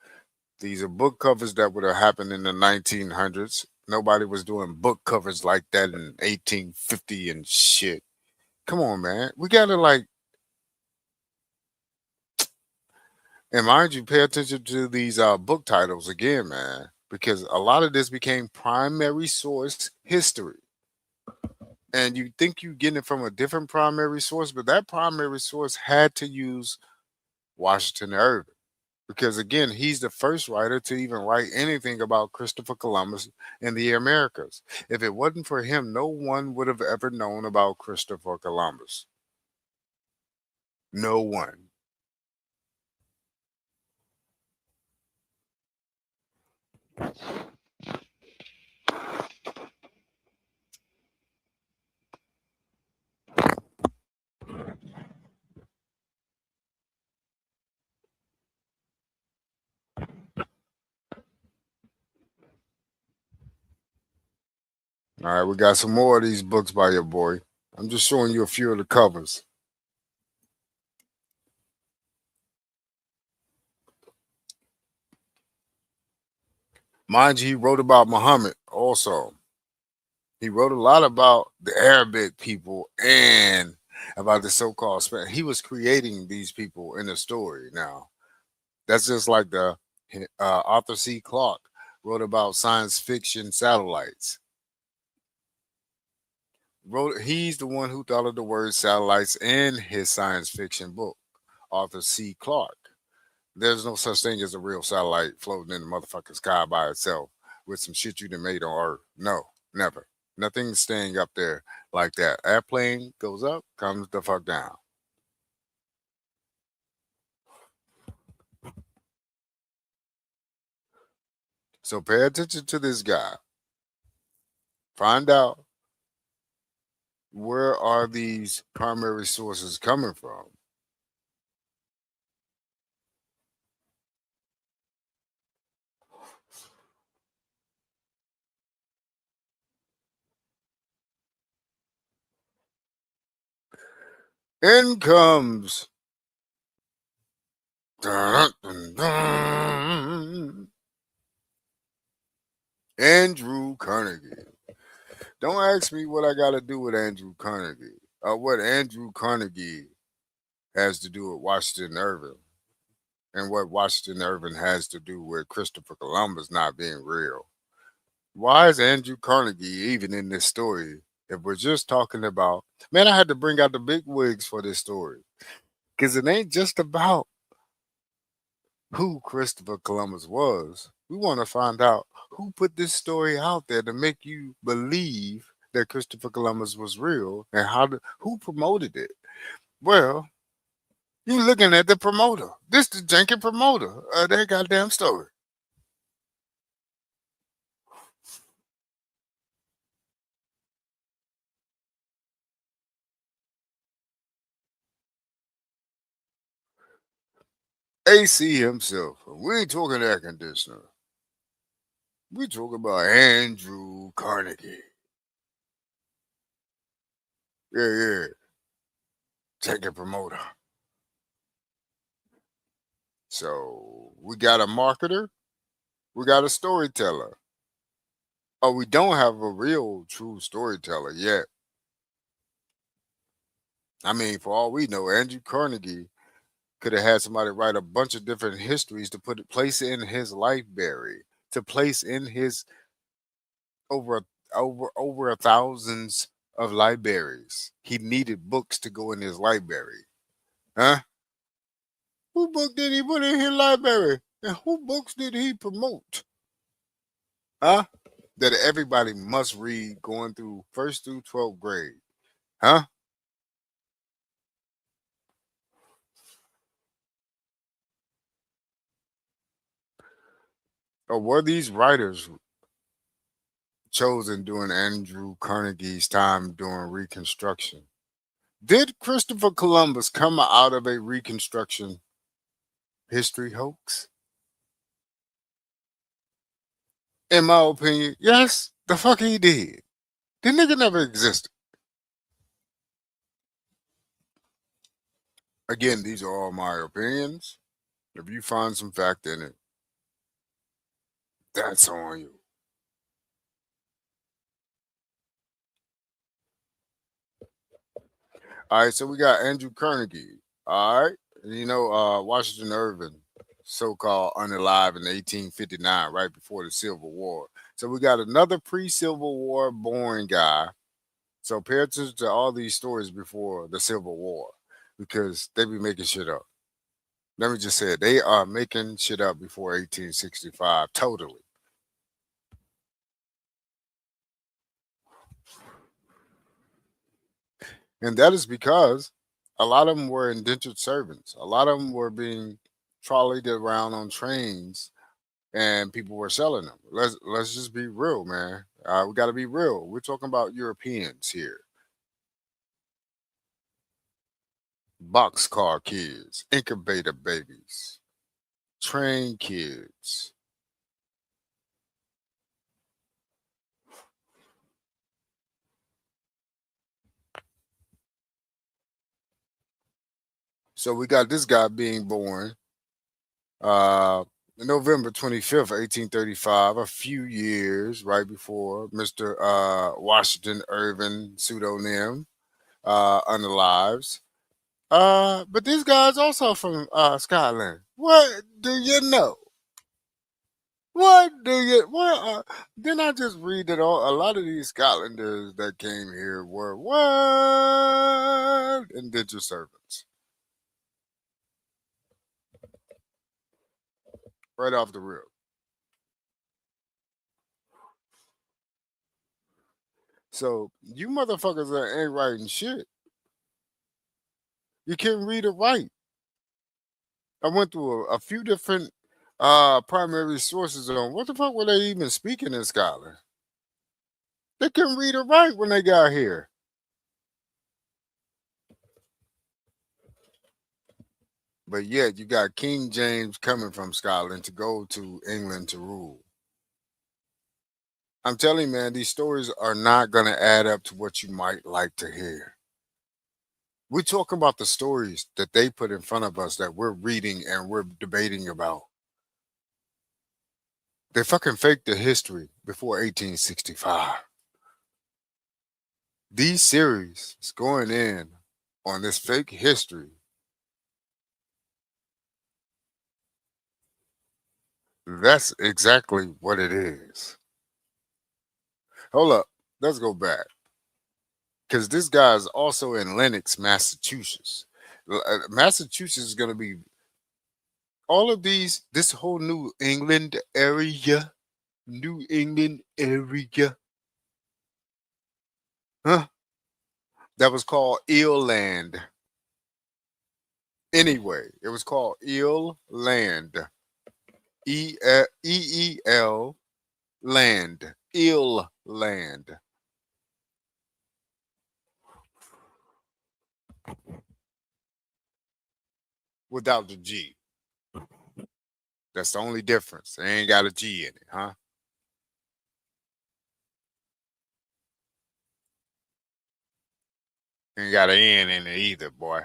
These are book covers that would have happened in the 1900s. Nobody was doing book covers like that in 1850 and shit. Come on, man. We gotta like, and mind you, pay attention to these book titles again, man, because a lot of this became primary source history. And you think you getting it from a different primary source, but that primary source had to use Washington Irving. Because again, he's the first writer to even write anything about Christopher Columbus in the Americas. If it wasn't for him, no one would have ever known about Christopher Columbus. No one. All right, we got some more of these books by your boy. I'm just showing you a few of the covers. Mind you, he wrote about Muhammad also. He wrote a lot about the Arabic people and about the so-called Spanish. He was creating these people in the story. Now, that's just like the Arthur C. Clarke wrote about science fiction satellites. He's the one who thought of the word satellites in his science fiction book, Arthur C. Clarke. There's no such thing as a real satellite floating in the motherfucking sky by itself with some shit you done made on Earth. No, never. Nothing's staying up there like that. Airplane goes up, comes the fuck down. So pay attention to this guy. Find out where are these primary sources coming from. In comes dun, dun, dun, Andrew Carnegie. Don't ask me what I got to do with Andrew Carnegie, or what Andrew Carnegie has to do with Washington Irving, and what Washington Irving has to do with Christopher Columbus not being real. Why is Andrew Carnegie even in this story? If we're just talking about, man, I had to bring out the big wigs for this story because it ain't just about who Christopher Columbus was. We want to find out who put this story out there to make you believe that Christopher Columbus was real, and who promoted it. Well, you looking at the promoter. This the janky promoter of that goddamn story. AC himself. We ain't talking air conditioner. We talking about Andrew Carnegie. Yeah, yeah. Janky promoter. So we got a marketer. We got a storyteller. Oh, we don't have a real true storyteller yet. I mean, for all we know, Andrew Carnegie could have had somebody write a bunch of different histories to place in his library, to place in his over over a thousands of libraries. He needed books to go in his library. Huh? Who book did he put in his library? And who books did he promote? Huh? That everybody must read going through first through 12th grade. Huh? Or were these writers chosen during Andrew Carnegie's time during Reconstruction? Did Christopher Columbus come out of a Reconstruction history hoax? In my opinion, yes, the fuck he did. The nigga never existed. Again, these are all my opinions. If you find some fact in it, that's on you. All right, so we got Andrew Carnegie. All right, Washington Irving, so-called unalive in 1859, right before the Civil War. So we got another pre-Civil War born guy. So pay attention to all these stories before the Civil War, because they be making shit up. Let me just say it. They are making shit up before 1865, totally. And that is because a lot of them were indentured servants. A lot of them were being trolleyed around on trains, and people were selling them. Let's just be real, man. We got to be real. We're talking about Europeans here. Boxcar kids, incubator babies, train kids. So we got this guy being born uh, November 25th, 1835, a few years right before Mr. Washington Irving pseudonym unalives. But this guy's also from Scotland. What do you know? What do you what? Didn't I just read that all a lot of these Scotlanders that came here were what indentured servants? Right off the rip. So you motherfuckers ain't writing shit. You can't read or write. I went through a few different primary sources on what the fuck were they even speaking in Scotland. They couldn't read or write when they got here. But yet you got King James coming from Scotland to go to England to rule. I'm telling you, man, these stories are not going to add up to what you might like to hear. We're talking about the stories that they put in front of us that we're reading and we're debating about. They fucking faked the history before 1865. These series is going in on this fake history. That's exactly what it is. Hold up. Let's go back. Because this guy is also in Lenox, Massachusetts. Massachusetts is going to be all of these, this whole New England area, huh? That was called Eel Land. Anyway, it was called Eel Land. E-E-L Land. Eel Land. Without the G. That's the only difference. They ain't got a G in it, huh? Ain't got an N in it either, boy.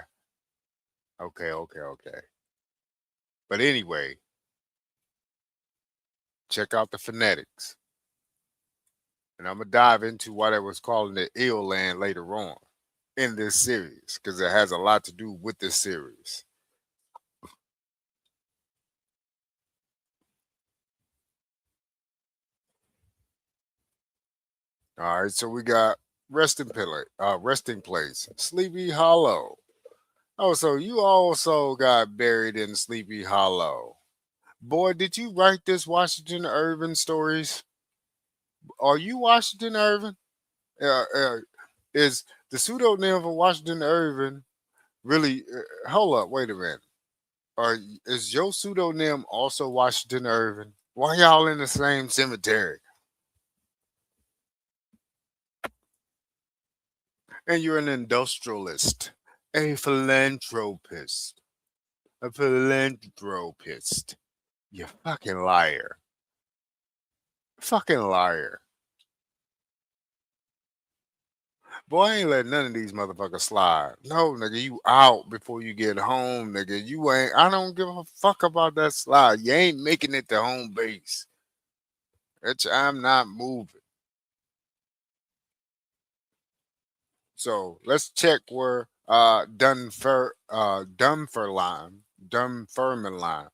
Okay, okay, okay. But anyway, check out the phonetics. And I'm going to dive into why they was calling it Eel Land later on in this series, because it has a lot to do with this series. All right, so we got resting place, Sleepy Hollow. Oh, so you also got buried in Sleepy Hollow. Boy, did you write this Washington Irving stories? Are you Washington Irving? Is the pseudonym for Washington Irving really? Hold up, wait a minute. Is your pseudonym also Washington Irving? Why y'all in the same cemetery? And you're an industrialist, a philanthropist, a philanthropist. You fucking liar. Fucking liar. Boy, I ain't letting none of these motherfuckers slide. No, nigga, you out before you get home, nigga. You ain't, I don't give a fuck about that slide. You ain't making it to home base. I'm not moving. So let's check where Dunfermline, Dunfermline, Dunfermline,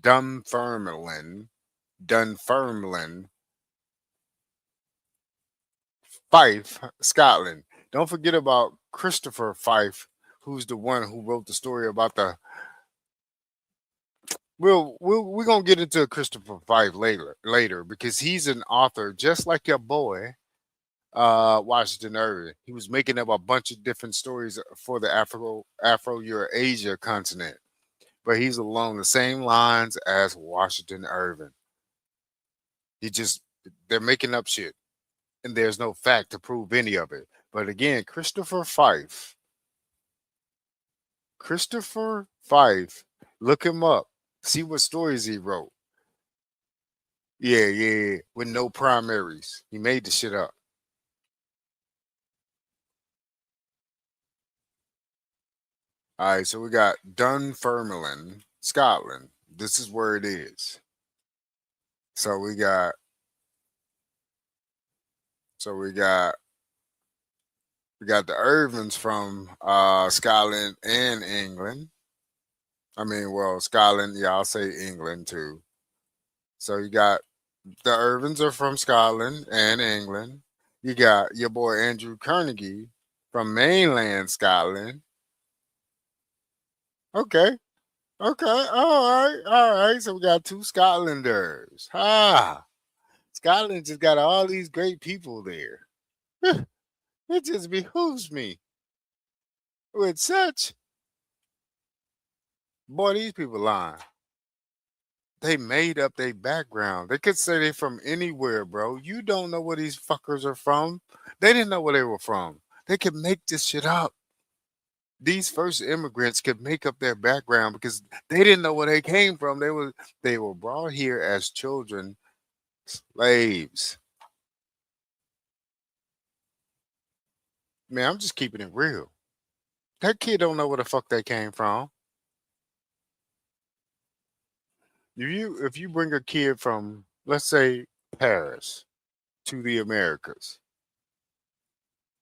Dunfermline, Dunfermline, Fife, Scotland. Don't forget about Christopher Fife, who's the one who wrote the story about the. We're gonna get into Christopher Fife later because he's an author just like your boy, Washington Irving. He was making up a bunch of different stories for the Afro Eurasia continent, but he's along the same lines as Washington Irving. He just they're making up shit, and there's no fact to prove any of it. But again, Christopher Fife, look him up, see what stories he wrote. Yeah, yeah, yeah, with no primaries. He made the shit up. All right, so we got Dunfermline, Scotland. This is where it is. So we got, so we got the Irvins from Scotland and England. I mean, well, Scotland, yeah, I'll say England too. So you got the Irvins are from Scotland and England. You got your boy Andrew Carnegie from mainland Scotland. Okay. Okay. All right. All right. So we got two Scotlanders. Ah. Scotland just got all these great people there. It just behooves me with such. Boy, these people lying. They made up their background. They could say they from anywhere, bro. You don't know where these fuckers are from. They didn't know where they were from. They could make this shit up. These first immigrants could make up their background because they didn't know where they came from. They were brought here as children, slaves. Man, I'm just keeping it real. That kid don't know where the fuck they came from. If you bring a kid from, let's say, Paris to the Americas,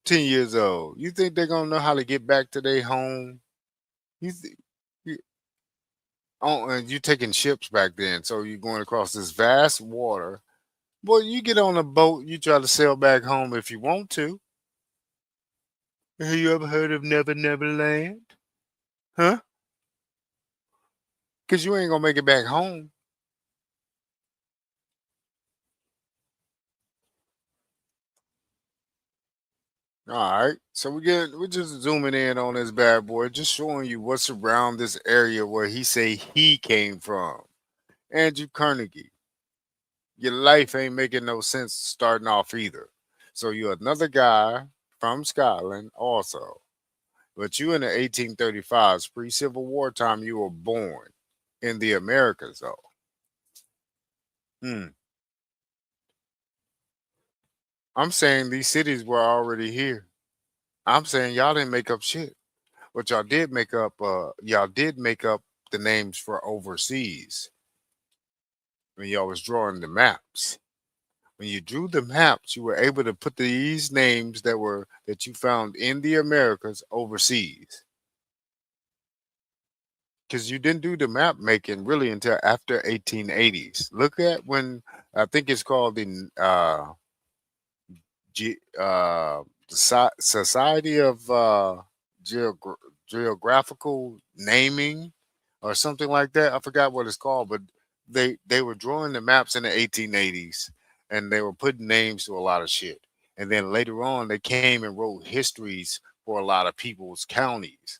10 years old, you think they're gonna know how to get back to their home? You, th- you oh, and you taking ships back then, so you're going across this vast water. Boy, you get on a boat, you try to sail back home if you want to. Have you ever heard of Never Never Land? Huh? Because you ain't gonna make it back home. All right. So we're just zooming in on this bad boy, just showing you what's around this area where he say he came from. Andrew Carnegie. Your life ain't making no sense starting off either. So you're another guy from Scotland also. But you in the 1835s, pre-Civil War time, you were born in the Americas though. Hmm. I'm saying these cities were already here. I'm saying y'all didn't make up shit. What y'all did make up the names for overseas when y'all was drawing the maps. When you drew the maps, you were able to put these names that you found in the Americas overseas. Because you didn't do the map making really until after 1880s. Look at when I think it's called the Society of Geographical Naming or something like that. I forgot what it's called, but they were drawing the maps in the 1880s and they were putting names to a lot of shit. And then later on, they came and wrote histories for a lot of people's counties.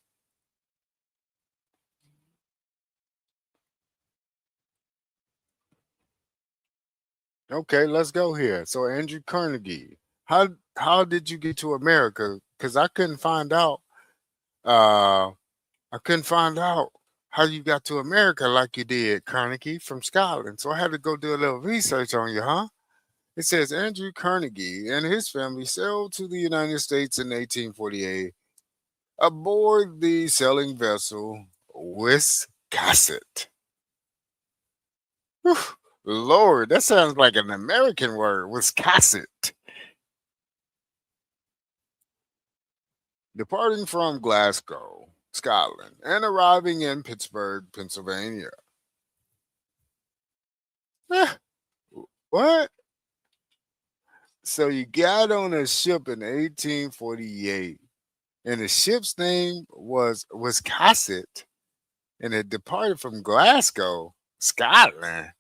Okay, let's go here. So Andrew Carnegie, how did you get to America? Because Uh, I couldn't find out how you got to America like you did, Carnegie from Scotland. So I had to go do a little research on you, huh? It says Andrew Carnegie and his family sailed to the United States in 1848 aboard the sailing vessel Wiscasset. Whew, Lord, that sounds like an American word, Wiscasset. Departing from Glasgow, Scotland, and arriving in Pittsburgh, Pennsylvania. Eh, what? So you got on a ship in 1848, and the ship's name was Wiscasset, and it departed from Glasgow, Scotland.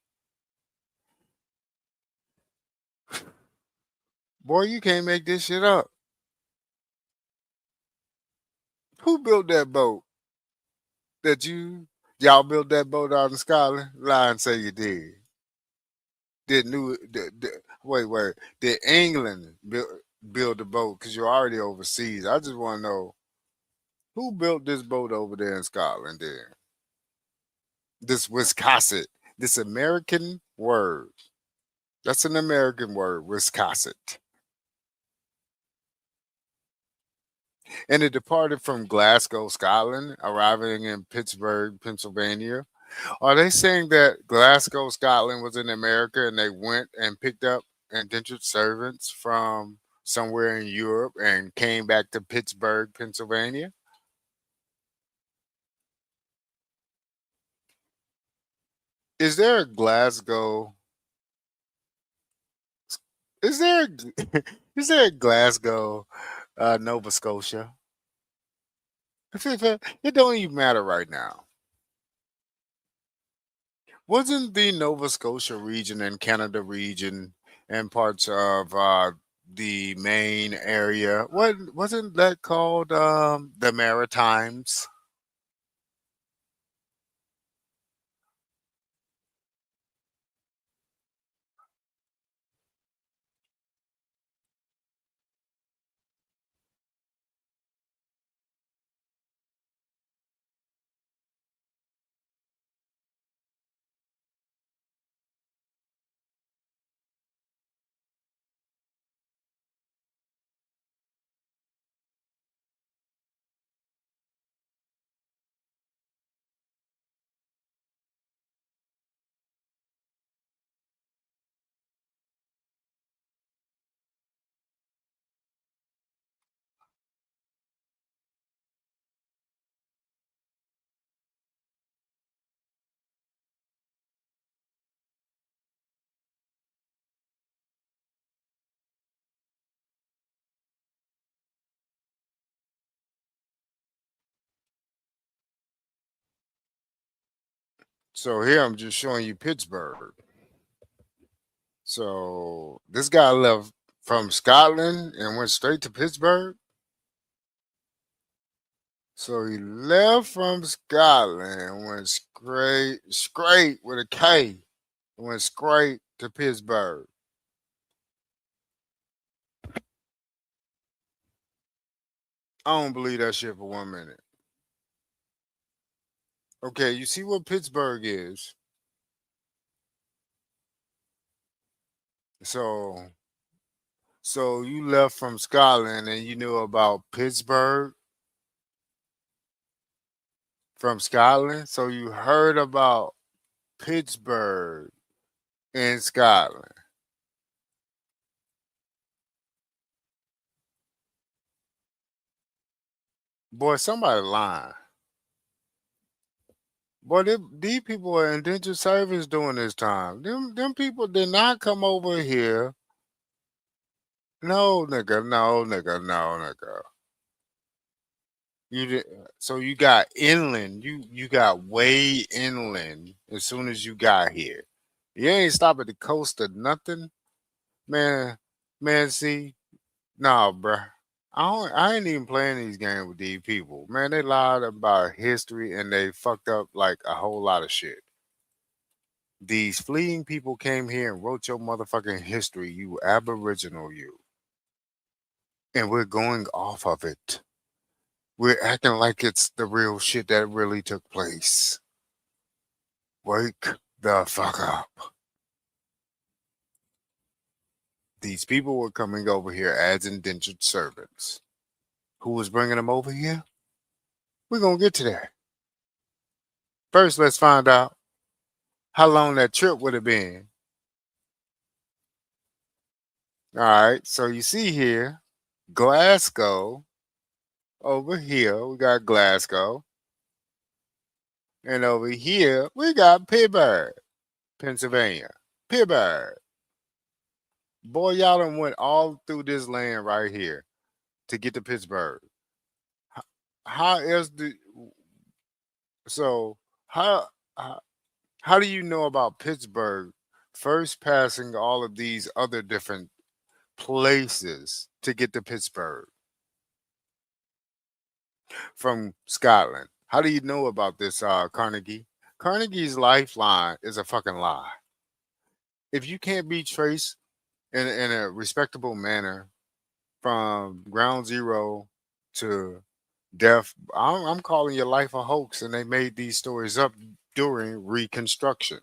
Boy, you can't make this shit up. Who built that boat? That y'all built that boat out in Scotland? Lie and say you did. Wait. Did England build the boat? Because you're already overseas. I just want to know who built this boat over there in Scotland. There, this Wiscasset, this American word. That's an American word, Wiscasset. And it departed from Glasgow, Scotland, arriving in Pittsburgh, Pennsylvania. Are they saying that Glasgow, Scotland was in America and they went and picked up indentured servants from somewhere in Europe and came back to Pittsburgh, Pennsylvania? Is there a Glasgow? Is there a, is there a Glasgow, Nova Scotia? It don't even matter right now. Wasn't the Nova Scotia region and Canada region and parts of the Maine area? What wasn't that called the Maritimes? So here I'm just showing you Pittsburgh. So this guy left from Scotland and went straight to Pittsburgh. So he left from Scotland and went straight with a K, went straight to Pittsburgh. I don't believe that shit for 1 minute. Okay, you see what Pittsburgh is. So so you left from Scotland and you knew about Pittsburgh from Scotland. So you heard about Pittsburgh in Scotland. Boy, somebody lying. Boy, these people are indentured service during this time. Them people did not come over here. No, nigga, no, nigga, no, nigga. You did, so you got inland. You got way inland as soon as you got here. You ain't stop at the coast or nothing, man. Man, see, nah, bruh. I ain't even playing these games with these people. Man, they lied about history and they fucked up like a whole lot of shit. These fleeing people came here and wrote your motherfucking history, you aboriginal you. And we're going off of it. We're acting like it's the real shit that really took place. Wake the fuck up. These people were coming over here as indentured servants. Who was bringing them over here? We're going to get to that. First, let's find out how long that trip would have been. All right, so you see here, Glasgow. Over here, we got Glasgow. And over here, we got Pittsburgh, Pennsylvania. Pittsburgh. Boy, y'all done went all through this land right here to get to Pittsburgh. How else do so how how do you know about Pittsburgh first passing all of these other different places to get to Pittsburgh from Scotland? How do you know about this, Carnegie? Carnegie's lifeline is a fucking lie. If you can't be traced in a respectable manner from ground zero to death, I'm calling your life a hoax, and they made these stories up during Reconstruction.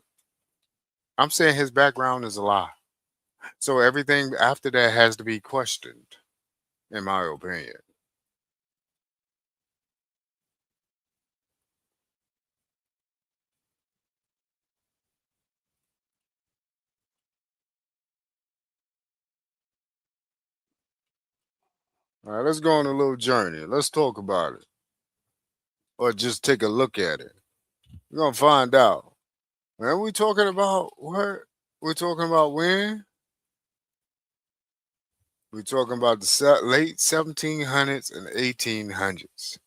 I'm saying his background is a lie. So everything after that has to be questioned, in my opinion. All right, let's go on a little journey. Let's talk about it, or just take a look at it. We're gonna find out. Man, we talking about what? We're talking about when? We're talking about the late 1700s and 1800s.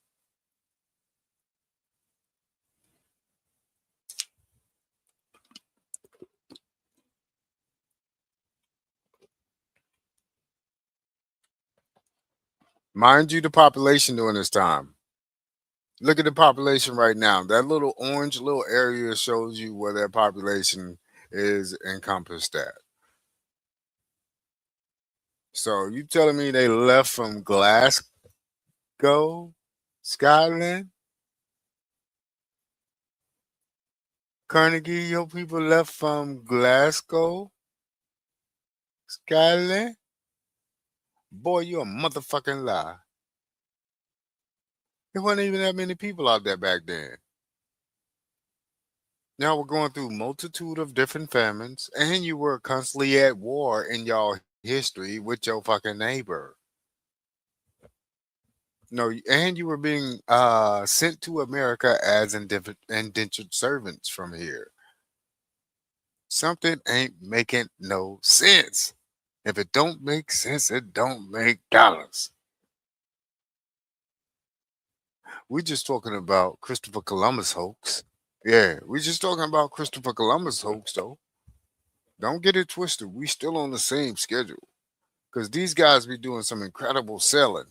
Mind you, the population during this time. Look at the population right now. That little orange little area shows you where that population is encompassed at. So you telling me they left from Glasgow, Scotland? Carnegie, your people left from Glasgow, Scotland? Boy, you a motherfucking lie. There wasn't even that many people out there back then. Now we're going through multitude of different famines, and you were constantly at war in y'all history with your fucking neighbor. No, and you were being sent to America as indentured servants from here. Something ain't making no sense. If it don't make sense, it don't make dollars. We're just talking about Christopher Columbus hoax Yeah, we just talking about Christopher Columbus hoax though. Don't get it twisted. We still on the same schedule because these guys be doing some incredible selling.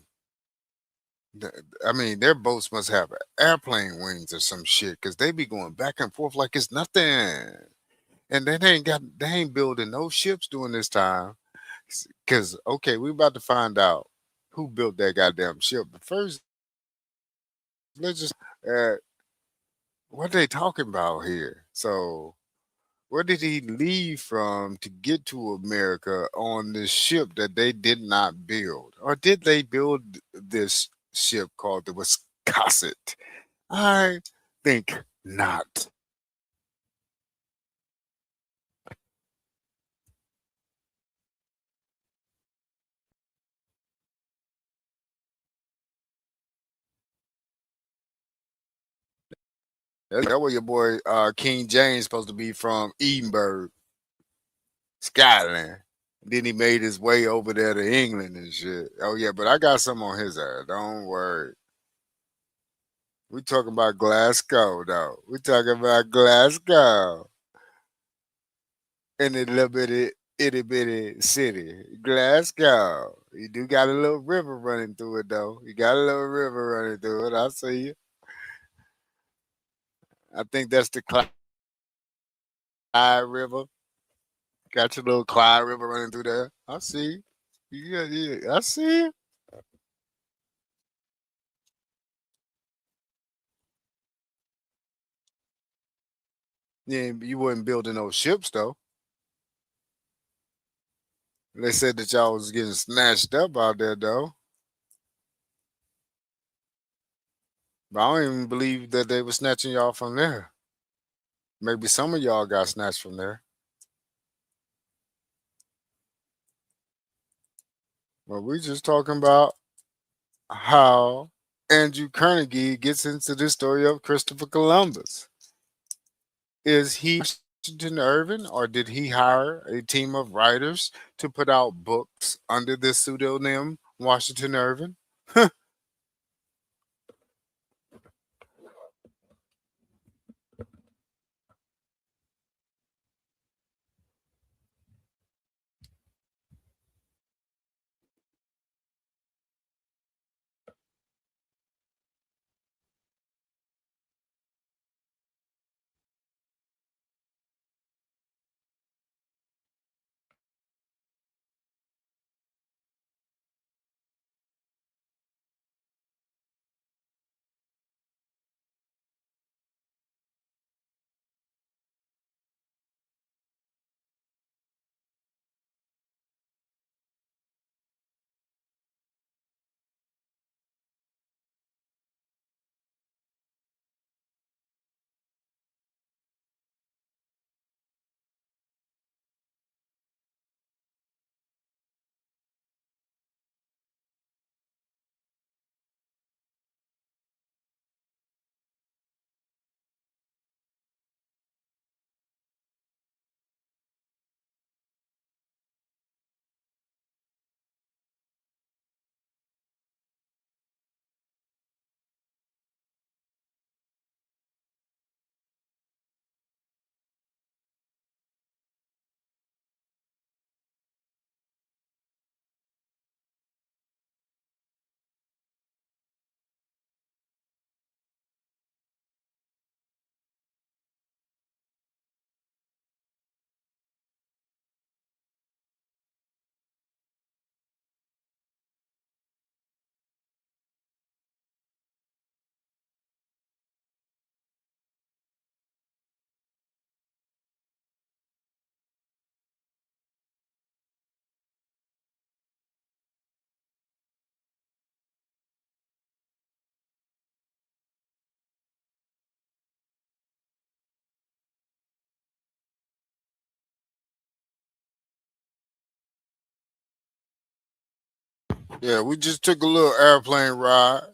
I mean, their boats must have airplane wings or some shit because they be going back and forth like it's nothing. And they ain't building no ships during this time. Cause okay, we about to find out who built that goddamn ship. But first, let's just what they talking about here. So where did he leave from to get to America on this ship that they did not build? Or did they build this ship called the Wiscasset? I think not. That's where your boy King James supposed to be from, Edinburgh, Scotland. Then he made his way over there to England and shit. Oh yeah, but I got some on his ass. Don't worry. We talking about Glasgow though. We talking about Glasgow in a little itty bitty city, Glasgow. You do got a little river running through it though. You got a little river running through it. I see you. I think that's the Clyde River. Got your little Clyde River running through there. I see. Yeah, yeah. I see. Yeah, you wasn't building no ships though. They said that y'all was getting snatched up out there though. But I don't even believe that they were snatching y'all from there. Maybe some of y'all got snatched from there. But we just talking about how Andrew Carnegie gets into the story of Christopher Columbus. Is he Washington Irving, or did he hire a team of writers to put out books under the pseudonym Washington Irving? Yeah, we just took a little airplane ride,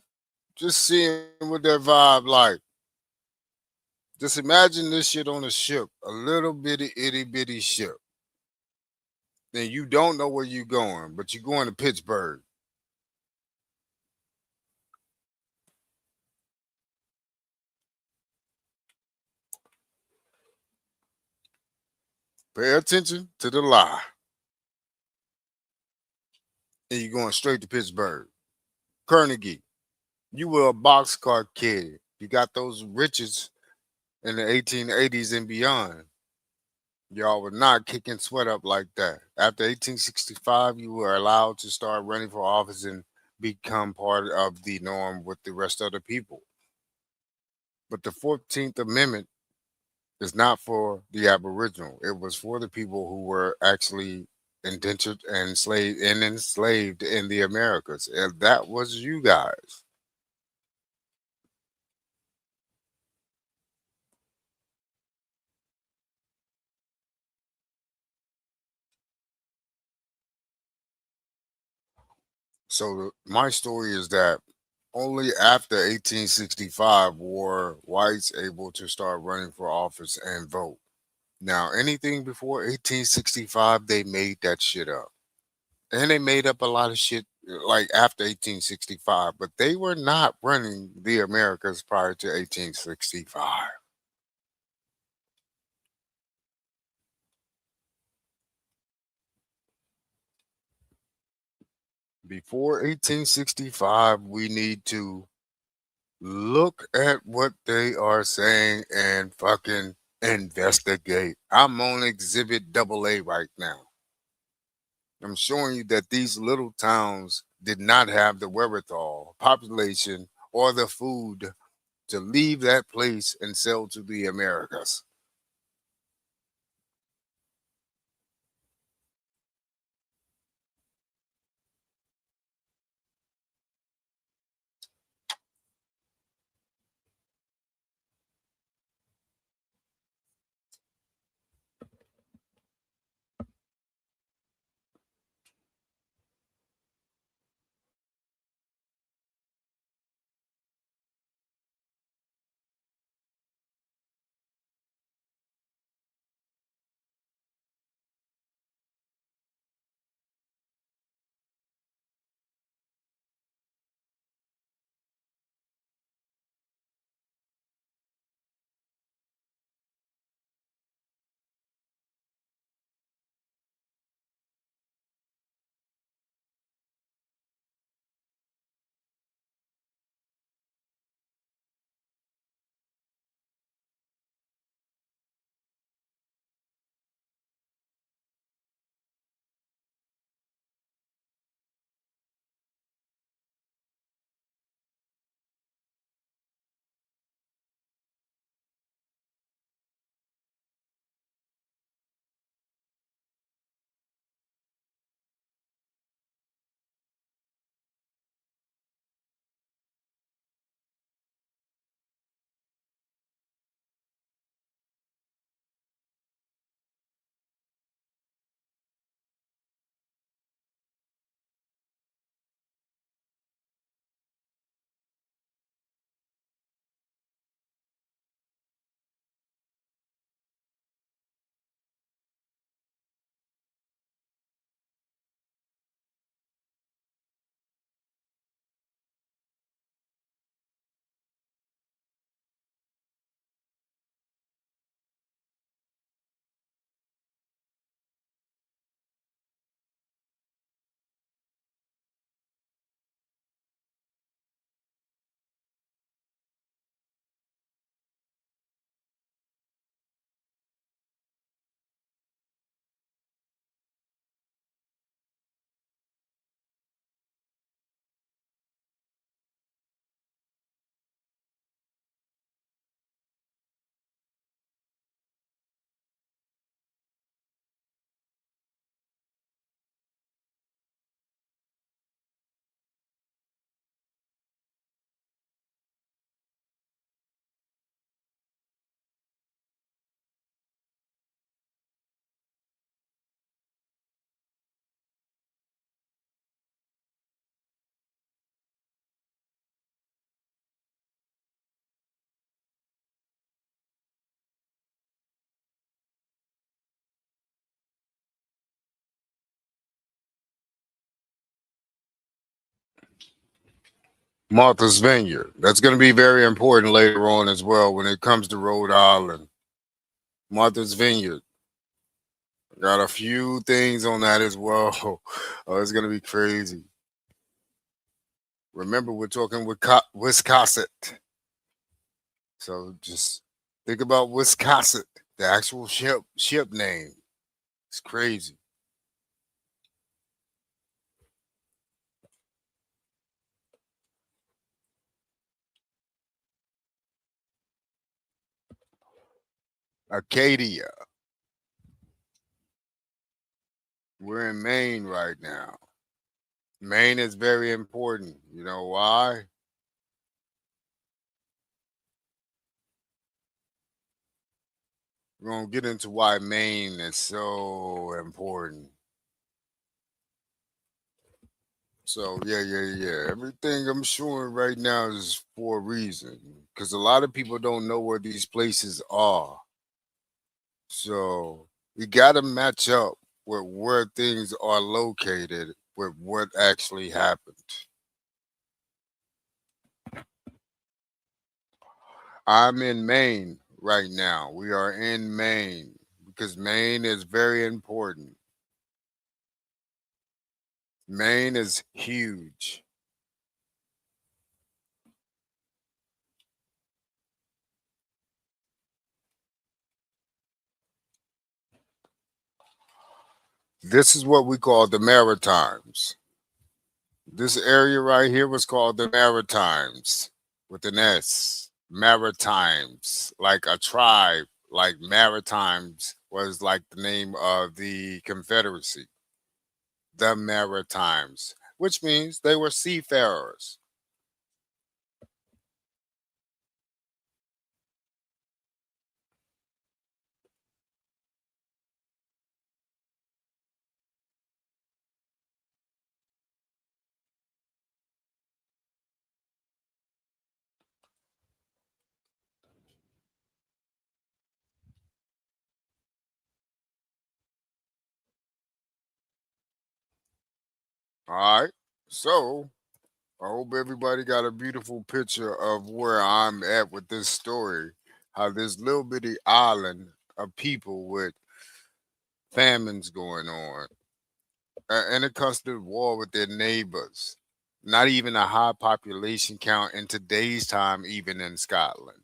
just seeing what that vibe like. Just imagine this shit on a ship, a little bitty itty bitty ship. And you don't know where you're going, but you're going to Pittsburgh. Pay attention to the lie. And you're going straight to Pittsburgh. Carnegie, you were a boxcar kid. You got those riches in the 1880s and beyond. Y'all were not kicking sweat up like that. After 1865, you were allowed to start running for office and become part of the norm with the rest of the people. But the 14th Amendment is not for the Aboriginal. It was for the people who were actually indentured and enslaved in the Americas. And that was you guys. So my story is that only after 1865 were whites able to start running for office and vote. Now, anything before 1865, they made that shit up. And they made up a lot of shit like after 1865, but they were not running the Americas prior to 1865. Before 1865, we need to look at what they are saying and fucking investigate. I'm on exhibit double A right now. I'm showing you that these little towns did not have the wherewithal, population, or the food to leave that place and sell to the Americas. Martha's Vineyard. That's going to be very important later on as well when it comes to Rhode Island. Martha's Vineyard. Got a few things on that as well. Oh, it's gonna be crazy. Remember, we're talking with Wisconsin, so just think about Wisconsin, the actual ship name. It's crazy. Acadia. We're in Maine right now. Maine is very important. You know why? We're gonna get into why Maine is so important. So yeah. Everything I'm showing right now is for a reason, because a lot of people don't know where these places are. So we got to match up with where things are located with what actually happened. I'm in Maine right now. We are in Maine because Maine is very important. Maine is huge. This is what we call the Maritimes. This area right here was called the Maritimes with an S. Maritimes, like a tribe, like Maritimes was like the name of the Confederacy, the Maritimes, which means they were seafarers. All right. So I hope everybody got a beautiful picture of where I'm at with this story. How this little bitty island of people with famines going on, and a constant war with their neighbors. Not even a high population count in today's time, even in Scotland.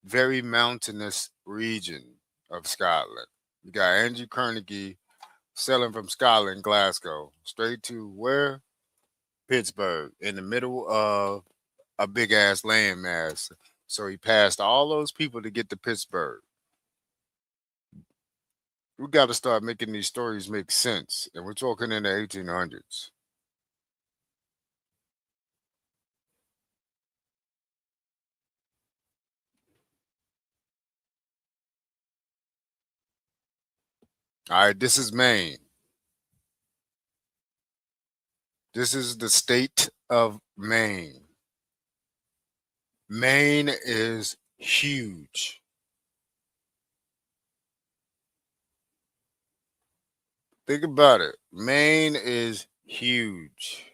Very mountainous region of Scotland. You got Andrew Carnegie sailing from Scotland, Glasgow, straight to where? Pittsburgh, in the middle of a big ass landmass. So he passed all those people to get to Pittsburgh. We got to start making these stories make sense. And we're talking in the 1800s. All right, this is Maine. This is the state of Maine. Maine is huge. Think about it. Maine is huge.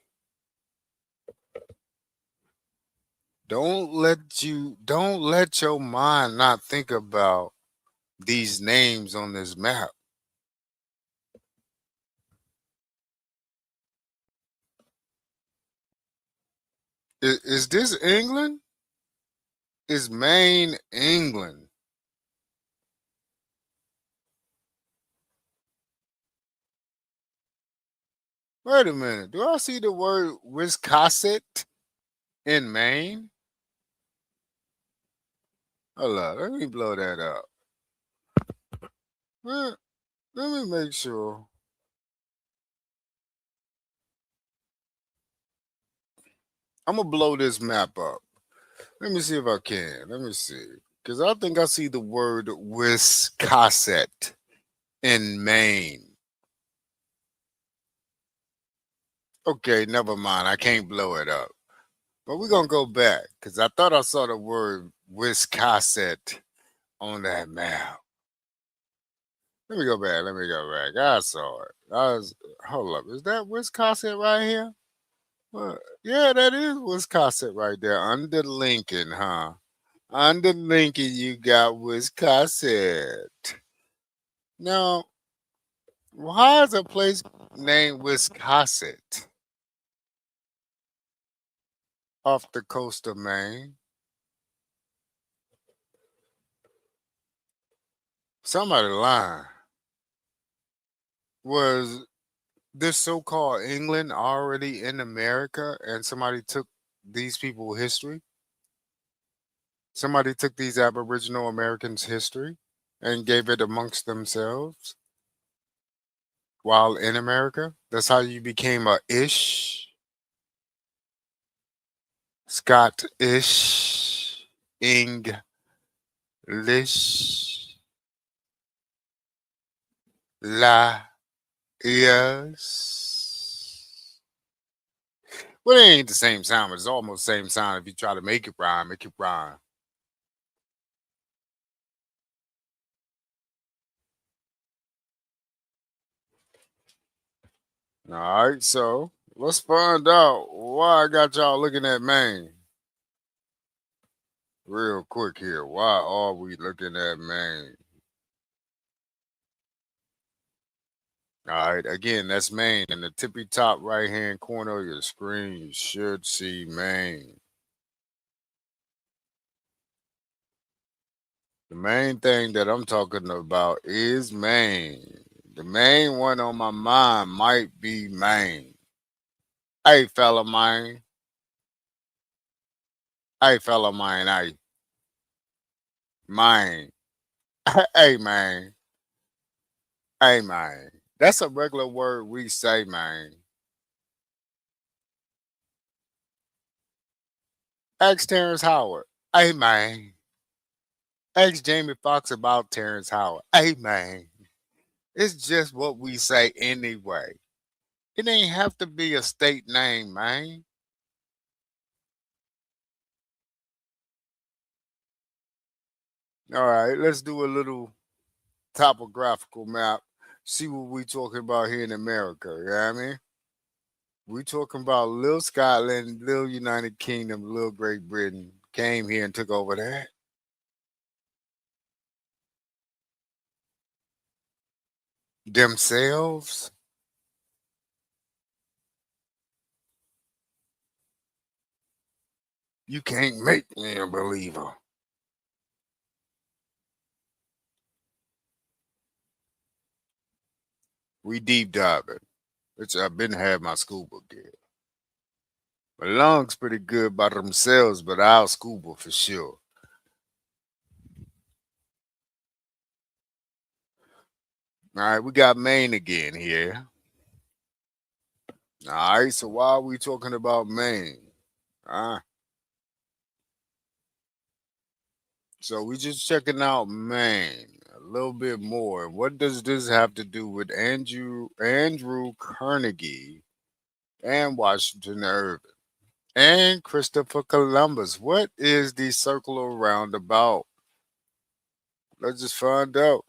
Don't let your mind not think about these names on this map. Is this England? Is Maine England? Wait a minute. Do I see the word Wisconsin in Maine? Hold up. Let me blow that up. Let, let me make sure. I'm gonna blow this map up. Let me see if I can. Let me see. Because I think I see the word Wisconsin in Maine. Okay, never mind. I can't blow it up. But we're gonna go back because I thought I saw the word Wisconsin on that map. Let me go back. Let me go back. I saw it. Hold up. Is that Wisconsin right here? Yeah, that is Wisconsin right there. Under Lincoln, huh? Under Lincoln, you got Wisconsin. Now, Why is a place named Wiscasset off the coast of Maine? Somebody lying. Was this so-called England already in America and somebody took these people history? Somebody took these Aboriginal Americans history and gave it amongst themselves while in America? That's how you became a ish, Scottish, English, la, yes. Well, it ain't the same sound, but it's almost the same sound if you try to make it rhyme. All right, so let's find out why I got y'all looking at Maine real quick here. Why are we looking at Maine? All right, again, that's Maine. In the tippy top right hand corner of your screen, you should see Maine. The main thing that I'm talking about is Maine. The main one on my mind might be Maine. Hey, fella, Maine. Hey, fella, Maine. Hey, Maine. Hey, Maine. Hey, Maine. That's a regular word we say, Maine. Ask Terrence Howard. Hey, Maine. Ask Jamie Foxx about Terrence Howard. Hey, Maine. It's just what we say anyway. It ain't have to be a state name, man. All right, let's do a little topographical map. See what we talking about here in America. You know what I mean? We talking about little Scotland, little United Kingdom, little Great Britain came here and took over that. Themselves. You can't make me a believer. We deep diving. Which I've been had my scuba gear. My lungs pretty good by themselves, but I'll scuba for sure. All right, we got Maine again here. All right, so why are we talking about Maine? Ah, so we just checking out Maine a little bit more. What does this have to do with Andrew Carnegie and Washington Irving and Christopher Columbus? What is the circular roundabout? Let's just find out.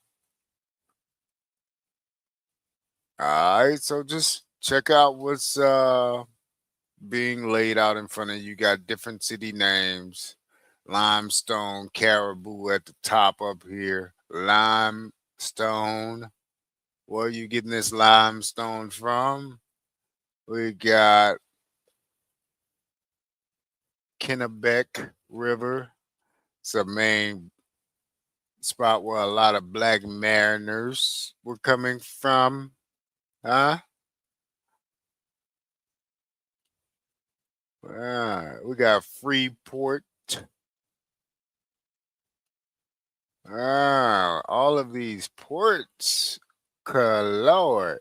All right, so just check out what's being laid out in front of you. You got different city names. Limestone, Caribou at the top up here. Limestone. Where are you getting this limestone from? We got Kennebec River. It's a main spot where a lot of black mariners were coming from. Huh? We got Freeport. All of these ports. Good Lord.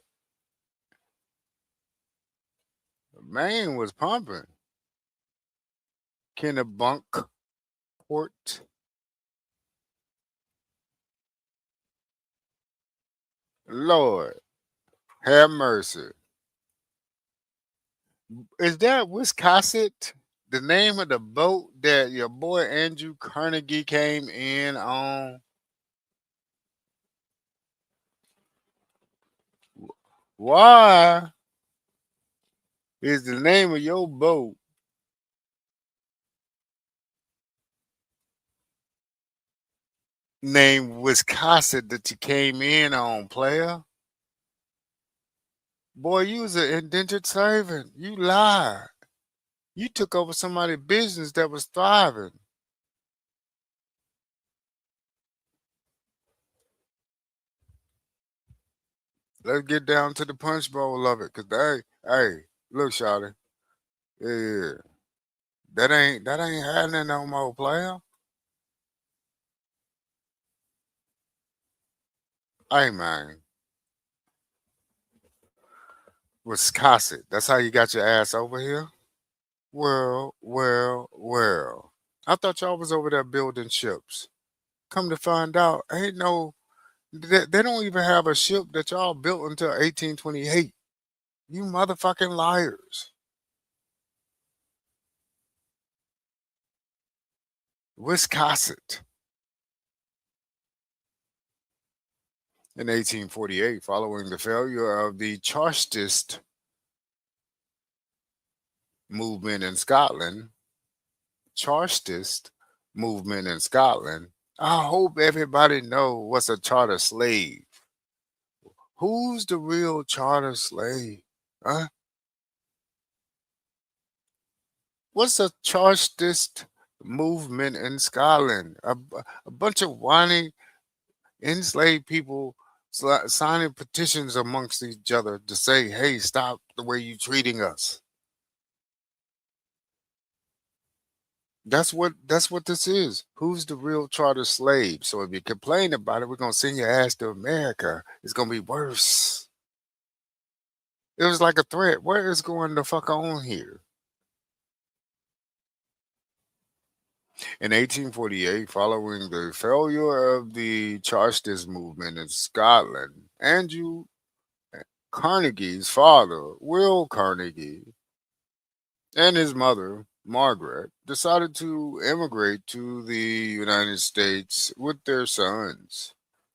Maine was pumping. Kennebunk Port. Lord, have mercy. Is that Wiscasset? The name of the boat that your boy Andrew Carnegie came in on? Why is the name of your boat named Wiscasset that you came in on, player? Boy, you was an indentured servant. You lied. You took over somebody's business that was thriving. Let's get down to the punch bowl of it, cause hey, look, Shawty, yeah, that ain't happening no more, player. Hey man, Wisconsin, that's how you got your ass over here. Well. I thought y'all was over there building ships. Come to find out, ain't no, they don't even have a ship that y'all built until 1828. You motherfucking liars. Wisconsin. In 1848, following the failure of the Chartist movement in Scotland, Chartist movement in Scotland, I hope everybody know what's a charter slave. Who's the real charter slave? Huh? What's a Chartist movement in Scotland? A bunch of whining enslaved people signing petitions amongst each other to say, "Hey, stop the way you treating us." That's what this is. Who's the real charter slave? So if you complain about it, we're gonna send your ass to America. It's gonna be worse. It was like a threat. What is going the fuck on here? In 1848, following the failure of the Chartist movement in Scotland, Andrew Carnegie's father, Will Carnegie, and his mother, Margaret, decided to immigrate to the United States with their sons,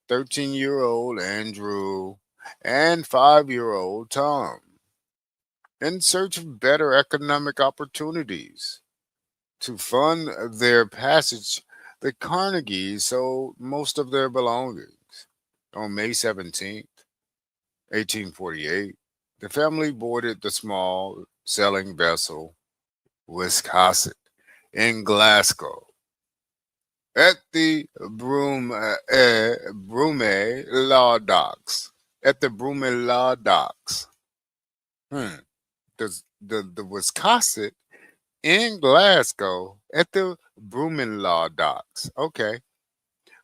13-year-old Andrew and 5-year-old Tom, in search of better economic opportunities. To fund their passage, the Carnegies sold most of their belongings. On May 17th, 1848, the family boarded the small sailing vessel Wisconsin in Glasgow at the Brume Law Docks. At the Brume Law Docks. Hmm. The Wisconsin in Glasgow at the Law Docks. Okay.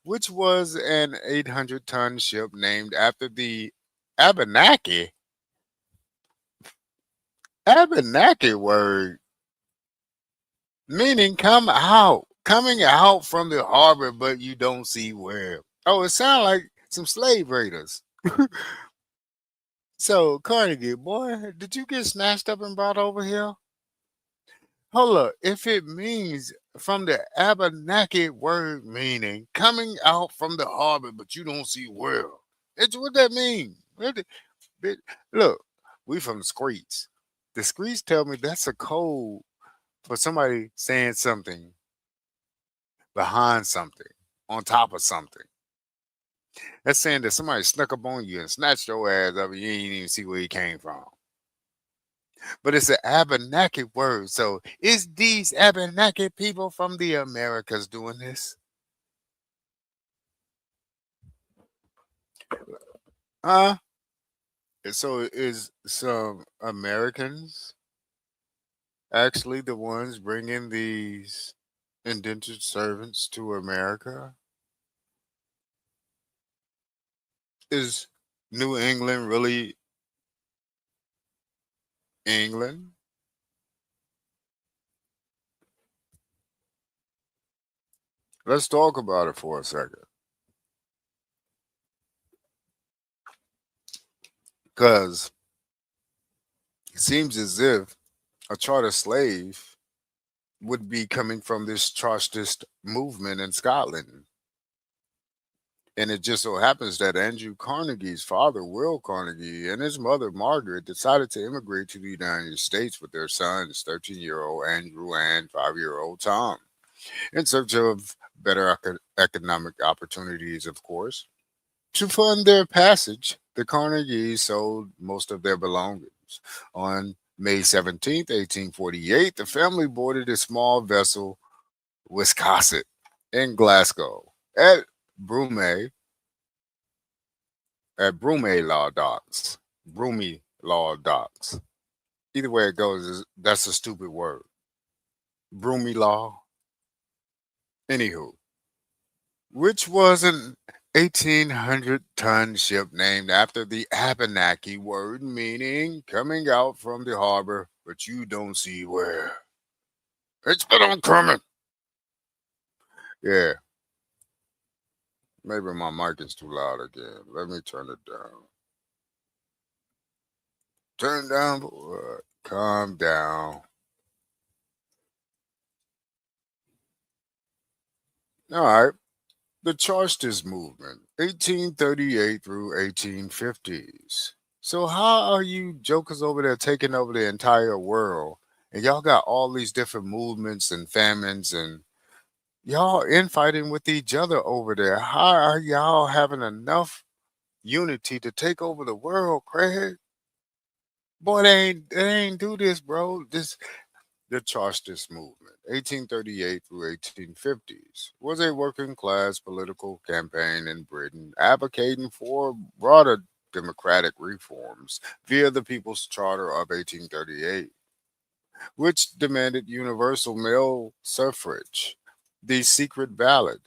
Which was an 800-ton ship named after the Abenaki. Abenaki word meaning coming out from the harbor, but you don't see where. Oh, it sounds like some slave raiders. So, Carnegie, boy, did you get snatched up and brought over here? Hold up. If it means from the Abenaki word meaning coming out from the harbor, but you don't see where, it's what that mean. Look, we from the streets. The streets tell me that's a code for somebody saying something behind something, on top of something. That's saying that somebody snuck up on you and snatched your ass up and you ain't even see where he came from. But it's an Abenaki word. So is these Abenaki people from the Americas doing this? Huh? So is some Americans actually the ones bringing these indentured servants to America? Is New England really England? Let's talk about it for a second. Because it seems as if a charter slave would be coming from this Chartist movement in Scotland. And it just so happens that Andrew Carnegie's father, Will Carnegie, and his mother, Margaret, decided to immigrate to the United States with their sons, 13-year-old Andrew and 5-year-old Tom, in search of better economic opportunities, of course. To fund their passage, The Carnegies sold most of their belongings. On May 17th, 1848, the family boarded a small vessel, Wiscasset, in Glasgow at Brume Brume Law Docks. Broomy Law Docks. Either way it goes, that's a stupid word. Broomy Law. Anywho, which was an 1,800-ton ship named after the Abenaki word meaning coming out from the harbor, but you don't see where. It's been on coming. Yeah, maybe my mic is too loud again. Let me turn it down. Turn down, boy. Calm down. All right. The Chartist movement, 1838 through 1850s. So how are you jokers over there taking over the entire world? And y'all got all these different movements and famines and y'all infighting with each other over there. How are y'all having enough unity to take over the world, Craig? Boy, they ain't do this, bro. The Chartist movement, 1838 through 1850s, was a working class political campaign in Britain advocating for broader democratic reforms via the People's Charter of 1838, which demanded universal male suffrage, the secret ballot,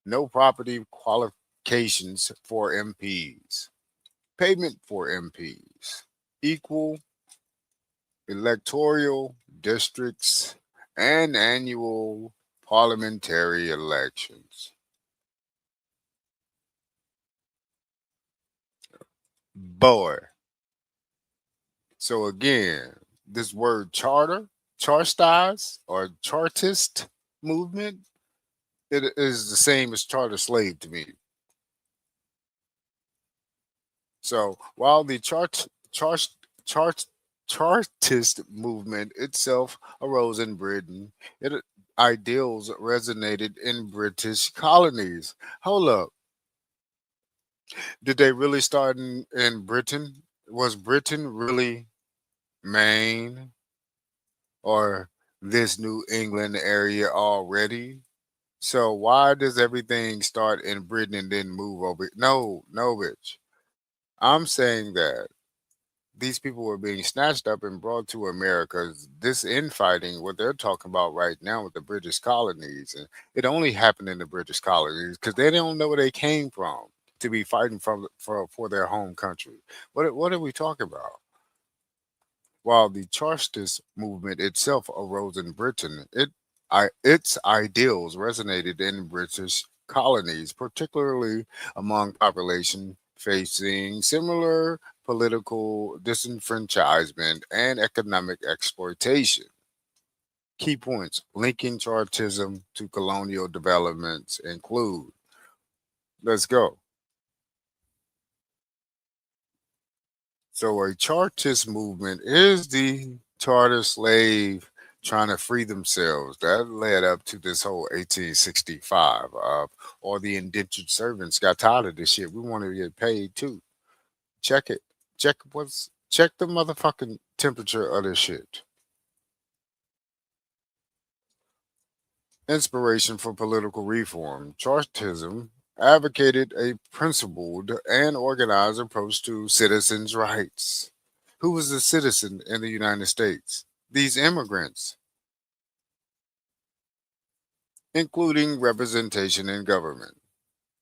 no property qualifications for MPs, payment for MPs, equal electoral districts, and annual parliamentary elections. Boy. So again, this word charter, chartists or chartist movement, it is the same as charter slave to me. So while the chart chartist movement itself arose in Britain, it ideals resonated in British colonies. Hold up, did they really start in Britain? Was Britain really Maine or this New England area already? So why does everything start in Britain and then move over? No, no, bitch. I'm saying that these people were being snatched up and brought to America. This infighting, what they're talking about right now with the British colonies, and it only happened in the British colonies because they don't know where they came from to be fighting for their home country. What are we talking about? While the Chartist movement itself arose in Britain, its ideals resonated in British colonies, particularly among population facing similar political disenfranchisement and economic exploitation. Key points linking Chartism to colonial developments include, let's go. So a Chartist movement is the charter slave trying to free themselves. That led up to this whole 1865 or the indentured servants got tired of this shit. We want to get paid too. Check it. Check the motherfucking temperature of this shit. Inspiration for political reform. Chartism advocated a principled and organized approach to citizens' rights. Who was a citizen in the United States? These immigrants, including representation in government.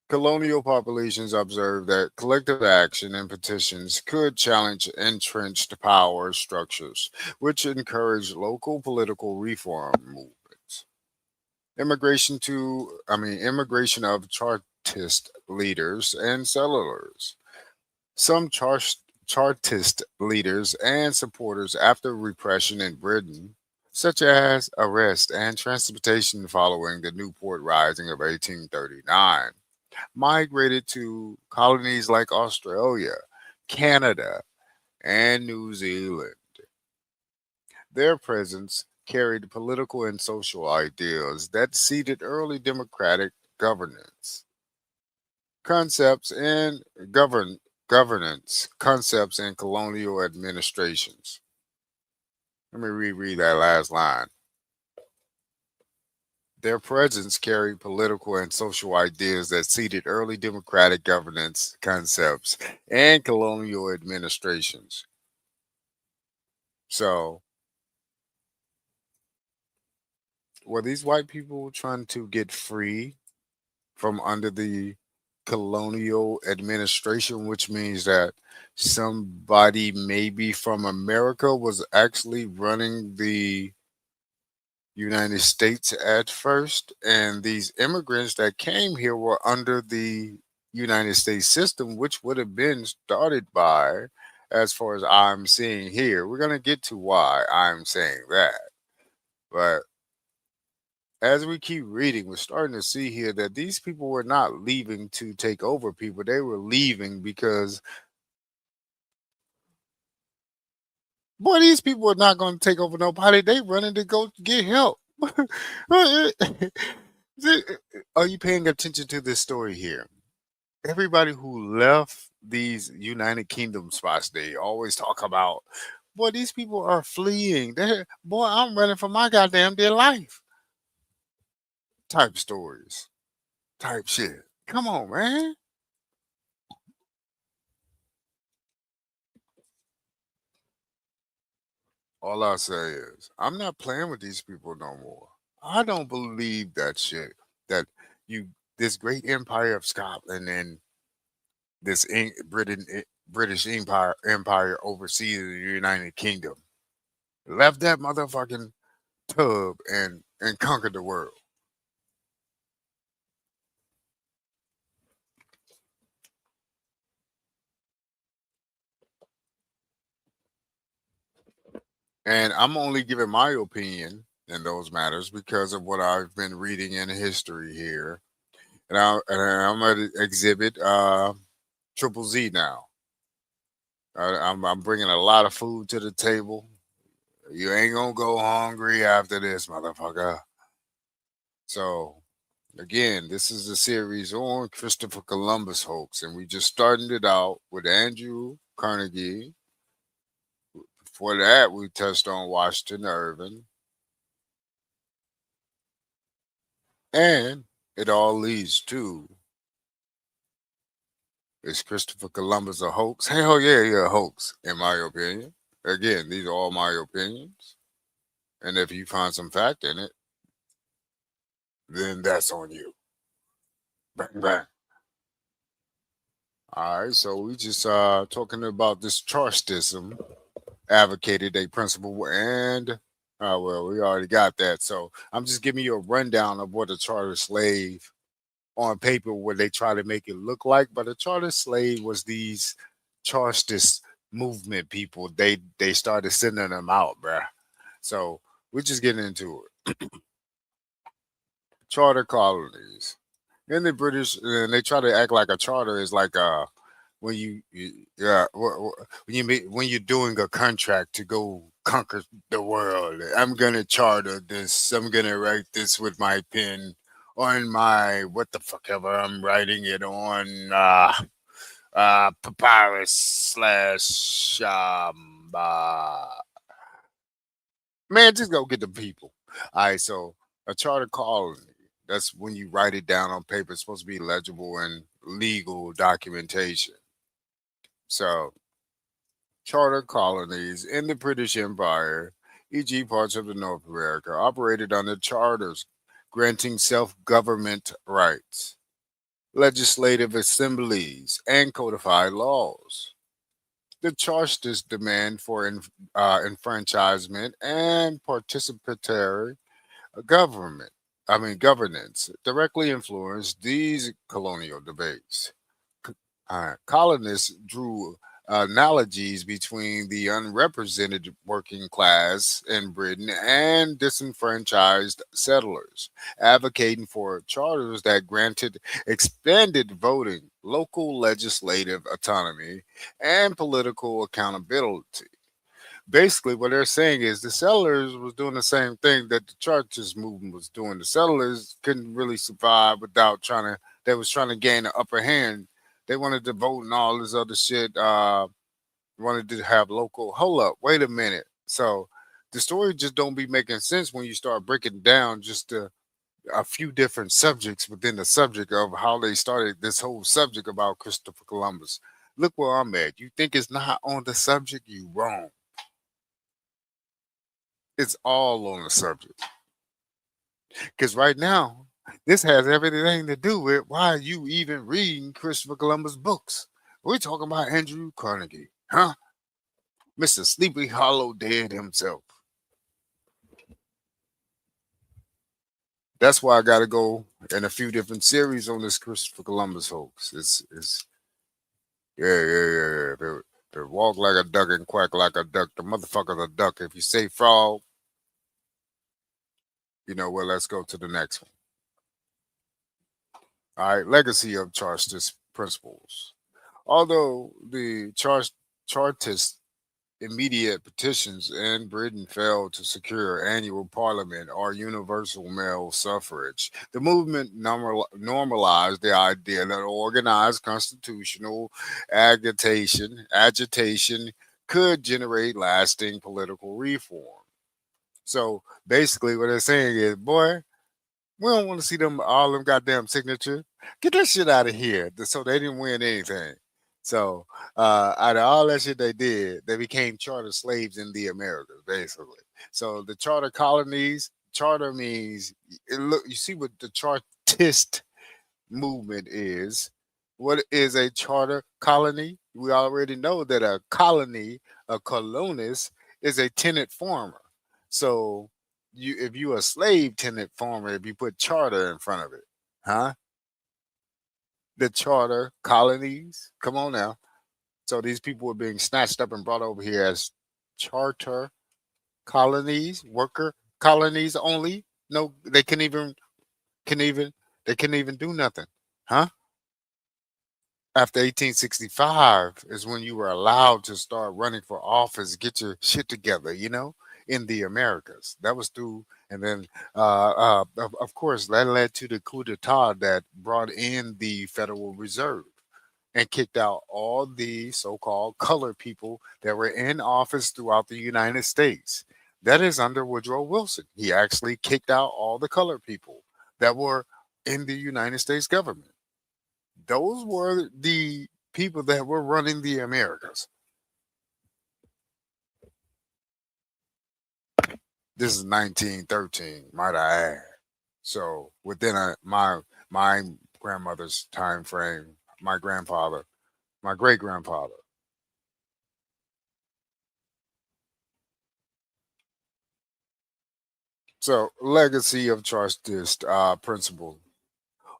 Colonial populations observed that collective action and petitions could challenge entrenched power structures, which encouraged local political reform movements. Immigration of Chartist leaders and settlers. Some Chartist leaders and supporters after repression in Britain, such as arrest and transportation following the Newport Rising of 1839, migrated to colonies like Australia, Canada, and New Zealand. Their presence carried political and social ideals that seeded early democratic governance concepts and govern governance, concepts, and colonial administrations. Let me reread that last line. Their presence carried political and social ideas that seeded early democratic governance concepts and colonial administrations. So, were these white people trying to get free from under the colonial administration, which means that somebody maybe from America was actually running the United States at first, and these immigrants that came here were under the United States system, which would have been started by, as far as I'm seeing here. We're going to get to why I'm saying that. But as we keep reading, we're starting to see here that these people were not leaving to take over people. They were leaving because, boy, these people are not going to take over nobody. They running to go get help. Are you paying attention to this story here? Everybody who left these United Kingdom spots, they always talk about, boy, these people are fleeing. Boy, I'm running for my goddamn dear life. Type stories, type shit. Come on, man. All I say is, I'm not playing with these people no more. I don't believe that shit. That you, this great empire of Scotland and this British empire overseas the United Kingdom left that motherfucking tub and conquered the world. And I'm only giving my opinion in those matters because of what I've been reading in history here. And I'm going to exhibit Triple Z now. I'm bringing a lot of food to the table. You ain't gonna go hungry after this, motherfucker. So, again, this is a series on Christopher Columbus hoax, and we just started it out with Andrew Carnegie. Before that, we touched on Washington Irving, and it all leads to, is Christopher Columbus a hoax? Hell yeah, yeah, a hoax, in my opinion. Again, these are all my opinions. And if you find some fact in it, then that's on you. Bang, bang. All right, so we just talking about this Chartism advocated a principle and well, we already got that. So I'm just giving you a rundown of what a charter slave on paper what they try to make it look like. But a charter slave was these Chartist movement people. They started sending them out, bruh. So we're just getting into it. Charter colonies. In the British, and they try to act like a charter is like when yeah when when you're doing a contract to go conquer the world. I'm gonna charter this. I'm gonna write this with my pen on my what the fuck ever I'm writing it on papyrus slash man, just go get the people. All right, so a charter colony. That's when you write it down on paper. It's supposed to be legible and legal documentation. So, charter colonies in the British Empire, e.g., parts of the North America, operated under charters granting self government rights, legislative assemblies, and codified laws. The Chartist demand for enfranchisement and participatory government, governance, directly influenced these colonial debates. Colonists drew analogies between the unrepresented working class in Britain and disenfranchised settlers, advocating for charters that granted expanded voting, local legislative autonomy, and political accountability. Basically, what they're saying is the settlers was doing the same thing that the Chartist movement was doing. The settlers couldn't really survive without trying to. They was trying to gain an upper hand They wanted to vote and all this other shit. Wanted to have local. Hold up, wait a minute. So the story just don't be making sense when you start breaking down just a few different subjects within the subject of how they started this whole subject about Christopher Columbus. Look where I'm at. You think it's not on the subject? You wrong. It's all on the subject. Because right now, this has everything to do with why you even reading Christopher Columbus books. We're talking about Andrew Carnegie, huh? Mr. Sleepy Hollow Dead himself. That's why I got to go in a few different series on this Christopher Columbus hoax. It's yeah, yeah, yeah, yeah. They walk like a duck and quack like a duck. The motherfucker's a duck. If you say frog, you know well. Let's go to the next one. All right, legacy of Chartist principles. Although the Chartist immediate petitions in Britain failed to secure annual parliament or universal male suffrage, the movement normalized the idea that organized constitutional agitation could generate lasting political reform. So basically, what they're saying is, boy, we don't want to see them all them goddamn signature. Get that shit out of here. So they didn't win anything. So out of all that shit they did, they became charter slaves in the Americas, basically. So the charter colonies, charter means look. You see what the Chartist movement is. What is a charter colony? We already know that a colony, a colonist, is a tenant farmer. So you, if you a slave tenant farmer, if you put charter in front of it, huh? The charter colonies. Come on now. So these people were being snatched up and brought over here as charter colonies, worker colonies only. No, they can even they can even do nothing, huh? After 1865 is when you were allowed to start running for office, get your shit together, in the Americas. That was through, and then, of course, that led to the coup d'etat that brought in the Federal Reserve and kicked out all the so called colored people that were in office throughout the United States. That is under Woodrow Wilson. He actually kicked out all the colored people that were in the United States government. Those were the people that were running the Americas. This is 1913, might I add. So within my grandmother's time frame, my grandfather, my great grandfather. So legacy of Chartist principle.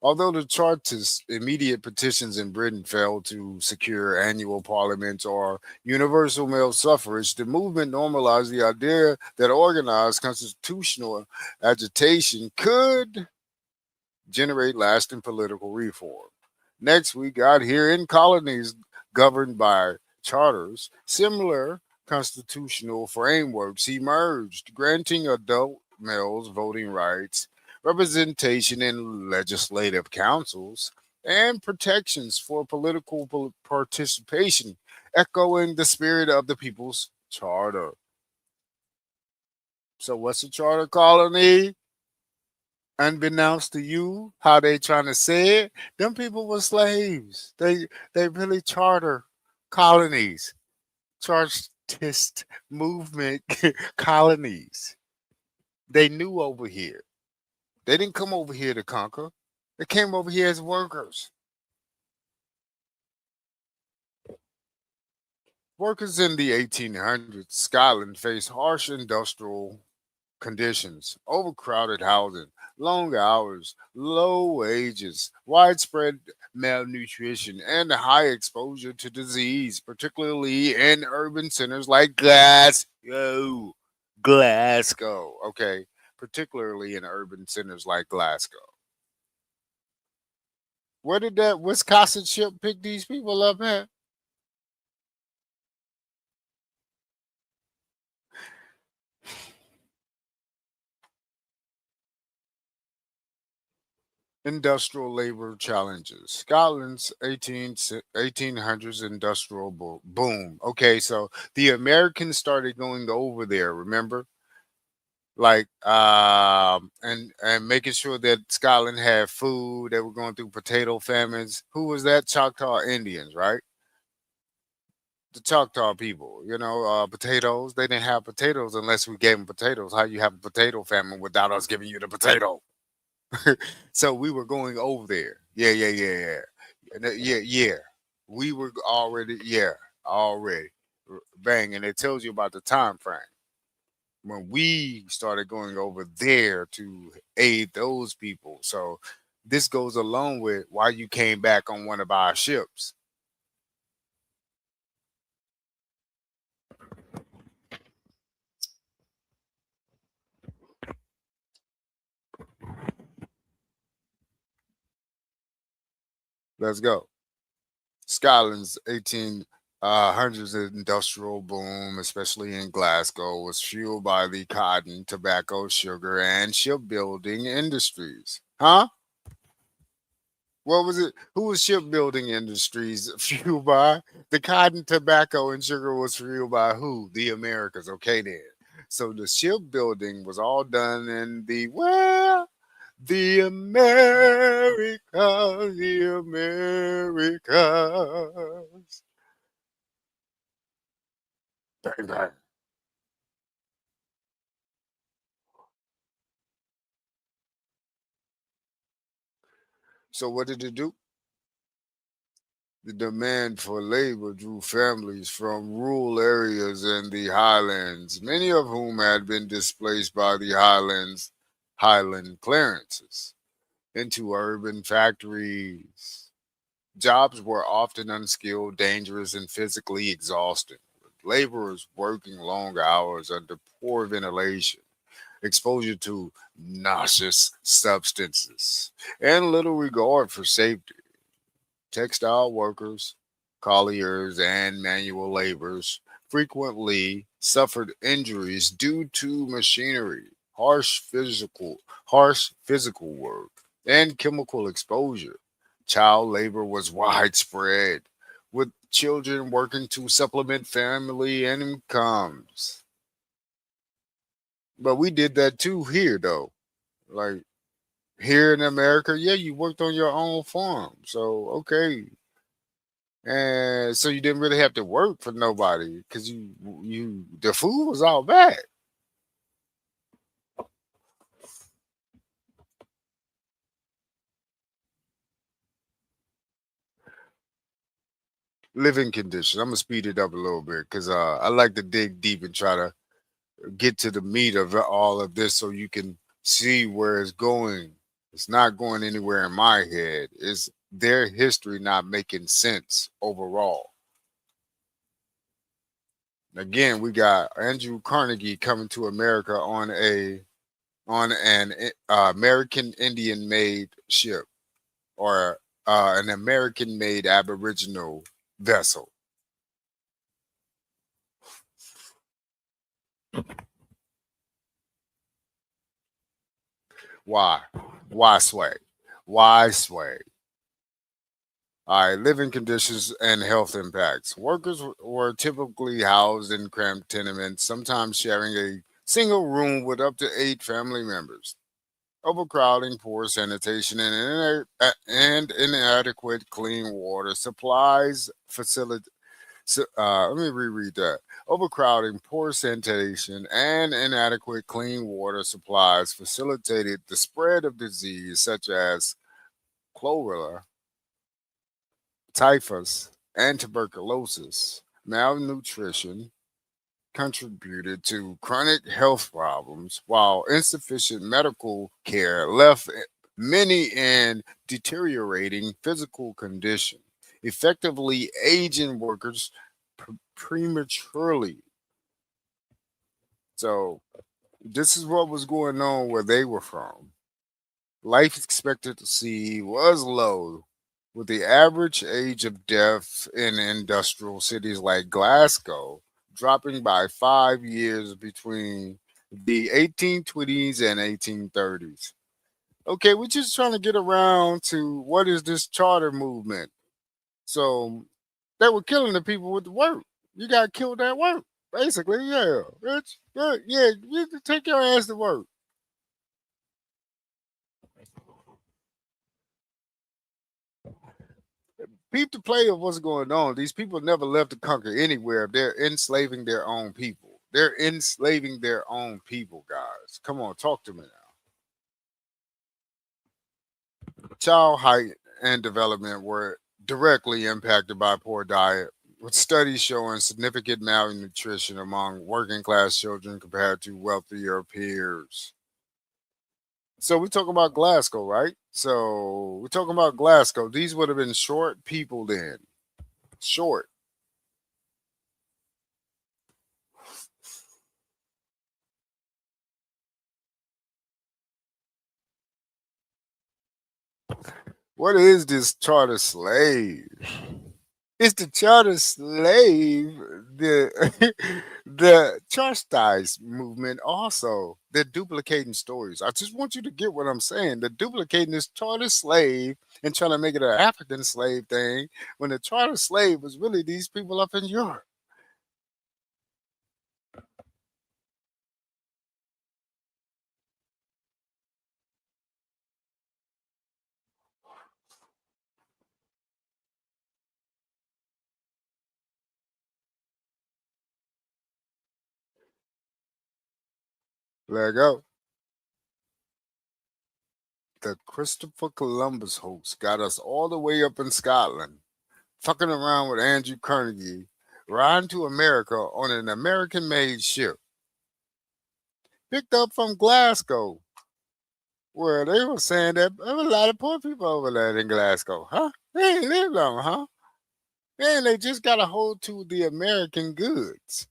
Although the Chartists' immediate petitions in Britain failed to secure annual parliaments or universal male suffrage, the movement normalized the idea that organized constitutional agitation could generate lasting political reform. Next, we got here in colonies governed by charters, similar constitutional frameworks emerged, granting adult males voting rights, representation in legislative councils, and protections for political participation, echoing the spirit of the People's Charter. So, what's a charter colony? Unbeknownst to you, how they trying to say it, them people were slaves. They really charter colonies, chartist movement colonies. They knew over here. They didn't come over here to conquer. They came over here as workers. Workers in the 1800s, Scotland faced harsh industrial conditions, overcrowded housing, long hours, low wages, widespread malnutrition, and high exposure to disease, particularly in urban centers like Glasgow. Glasgow, okay, particularly in urban centers like Glasgow. Where did that Wisconsin ship pick these people up at? Industrial labor challenges. Scotland's 1800s industrial boom. Okay, so the Americans started going over there, remember? Like and making sure that Scotland had food. They were going through potato famines. Who was that? Choctaw Indians, right? The Choctaw people, potatoes. They didn't have potatoes unless we gave them potatoes. How you have a potato famine without us giving you the potato? So we were going over there. Yeah, yeah, yeah, yeah. Yeah, yeah. We were already, yeah, already. Bang. And it tells you about the time frame when we started going over there to aid those people. So this goes along with why you came back on one of our ships. Let's go. Scotland's 1800s industrial boom, especially in Glasgow, was fueled by the cotton, tobacco, sugar, and shipbuilding industries. Huh? What was it? Who was shipbuilding industries fueled by? The cotton, tobacco, and sugar was fueled by who? The Americas. Okay, then. So the shipbuilding was all done in the where? The America, the Americas. Bang, bang. So what did it do? The demand for labor drew families from rural areas in the highlands, many of whom had been displaced by the highland clearances, into urban factories. Jobs were often unskilled, dangerous, and physically exhausting, with laborers working long hours under poor ventilation, exposure to noxious substances, and little regard for safety. Textile workers, colliers, and manual laborers frequently suffered injuries due to machinery, harsh physical work, and chemical exposure. Child labor was widespread, with children working to supplement family incomes. But we did that too here, though. Like here in America, yeah, you worked on your own farm. So, okay, and so you didn't really have to work for nobody because you the food was all bad. Living conditions. I'm gonna speed it up a little bit because I like to dig deep and try to get to the meat of all of this so you can see where it's going. It's not going anywhere in my head. It's their history not making sense overall. Again, we got Andrew Carnegie coming to America on an American Indian made ship or an American made Aboriginal vessel. Why? Why sway? Why sway? All right, living conditions and health impacts. Workers were typically housed in cramped tenements, sometimes sharing a single room with up to 8 family members. Overcrowding, poor sanitation, and inadequate clean water supplies let me reread that. Overcrowding, poor sanitation, and inadequate clean water supplies facilitated the spread of disease such as cholera, typhus, and tuberculosis. Malnutrition contributed to chronic health problems, while insufficient medical care left many in deteriorating physical condition, effectively aging workers prematurely. So this is what was going on where they were from. Life expectancy was low, with the average age of death in industrial cities like Glasgow dropping by 5 years between the 1820s and 1830s. Okay, we're just trying to get around to what is this charter movement. So they were killing the people with the work. You got killed at work, basically. Yeah, it's good. Yeah, you can take your ass to work. Peep the play of what's going on. These people never left to conquer anywhere. They're enslaving their own people. They're enslaving their own people, guys. Come on, talk to me now. Child height and development were directly impacted by poor diet, with studies showing significant malnutrition among working class children compared to wealthier peers. So we're talking about Glasgow, right? So we're talking about Glasgow. These would have been short people then. Short. What is this charter slave? It's the charter slave, the the chastised movement also. They're duplicating stories. I just want you to get what I'm saying. They're duplicating this charter slave and trying to make it an African slave thing when the charter slave was really these people up in Europe. Let go. The Christopher Columbus hoax got us all the way up in Scotland, fucking around with Andrew Carnegie, riding to America on an American made ship, picked up from Glasgow, where they were saying that there were a lot of poor people over there in Glasgow, huh? They ain't live long, huh? Man, they just got a hold to the American goods.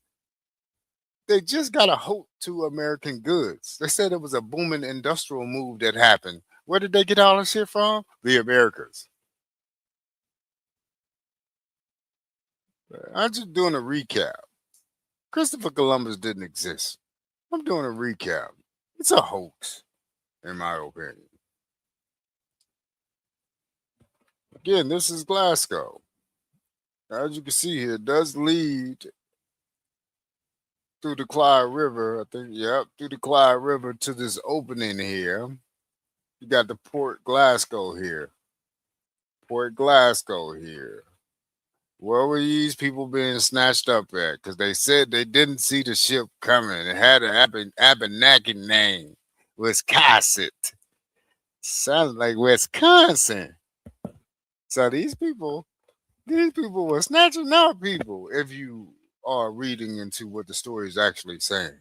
They just got a hold to American goods. They said it was a booming industrial move that happened. Where did they get all this shit from? The Americas. I'm just doing a recap. Christopher Columbus didn't exist. I'm doing a recap. It's a hoax, in my opinion. Again, this is Glasgow. As you can see here, it does lead through the Clyde River. I think, yep, through the Clyde River to this opening here. You got the Port Glasgow here. Port Glasgow here. Where were these people being snatched up at? Because they said they didn't see the ship coming. It had an Abenaki name. Wisconsin. Sounds like Wisconsin. So these people were snatching up people if you are reading into what the story is actually saying.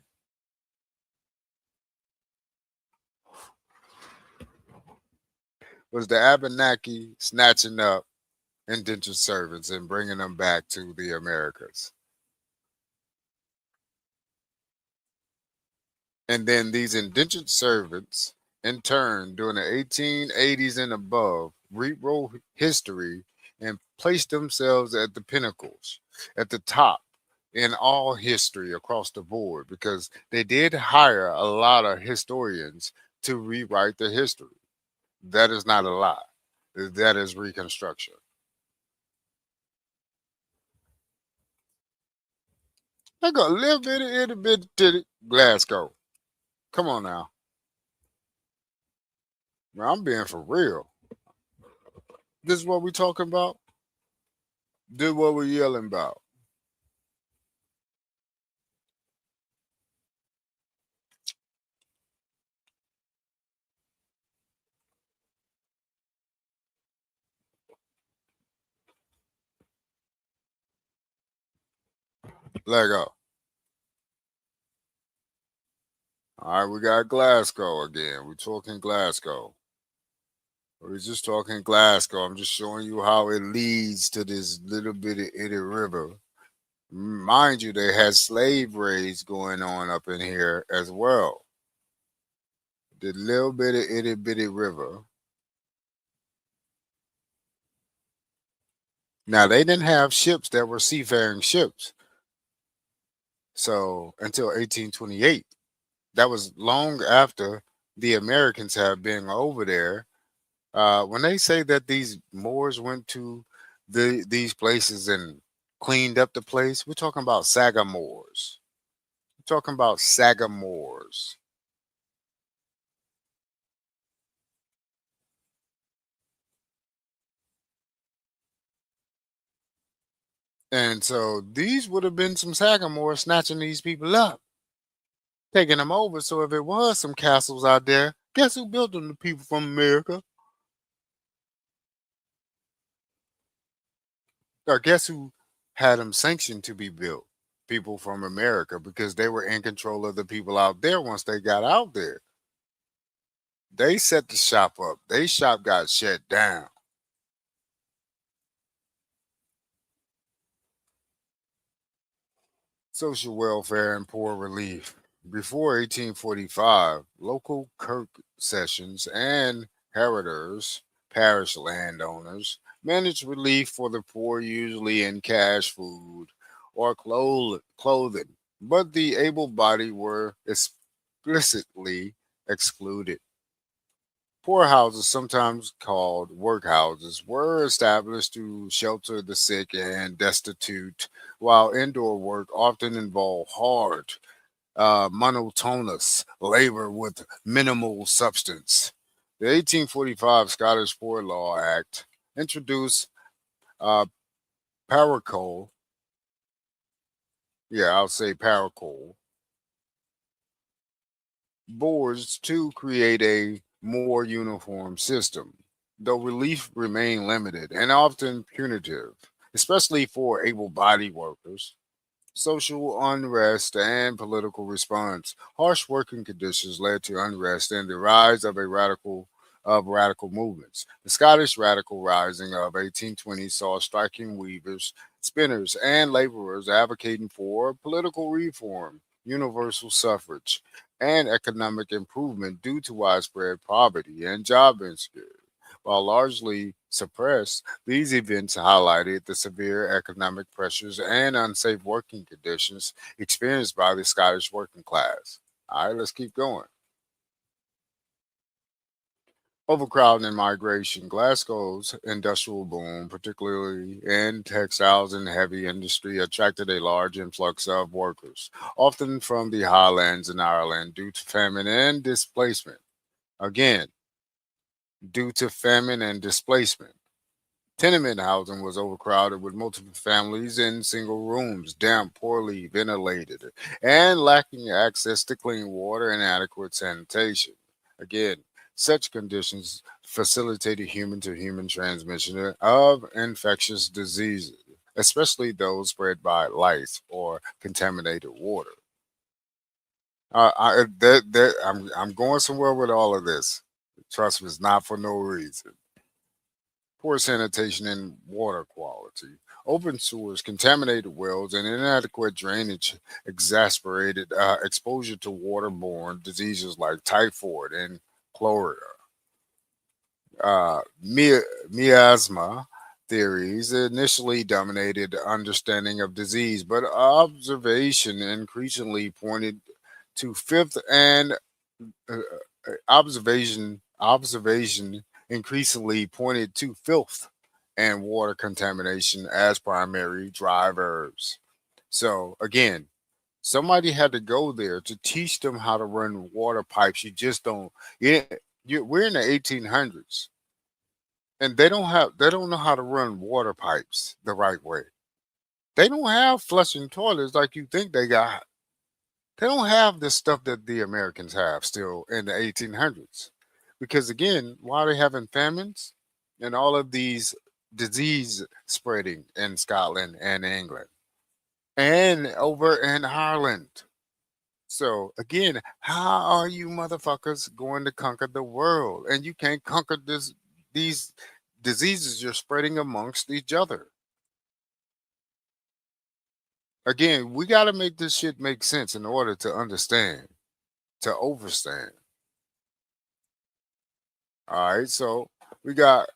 Was the Abenaki snatching up indentured servants and bringing them back to the Americas? And then these indentured servants, in turn, during the 1880s and above, rewrote history and placed themselves at the pinnacles, at the top in all history across the board, because they did hire a lot of historians to rewrite the history. That is not a lie. That is reconstruction. I got a little bit of itty bitty titty Glasgow. Come on now. Man, I'm being for real. This is what we talking about. This is what we yelling about. Let go. All right, we got Glasgow again. We're talking Glasgow. We're just talking Glasgow. I'm just showing you how it leads to this little bitty itty river. Mind you, they had slave raids going on up in here as well. The little bitty itty bitty river. Now they didn't have ships that were seafaring ships. So until 1828, that was long after the Americans have been over there. When they say that these Moors went to these places and cleaned up the place, we're talking about Sagamores. We're talking about Sagamores. And so these would have been some Sagamores snatching these people up, taking them over. So if it was some castles out there, guess who built them? The people from America. Or guess who had them sanctioned to be built? People from America, because they were in control of the people out there once they got out there. They set the shop up. They shop got shut down. Social welfare and poor relief. Before 1845, local kirk sessions and heritors, parish landowners, managed relief for the poor, usually in cash, food, or clothing, but the able bodied were explicitly excluded. Poorhouses, sometimes called workhouses, were established to shelter the sick and destitute, while indoor work often involved hard, monotonous labor with minimal substance. The 1845 Scottish Poor Law Act introduced uh, paracole, yeah, I'll say paracole, boards to create a more uniform system, though relief remained limited and often punitive, especially for able bodied workers. Social unrest and political response. Harsh working conditions led to unrest and the rise of radical movements. The Scottish radical rising of 1820 saw striking weavers, spinners, and laborers advocating for political reform, universal suffrage, and economic improvement due to widespread poverty and job insecurity. While largely suppressed, these events highlighted the severe economic pressures and unsafe working conditions experienced by the Scottish working class. All right, let's keep going. Overcrowding and migration. Glasgow's industrial boom, particularly in textiles and heavy industry, attracted a large influx of workers, often from the Highlands in Ireland due to famine and displacement. Again, due to famine and displacement. Tenement housing was overcrowded with multiple families in single rooms, damp, poorly ventilated, and lacking access to clean water and adequate sanitation. Again, such conditions facilitated human to human transmission of infectious diseases, especially those spread by lice or contaminated water. I'm going somewhere with all of this. Trust me, it's not for no reason. Poor sanitation and water quality. Open sewers, contaminated wells, and inadequate drainage exacerbated exposure to waterborne diseases like typhoid and cholera. Miasma theories initially dominated understanding of disease, but observation increasingly pointed to fifth and observation increasingly pointed to filth and water contamination as primary drivers. So again, somebody had to go there to teach them how to run water pipes. You just don't. Yeah, we're in the 1800s, and they don't know how to run water pipes the right way. They don't have flushing toilets like you think they got. They don't have the stuff that the Americans have still in the 1800s. Because again, why are they having famines and all of these disease spreading in Scotland and England and over in Ireland? So again, how are you motherfuckers going to conquer the world? And you can't conquer these diseases you're spreading amongst each other. Again, we got to make this shit make sense in order to understand, to overstand. All right, so we got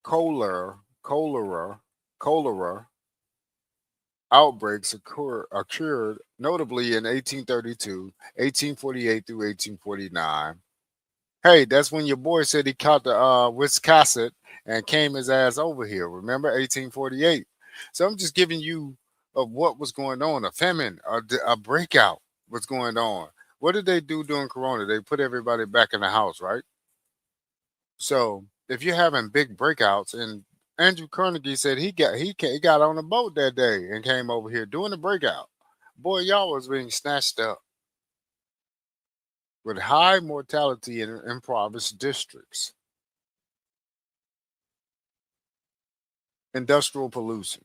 cholera, cholera, cholera, outbreaks occurred notably in 1832, 1848 through 1849. Hey, that's when your boy said he caught the Wiscasset and came his ass over here. Remember 1848? So I'm just giving you of what was going on. A famine, a breakout was going on. What did they do during Corona? They put everybody back in the house, right? So if you're having big breakouts, and Andrew Carnegie said he got on a boat that day and came over here doing the breakout. Boy, y'all was being snatched up with high mortality in impoverished districts, industrial pollution.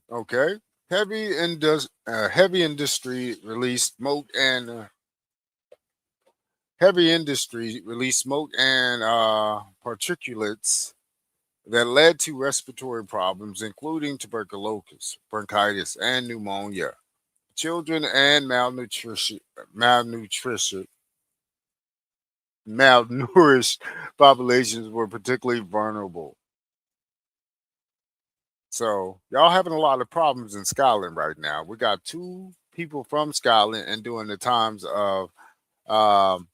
Okay, heavy industry released smoke and heavy industry released smoke and particulates that led to respiratory problems, including tuberculosis, bronchitis, and pneumonia. Children and malnutrition, malnourished populations were particularly vulnerable. So y'all having a lot of problems in Scotland right now. We got two people from Scotland and during the times of um,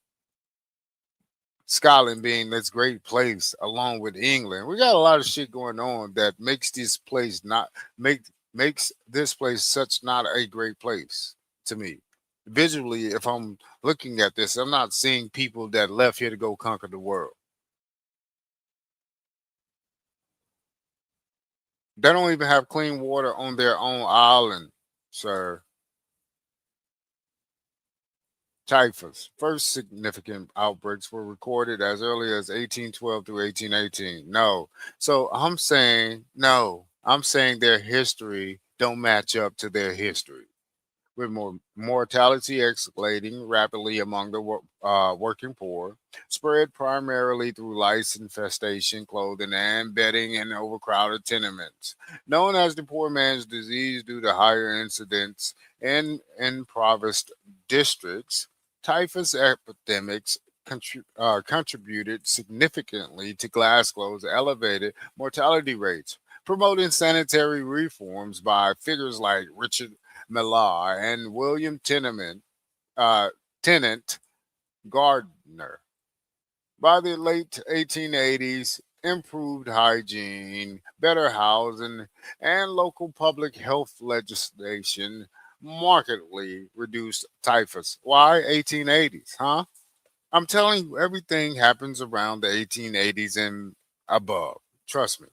Scotland being this great place along with England. We got a lot of shit going on that makes this place not make makes this place such not a great place to me. Visually, if I'm looking at this, I'm not seeing people that left here to go conquer the world. They don't even have clean water on their own island, sir. Typhus. First significant outbreaks were recorded as early as 1812 through 1818. No. So I'm saying no. I'm saying their history don't match up to their history. With more mortality escalating rapidly among the working poor, spread primarily through lice infestation, clothing, and bedding in overcrowded tenements. Known as the poor man's disease due to higher incidence in impoverished districts, typhus epidemics contributed significantly to Glasgow's elevated mortality rates, promoting sanitary reforms by figures like Richard Millar and William Tennant Gardner. By the late 1880s, improved hygiene, better housing, and local public health legislation markedly reduced typhus. Why 1880s, huh? I'm telling you, everything happens around the 1880s and above. Trust me.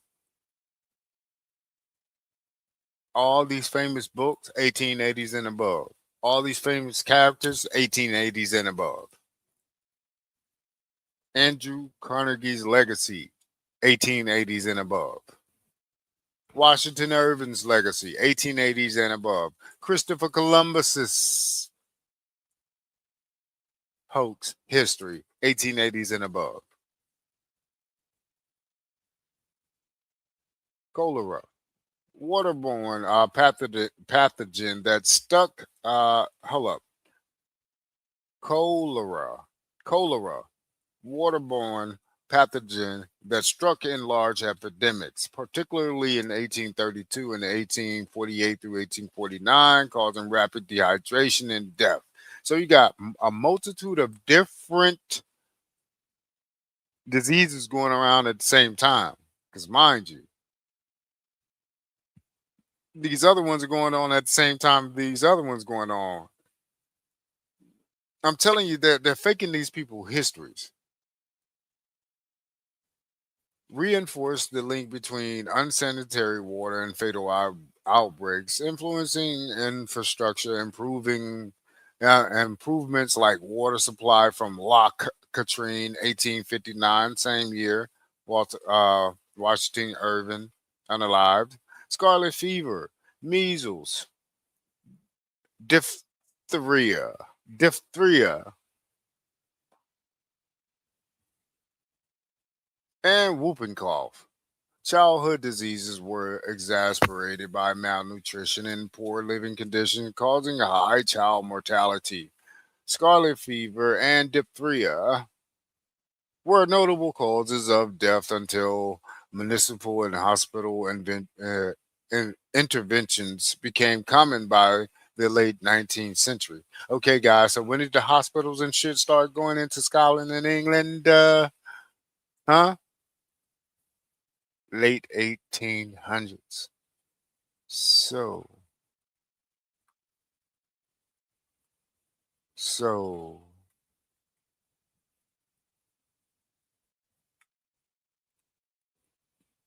All these famous books, 1880s and above. All these famous characters, 1880s and above. Andrew Carnegie's legacy, 1880s and above. Washington Irving's legacy, 1880s and above. Christopher Columbus's hoax history, 1880s and above. Cholera, waterborne pathogen that stuck, hold up, cholera, waterborne pathogen that struck in large epidemics, particularly in 1832 and 1848 through 1849, causing rapid dehydration and death. So you got a multitude of different diseases going around at the same time. Because mind you, these other ones are going on at the same time these other ones going on. I'm telling you that they're faking these people histories. Reinforce the link between unsanitary water and fatal outbreaks, influencing infrastructure, improving improvements like water supply from Loch Katrine, 1859, same year, Washington Irving, unalived, scarlet fever, measles, diphtheria, diphtheria, and whooping cough. Childhood diseases were exacerbated by malnutrition and poor living conditions, causing a high child mortality. Scarlet fever and diphtheria were notable causes of death until municipal and hospital interventions became common by the late 19th century. Okay, guys, so when did the hospitals and shit start going into Scotland and England? Huh? Late 1800s. So, so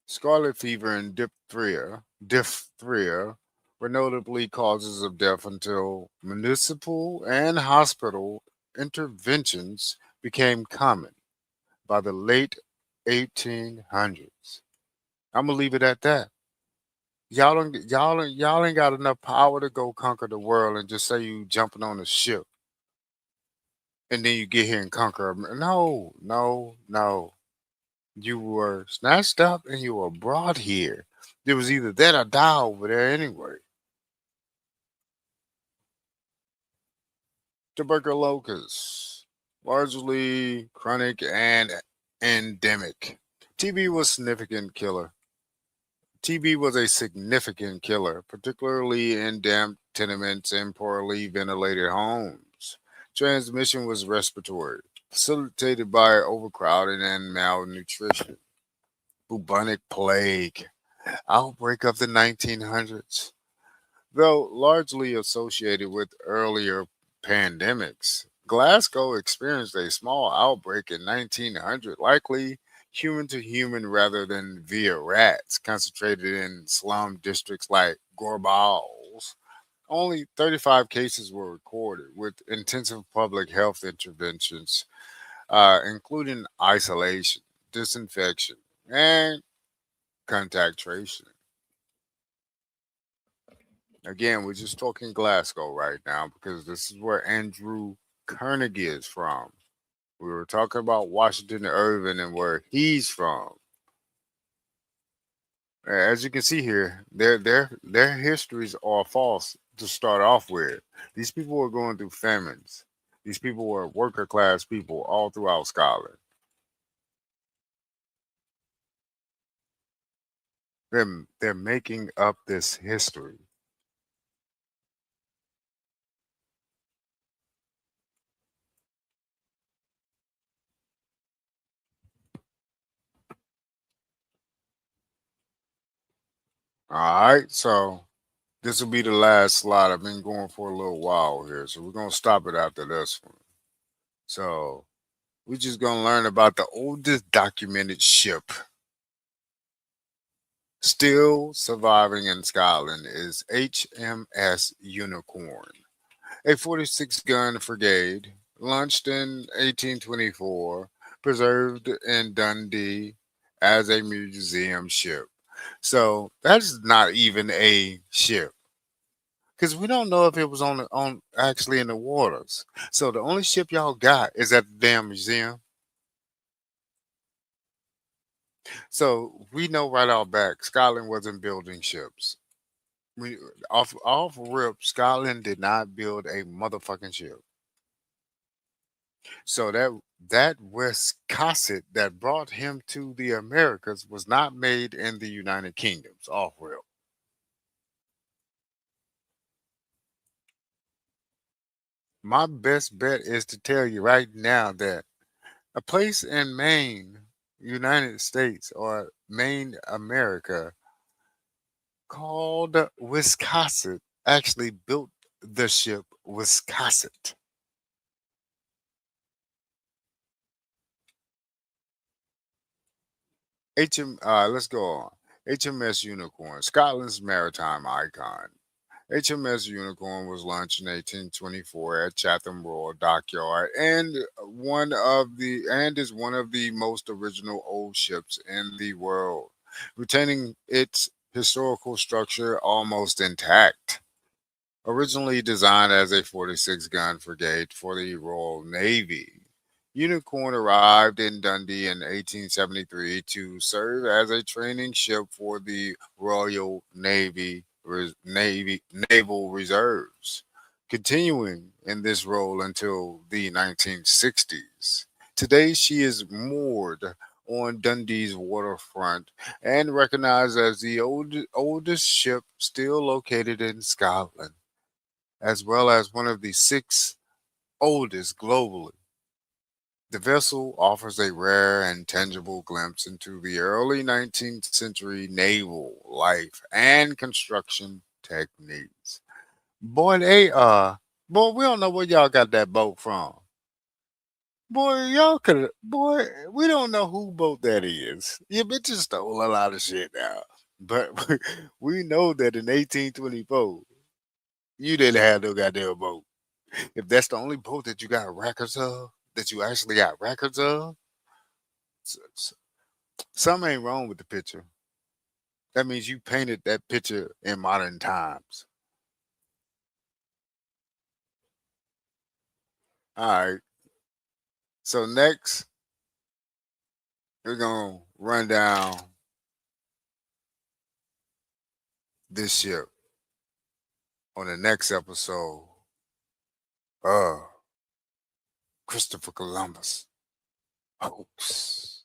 scarlet fever and diphtheria were notably causes of death until municipal and hospital interventions became common by the late 1800s. I'm gonna leave it at that. Y'all ain't got enough power to go conquer the world and just say you jumping on a ship and then you get here and conquer. No, no, no. You were snatched up and you were brought here. There was either that or die over there anyway. Tuberculosis, largely chronic and endemic. TB was significant killer. TB was a significant killer, particularly in damp tenements and poorly ventilated homes. Transmission was respiratory, facilitated by overcrowding and malnutrition. Bubonic plague, outbreak of the 1900s. Though largely associated with earlier pandemics, Glasgow experienced a small outbreak in 1900, likely human to human rather than via rats, concentrated in slum districts like Gorbals. Only 35 cases were recorded, with intensive public health interventions, including isolation, disinfection, and contact tracing. Again, we're just talking Glasgow right now because this is where Andrew Carnegie is from. We were talking about Washington Irving and where he's from. As you can see here, their histories are false to start off with. These people were going through famines. These people were worker class people all throughout Scotland. They're making up this history. All right, so this will be the last slide. I've been going for a little while here, so we're gonna stop it after this one. So we're just gonna learn about the oldest documented ship still surviving in Scotland is HMS Unicorn, a 46 gun frigate launched in 1824, preserved in Dundee as a museum ship. So that's not even a ship because we don't know if it was on actually in the waters. So the only ship y'all got is at the damn museum. So we know right out back, Scotland wasn't building ships. We off rip, Scotland did not build a motherfucking ship. So that Wiscasset that brought him to the Americas was not made in the United Kingdoms. Off rip. My best bet is to tell you right now that a place in Maine, United States, or Maine, America, called Wiscasset actually built the ship Wiscasset. Let's go on. HMS Unicorn, Scotland's maritime icon. HMS Unicorn was launched in 1824 at Chatham Royal Dockyard and is one of the most original old ships in the world, retaining its historical structure almost intact. Originally designed as a 46 gun frigate for the Royal Navy, Unicorn arrived in Dundee in 1873 to serve as a training ship for the Royal Naval Reserves, continuing in this role until the 1960s. Today, she is moored on Dundee's waterfront and recognized as the oldest ship still located in Scotland, as well as one of the six oldest globally. The vessel offers a rare and tangible glimpse into the early 19th century naval life and construction techniques. Boy, boy, we don't know where y'all got that boat from. Boy, y'all could, boy, we don't know who boat that is. You bitches stole a lot of shit now. But we know that in 1824, you didn't have no goddamn boat. If that's the only boat that you got records of, that you actually got records of, something ain't wrong with the picture. That means you painted that picture in modern times. All right. So next, we're gonna run down this ship on the next episode of Christopher Columbus Hoax.